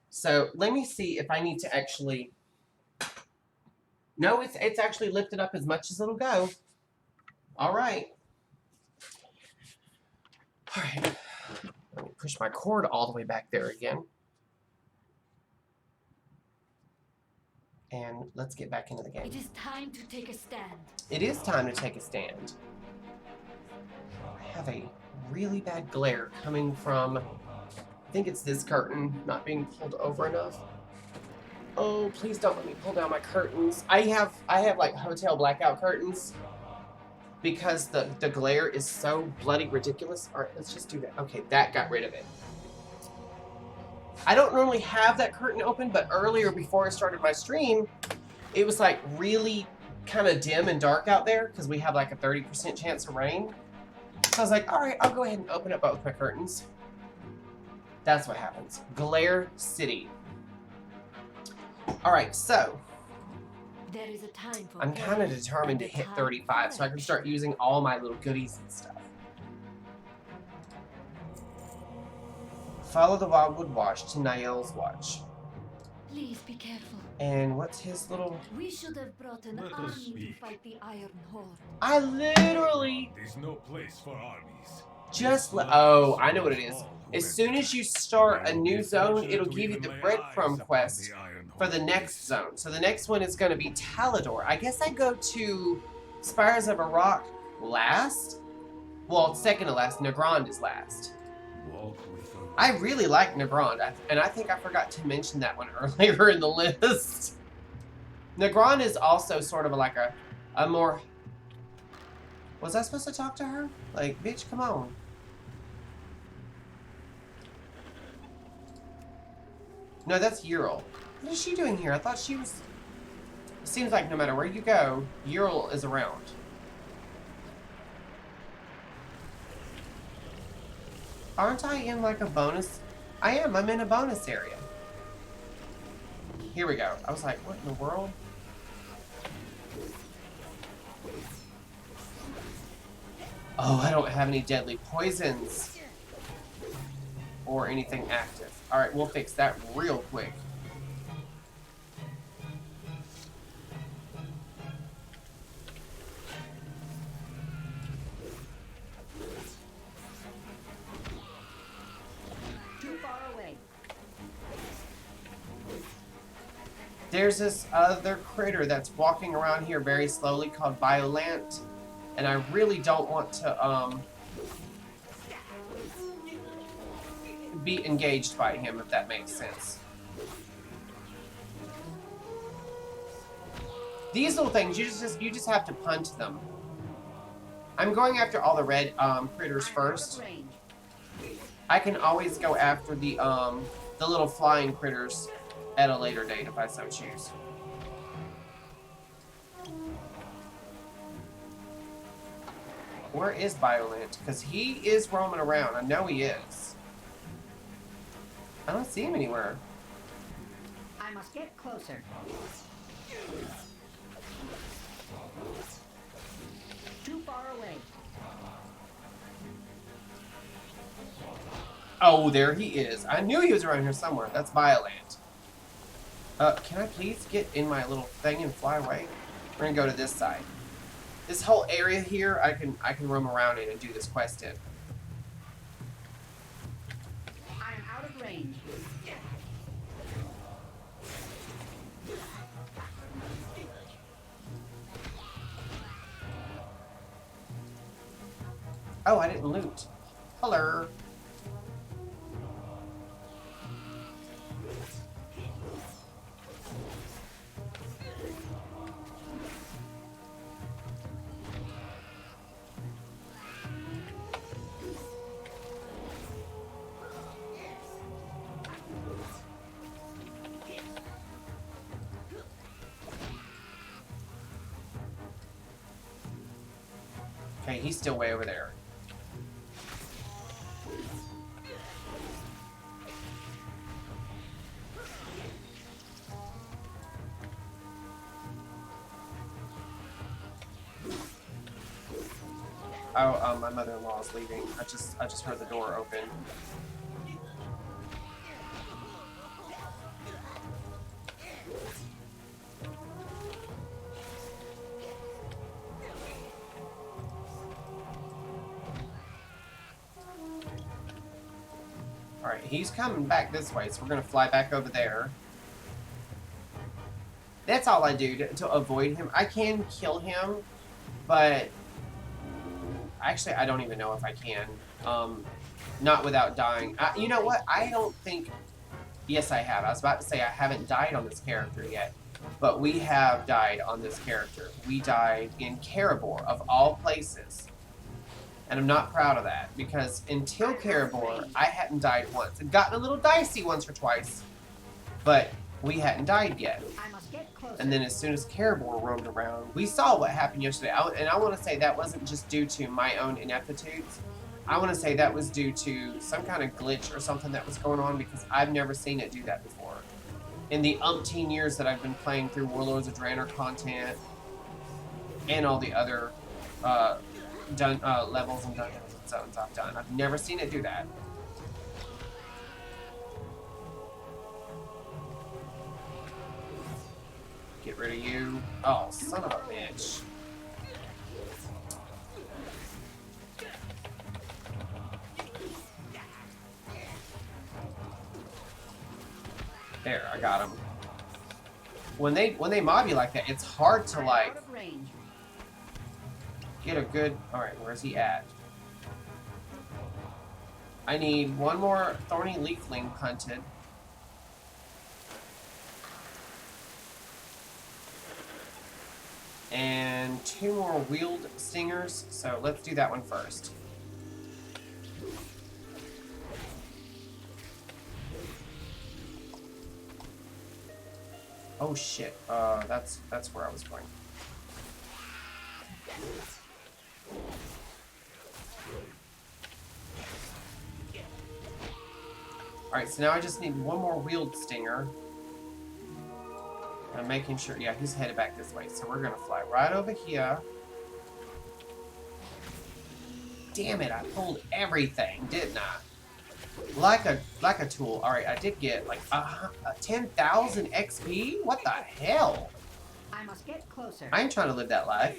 So let me see if I need to actually... No, it's actually lifted up as much as it'll go. All right. All right. Let me push my cord all the way back there again. And let's get back into the game. It is time to take a stand. It is time to take a stand. I have a really bad glare coming from... I think it's this curtain not being pulled over enough. Oh, please don't let me pull down my curtains. I have like hotel blackout curtains because the glare is so bloody ridiculous. All right, let's just do that. Okay, that got rid of it. I don't normally have that curtain open, but earlier before I started my stream, it was like really kind of dim and dark out there because we have like a 30% chance of rain. So I was like, all right, I'll go ahead and open up both my curtains. That's what happens. Glare City. All right, so There is a time for I'm kind of determined to hit 35 so I can start using all my little goodies and stuff. Follow the Wildwood Watch to Niall's watch. Please be careful. And what's his little... We should have brought an Let us army to speak. fight the Iron Horde. I literally There's no place for armies. just... Oh, I know what it is. As soon as you start a new zone, it'll give you the breadcrumb quest for the next zone. So the next one is going to be Talador. I guess I go to Spires of Iraq last. Well, second to last. Nagrand is last. I really like Nagrand, and I think I forgot to mention that one earlier in the list. Nagrand is also sort of like a more... Was I supposed to talk to her? Like, bitch, come on. No, that's Ural. What is she doing here? I thought she was... It seems like no matter where you go, Ural is around. Aren't I in like a bonus? I am. I'm in a bonus area. Here we go. I was like, what in the world? Oh, I don't have any deadly poisons. Or anything active. Alright, we'll fix that real quick. Too far away. There's this other critter that's walking around here very slowly called Violant. And I really don't want to, be engaged by him, if that makes sense. These little things, you just have to punt them. I'm going after all the red critters I'm first. out of range. I can always go after the little flying critters at a later date if I so choose. Where is Biolant? Because he is roaming around. I know he is. I don't see him anywhere. I must get closer. Too far away. Oh, there he is. I knew he was around here somewhere. That's Biolant. Can I please get in my little thing and fly away? We're gonna go to this side. This whole area here, I can roam around in and do this quest in. I'm out of range. Oh, I didn't loot. Hello. Okay, he's still way over there. Oh, my mother-in-law is leaving. I just heard the door open. Alright, he's coming back this way, so we're gonna fly back over there. That's all I do to avoid him. I can kill him, but actually, I don't even know if I can. Not without dying. You know what? I don't think... Yes, I have. I was about to say I haven't died on this character yet. But we have died on this character. We died in Karabor, of all places. And I'm not proud of that. Because until Karabor, I hadn't died once. It'd gotten a little dicey once or twice. But we hadn't died yet. I must get closer. And then as soon as Karabor roamed around, we saw what happened yesterday. And I want to say that wasn't just due to my own ineptitudes. I want to say that was due to some kind of glitch or something that was going on because I've never seen it do that before. In the umpteen years that I've been playing through Warlords of Draenor content and all the other levels and dungeons and zones I've done, I've never seen it do that. Get rid of you. Oh, son of a bitch. There, I got him. When they mob you like that, it's hard to I'm like out of range. get a good. All right, where's he at? I need one more thorny leafling hunted. And 2 more wheeled stingers, so let's do that one first. Oh shit, that's where I was going. Alright, so now I just need 1 more wheeled stinger. I'm making sure, yeah, he's headed back this way. So we're gonna fly right over here. Damn it, I pulled everything, didn't I? Like a tool. Alright, I did get like 10,000 XP? What the hell? I must get closer. I ain't trying to live that life.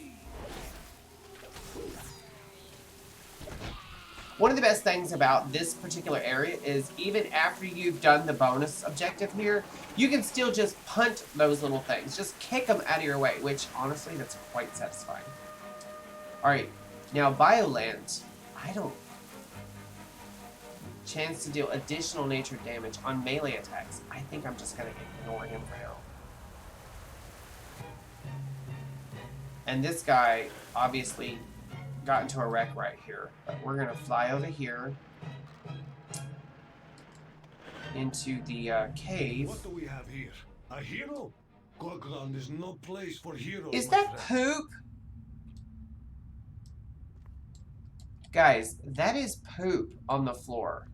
One of the best things about this particular area is even after you've done the bonus objective here, you can still just punt those little things. Just kick them out of your way, which honestly, that's quite satisfying. Alright, now Biolant, I don't... Chance to deal additional nature damage on melee attacks. I think I'm just gonna ignore him for now. And this guy obviously got into a wreck right here. But we're gonna fly over here into the cave. What do we have here? A hero? Gorgrond is no place for heroes. Is my that friend. poop? Guys, that is poop on the floor.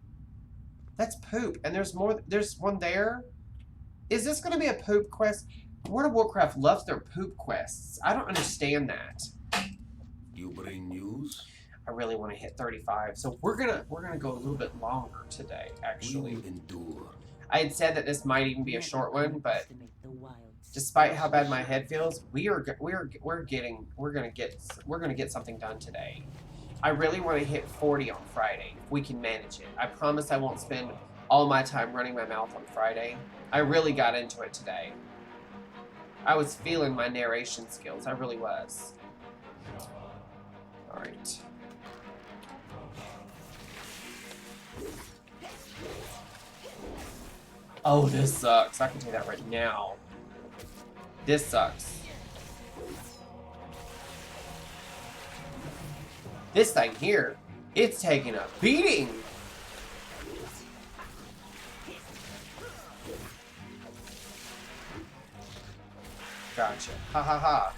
That's poop. And there's more. There's one there. Is this going to be a poop quest? World of Warcraft loves their poop quests. I don't understand that. You bring news? I really want to hit 35. So we're gonna go a little bit longer today, actually. We will endure. I had said that this might even be a short one, but despite how bad my head feels, we're gonna get something done today. I really want to hit 40 on Friday if we can manage it. I promise I won't spend all my time running my mouth on Friday. I really got into it today. I was feeling my narration skills. I really was. All right. Oh, this sucks. I can tell you that right now. This sucks. This thing here, it's taking a beating. Gotcha. Ha ha ha.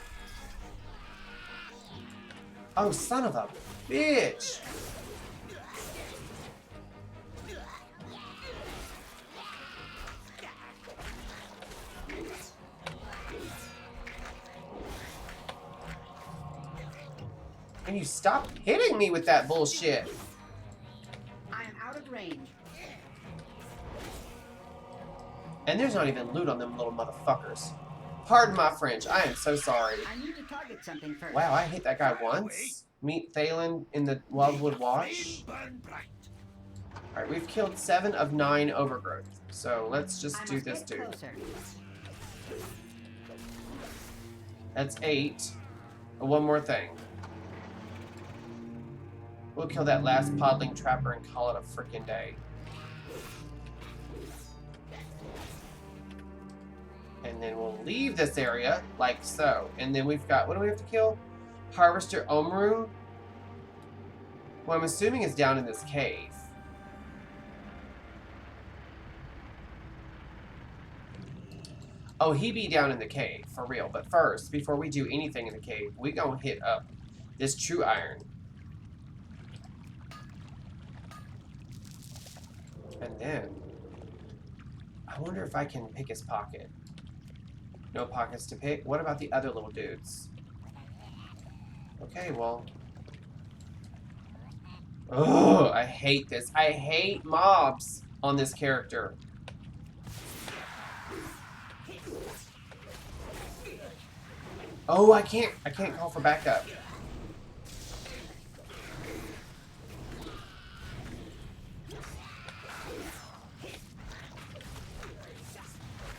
Oh, son of a bitch. Can you stop hitting me with that bullshit? I am out of range. And there's not even loot on them little motherfuckers. Pardon my French. I am so sorry. I need to target something first. Wow, I hit that guy once. Meet Thalen in the Wildwood Watch. Alright, we've killed 7 of 9 overgrowth. So let's just I do must this get dude. closer. That's 8. One more thing. We'll kill that last podling trapper and call it a frickin' day. And then we'll leave this area like so. And then we've got, what do we have to kill? Harvester Omru. Well, I'm assuming it's down in this cave. Oh, he be down in the cave, for real. But first, before we do anything in the cave, we gonna hit up this True Iron. And then, I wonder if I can pick his pocket. No pockets to pick? What about the other little dudes? Okay, well. Oh, I hate this. I hate mobs on this character. Oh, I can't call for backup.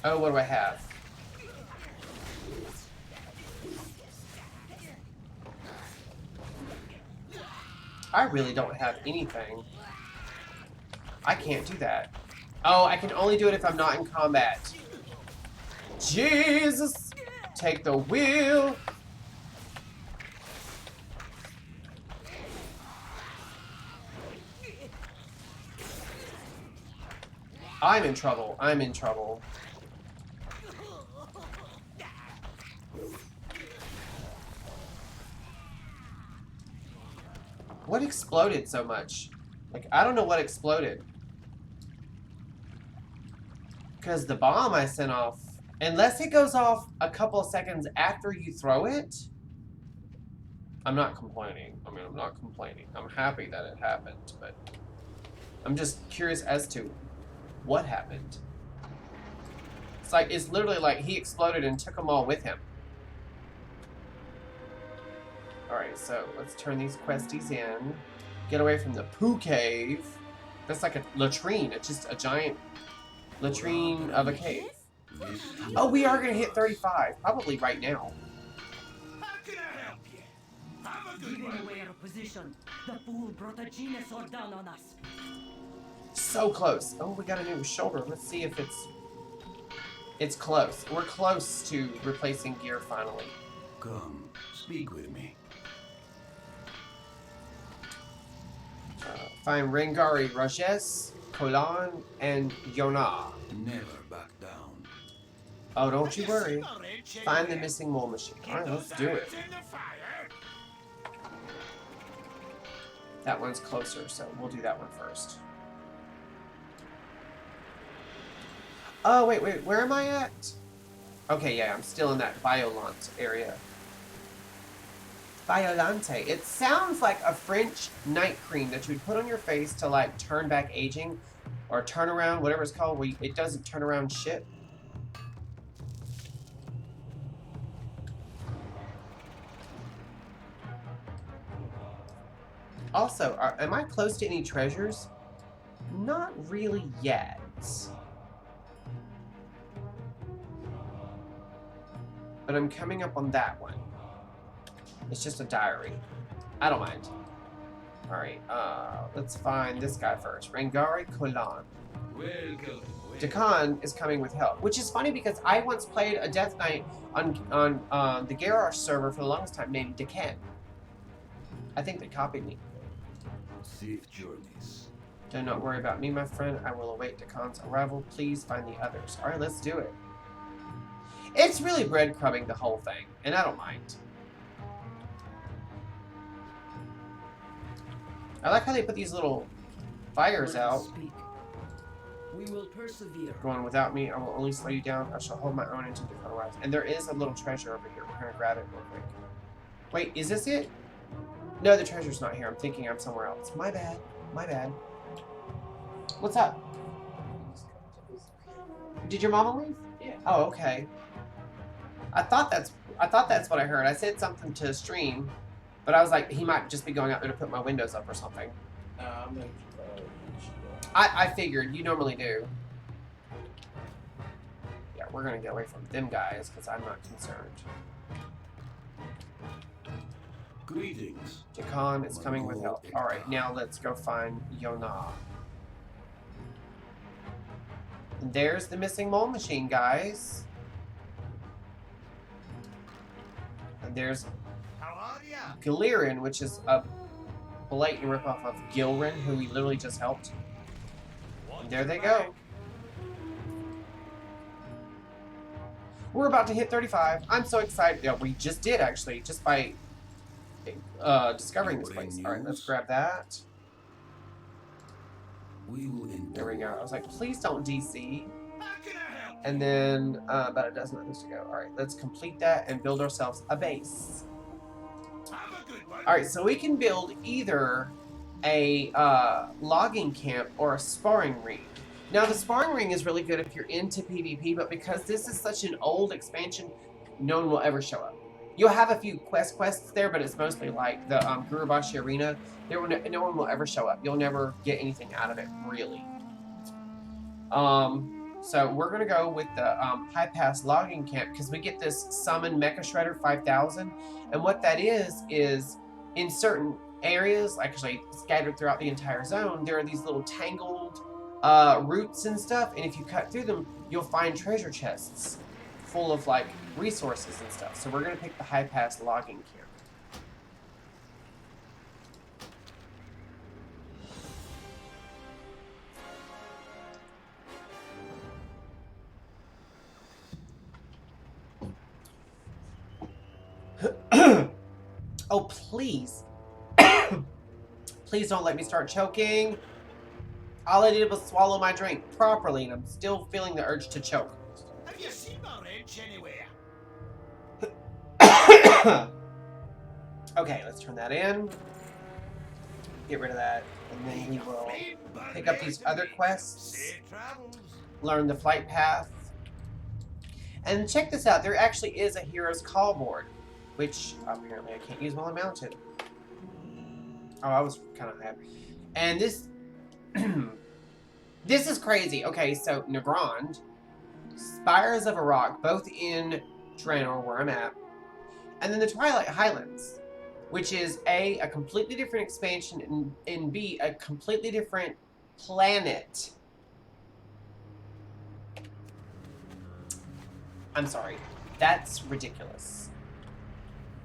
Oh, what do I have? I really don't have anything. I can't do that. Oh, I can only do it if I'm not in combat. Jesus! Take the wheel! I'm in trouble. I'm in trouble. What exploded so much? Like, I don't know what exploded. Because the bomb I sent off, unless it goes off a couple of seconds after you throw it, I'm not complaining. I mean, I'm not complaining. I'm happy that it happened, but I'm just curious as to what happened. It's like, it's literally like he exploded and took them all with him. Alright, so let's turn these questies in. Get away from the poo cave. That's like a latrine. It's just a giant latrine of a cave. Oh, we are going to hit 35. Probably right now. How can I help you? Have a good Giving one. away our position. The fool brought a Genusor down on us. So close. Oh, we got a new shoulder. Let's see if it's close. We're close to replacing gear finally. Come, speak with me. Find Rengari, Rajes, Kolan, and Yona. Never back down. Oh, don't you worry. Find the missing mole machine. Alright, let's do it. That one's closer, so we'll do that one first. Oh, wait, where am I at? Okay, yeah, I'm still in that Violante area. Violante. It sounds like a French night cream that you would put on your face to, like, turn back aging. Or turn around, whatever it's called, where it doesn't turn around shit. Also, am I close to any treasures? Not really yet. But I'm coming up on that one. It's just a diary. I don't mind. Alright, let's find this guy first. Rengari Kolan. Welcome. Dakan is coming with help. Which is funny because I once played a Death Knight on the Garrosh server for the longest time named Dakan. I think they copied me. Safe journeys. Do not worry about me, my friend. I will await Dakan's arrival. Please find the others. Alright, let's do it. It's really breadcrumbing the whole thing, and I don't mind. I like how they put these little fires Let us out. speak. We will persevere. Going without me, I will only slow you down. I shall hold my own until Dakan arrives. And there is a little treasure over here. We're gonna grab it real quick. Wait, is this it? No, the treasure's not here. I'm thinking I'm somewhere else. My bad. My bad. What's up? Did your mama leave? Yeah. Oh, okay. I thought that's what I heard. I said something to stream, but I was like, he might just be going out there to put my windows up or something. I figured. You normally do. Yeah, we're gonna get away from them guys because I'm not concerned. Greetings. Dakan is coming with help. Alright, now let's go find Yona. And there's the missing mole machine, guys. And there's Gilirin, which is a blatant ripoff of Gilrin, who we literally just helped. And there they go. We're about to hit 35. I'm so excited. Yeah, we just did, actually, just by discovering this place. Alright, let's grab that. We will There we go. I was like, please don't DC. And then about a dozen others to go. Alright, let's complete that and build ourselves a base. Alright, so we can build either a logging camp or a sparring ring. Now, the sparring ring is really good if you're into PvP, but because this is such an old expansion, no one will ever show up. You'll have a few quests there, but it's mostly like the Gurubashi Arena. No one will ever show up. You'll never get anything out of it, really. So we're going to go with the High Pass Logging Camp because we get this Summon Mecha Shredder 5000. And what that is in certain areas, actually scattered throughout the entire zone, there are these little tangled roots and stuff. And if you cut through them, you'll find treasure chests full of like resources and stuff. So we're going to pick the High Pass Logging Camp. Oh, please. Please don't let me start choking. All I did was swallow my drink properly, and I'm still feeling the urge to choke. Have you seen my wrench anywhere? Okay, let's turn that in. Get rid of that, and then we will pick up these other quests. Safe travels. Learn the flight path. And check this out, there actually is a Hero's Call board, which apparently I can't use while I'm mounted. Oh, I was kind of happy. And this... this is crazy. Okay, so Nagrand, Spires of Iraq, both in Draenor, where I'm at, and then the Twilight Highlands, which is A, a completely different expansion, and B, a completely different planet. I'm sorry. That's ridiculous.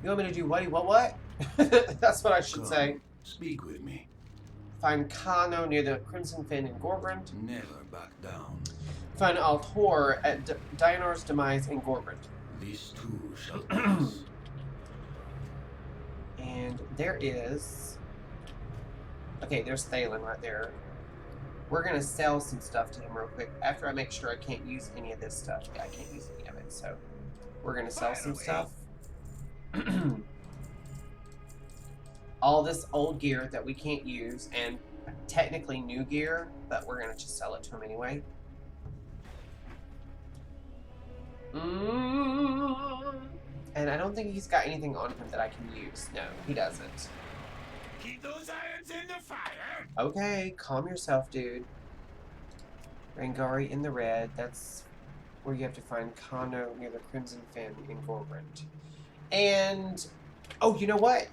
You want me to do what? That's what I should Come, say. Speak with me. Find Kano near the Crimson Fin in Gorbrand. Never back down. Find Althor at Dianar's demise in Gorbrand. This too shall pass. And there is... Okay, there's Thalen right there. We're going to sell some stuff to him real quick after I make sure I can't use any of this stuff. Yeah, I can't use any of it, so we're going to sell some stuff. All this old gear that we can't use, and technically new gear, but we're going to just sell it to him anyway. And I don't think he's got anything on him that I can use. No, he doesn't. Keep those irons in the fire! Okay, calm yourself, dude. Rangari in the red. That's where you have to find Kano near the Crimson Fin in Gorbrand. And, oh, you know what?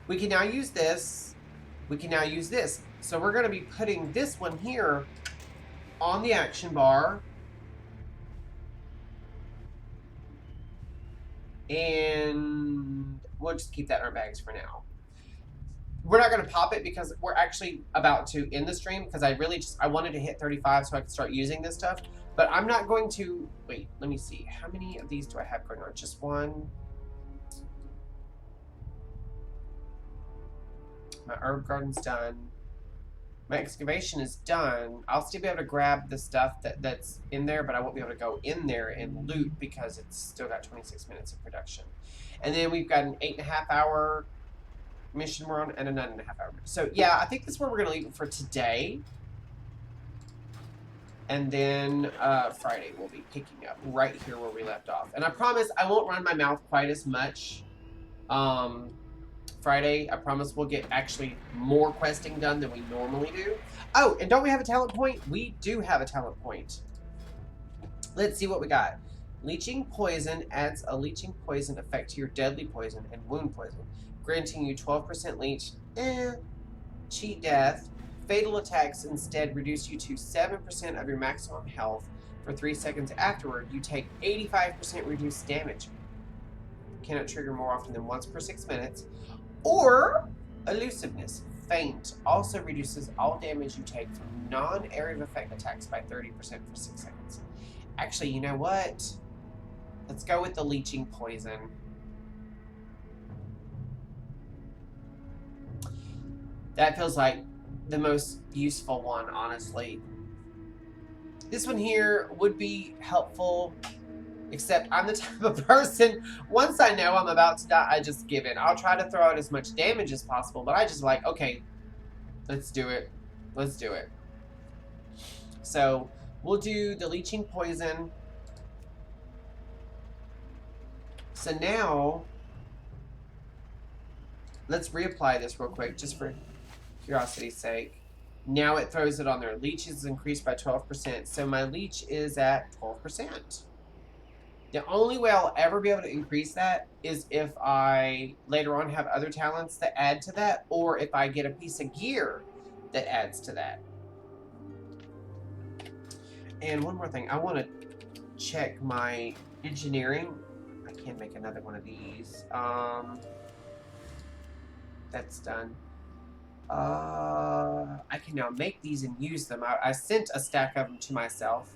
We can now use this. We can now use this. So we're going to be putting this one here on the action bar. And we'll just keep that in our bags for now. We're not going to pop it because we're actually about to end the stream because I wanted to hit 35 so I could start using this stuff. But I'm not going to, wait, let me see. How many of these do I have going on? Just one. My herb garden's done. My excavation is done. I'll still be able to grab the stuff that's in there, but I won't be able to go in there and loot because it's still got 26 minutes of production. And then we've got an 8.5 hour mission we're on and a 9.5 hour. So yeah, I think that's where we're gonna leave it for today. And then Friday we'll be picking up right here where we left off. And I promise I won't run my mouth quite as much. Friday, I promise we'll get actually more questing done than we normally do. Oh, and don't we have a talent point? We do have a talent point. Let's see what we got. Leeching poison adds a leeching poison effect to your deadly poison and wound poison, granting you 12% leech. Cheat death. Fatal attacks instead reduce you to 7% of your maximum health for 3 seconds afterward. You take 85% reduced damage. Cannot trigger more often than once per 6 minutes. Or elusiveness. Feint also reduces all damage you take from non-area of effect attacks by 30% for 6 seconds. Actually, you know what? Let's go with the leeching poison. That feels like the most useful one, honestly. This one here would be helpful, except I'm the type of person, once I know I'm about to die, I just give in. I'll try to throw out as much damage as possible, but I just like, okay, let's do it. Let's do it. So, we'll do the leeching poison. So now, let's reapply this real quick, just for curiosity's sake. Now it throws it on there. Leech is increased by 12%, so my leech is at 12%. The only way I'll ever be able to increase that is if I later on have other talents that add to that, or if I get a piece of gear that adds to that. And one more thing, I want to check my engineering. I can make another one of these. That's done. I can now make these and use them. I sent a stack of them to myself.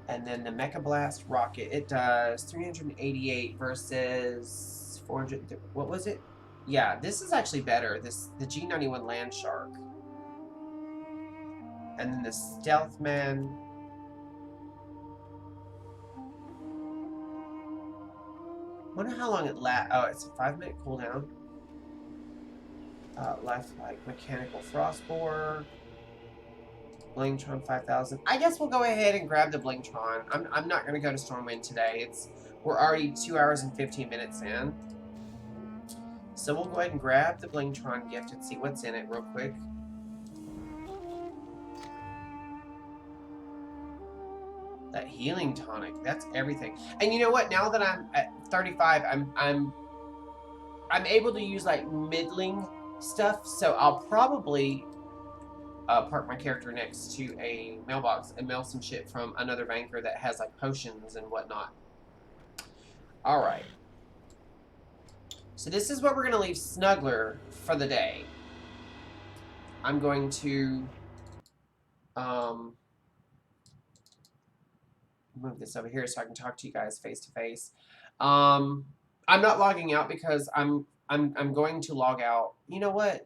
And then the Mecha Blast rocket, it does 388 versus 400. What was it? Yeah, this is actually better. The G91 Land Shark. And then the Stealth Man. Wonder how long it lasts. Oh, it's a 5-minute cooldown. Lifelike, Mechanical Frostborer. Blingtron 5000. I guess we'll go ahead and grab the Blingtron. I'm not going to go to Stormwind today. We're already 2 hours and 15 minutes in. So we'll go ahead and grab the Blingtron gift and see what's in it real quick. That healing tonic, that's everything. And you know what? Now that I'm at 35, I'm able to use like middling stuff. So I'll probably park my character next to a mailbox and mail some shit from another banker that has like potions and whatnot. Alright. So this is where we're going to leave Snuggler for the day. I'm going to move this over here so I can talk to you guys face to face. I'm not logging out because I'm going to log out. You know what?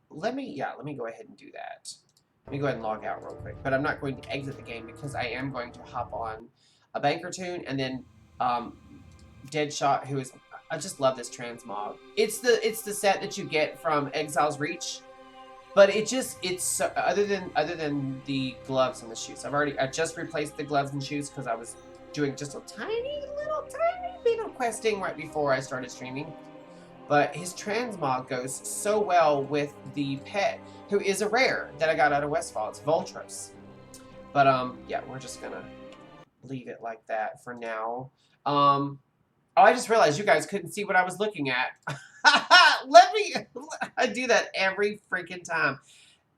Let me go ahead and do that. Let me go ahead and log out real quick. But I'm not going to exit the game because I am going to hop on a Bankertoon and then Deadshot, who is, I just love this transmog. It's the set that you get from Exile's Reach, but it's so, other than the gloves and the shoes. I just replaced the gloves and shoes because I was doing just a tiny bit of questing right before I started streaming. But his transmog goes so well with the pet, who is a rare that I got out of Westfall. It's Voltros. But yeah, we're just gonna leave it like that for now. Oh, I just realized you guys couldn't see what I was looking at. I do that every freaking time.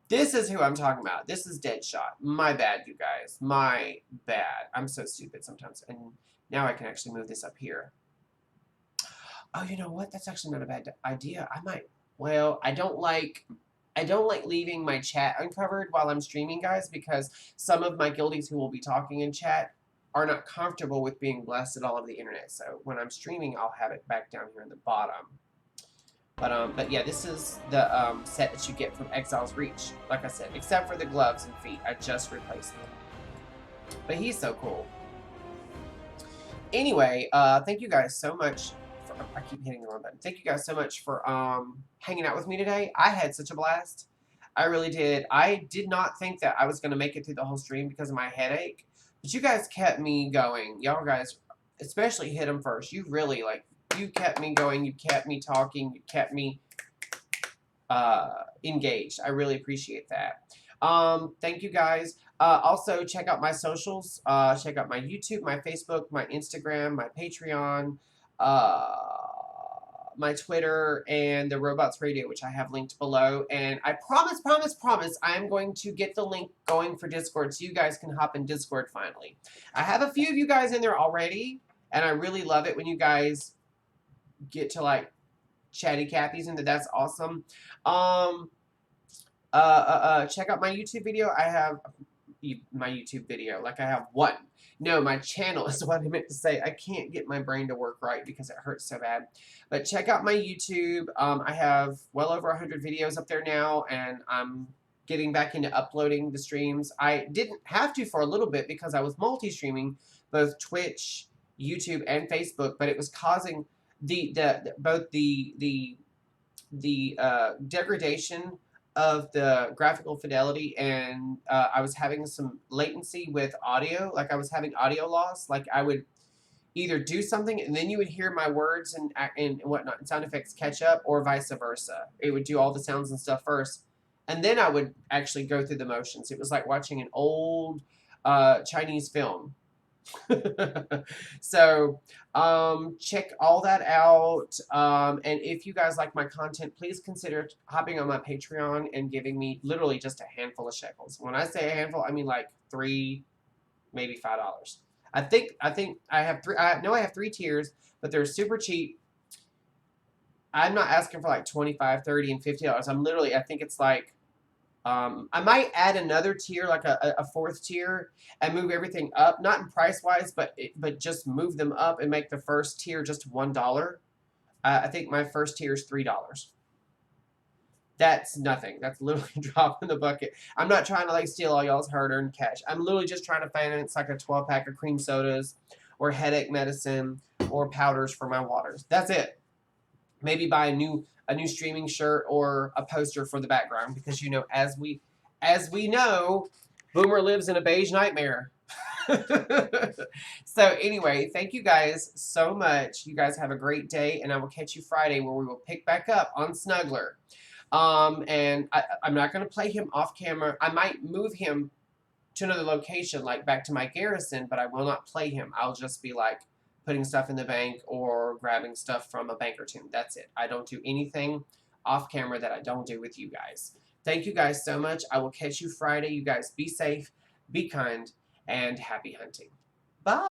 This is who I'm talking about. This is Deadshot. My bad, you guys. My bad. I'm so stupid sometimes. And now I can actually move this up here. Oh, you know what? That's actually not a bad idea. Well, I don't like leaving my chat uncovered while I'm streaming, guys, because some of my guildies who will be talking in chat are not comfortable with being blasted all over the internet. So when I'm streaming, I'll have it back down here in the bottom. But yeah, this is the set that you get from Exile's Reach, like I said, except for the gloves and feet. I just replaced them. But he's so cool. Anyway, thank you guys so much. I keep hitting the wrong button. Thank you guys so much for hanging out with me today. I had such a blast. I really did. I did not think that I was going to make it through the whole stream because of my headache. But you guys kept me going. Y'all guys, especially Hit 'em First. You really, you kept me going. You kept me talking. You kept me engaged. I really appreciate that. Thank you guys. Also, check out my socials. Check out my YouTube, my Facebook, my Instagram, my Patreon, my Twitter, and the Robots Radio, which I have linked below. And I promise, I am going to get the link going for Discord so you guys can hop in Discord finally. I have a few of you guys in there already, and I really love it when you guys get to, chatty Cathy's, and that's awesome. Check out my YouTube video. I have my YouTube video. I have one. No, my channel is what I meant to say. I can't get my brain to work right because it hurts so bad. But check out my YouTube. I have well over 100 videos up there now, and I'm getting back into uploading the streams. I didn't have to for a little bit because I was multi-streaming both Twitch, YouTube, and Facebook, but it was causing both the degradation of the graphical fidelity, and I was having some latency with audio. I was having audio loss. I would either do something and then you would hear my words and whatnot and sound effects catch up, or vice versa. It would do all the sounds and stuff first, and then I would actually go through the motions. It was like watching an old Chinese film. So check all that out, and if you guys like my content, please consider hopping on my Patreon and giving me literally just a handful of shekels. When I say a handful, I mean $3, maybe $5. I think I have three. I have 3 tiers, but they're super cheap. I'm not asking for $25, $30, and $50. I'm literally, I think it's I might add another tier, a 4th tier, and move everything up, not in price-wise, but just move them up and make the first tier just $1. I think my first tier is $3. That's nothing. That's literally a drop in the bucket. I'm not trying to steal all y'all's hard-earned cash. I'm literally just trying to finance a 12-pack of cream sodas, or headache medicine, or powders for my waters. That's it. Maybe buy a new streaming shirt or a poster for the background, because as we know, Boomer lives in a beige nightmare. So anyway, thank you guys so much. You guys have a great day, and I will catch you Friday where we will pick back up on Snuggler. And I'm not going to play him off camera. I might move him to another location, back to my garrison, but I will not play him. I'll just be putting stuff in the bank or grabbing stuff from a Bankertoon. That's it. I don't do anything off camera that I don't do with you guys. Thank you guys so much. I will catch you Friday. You guys be safe, be kind, and happy hunting. Bye.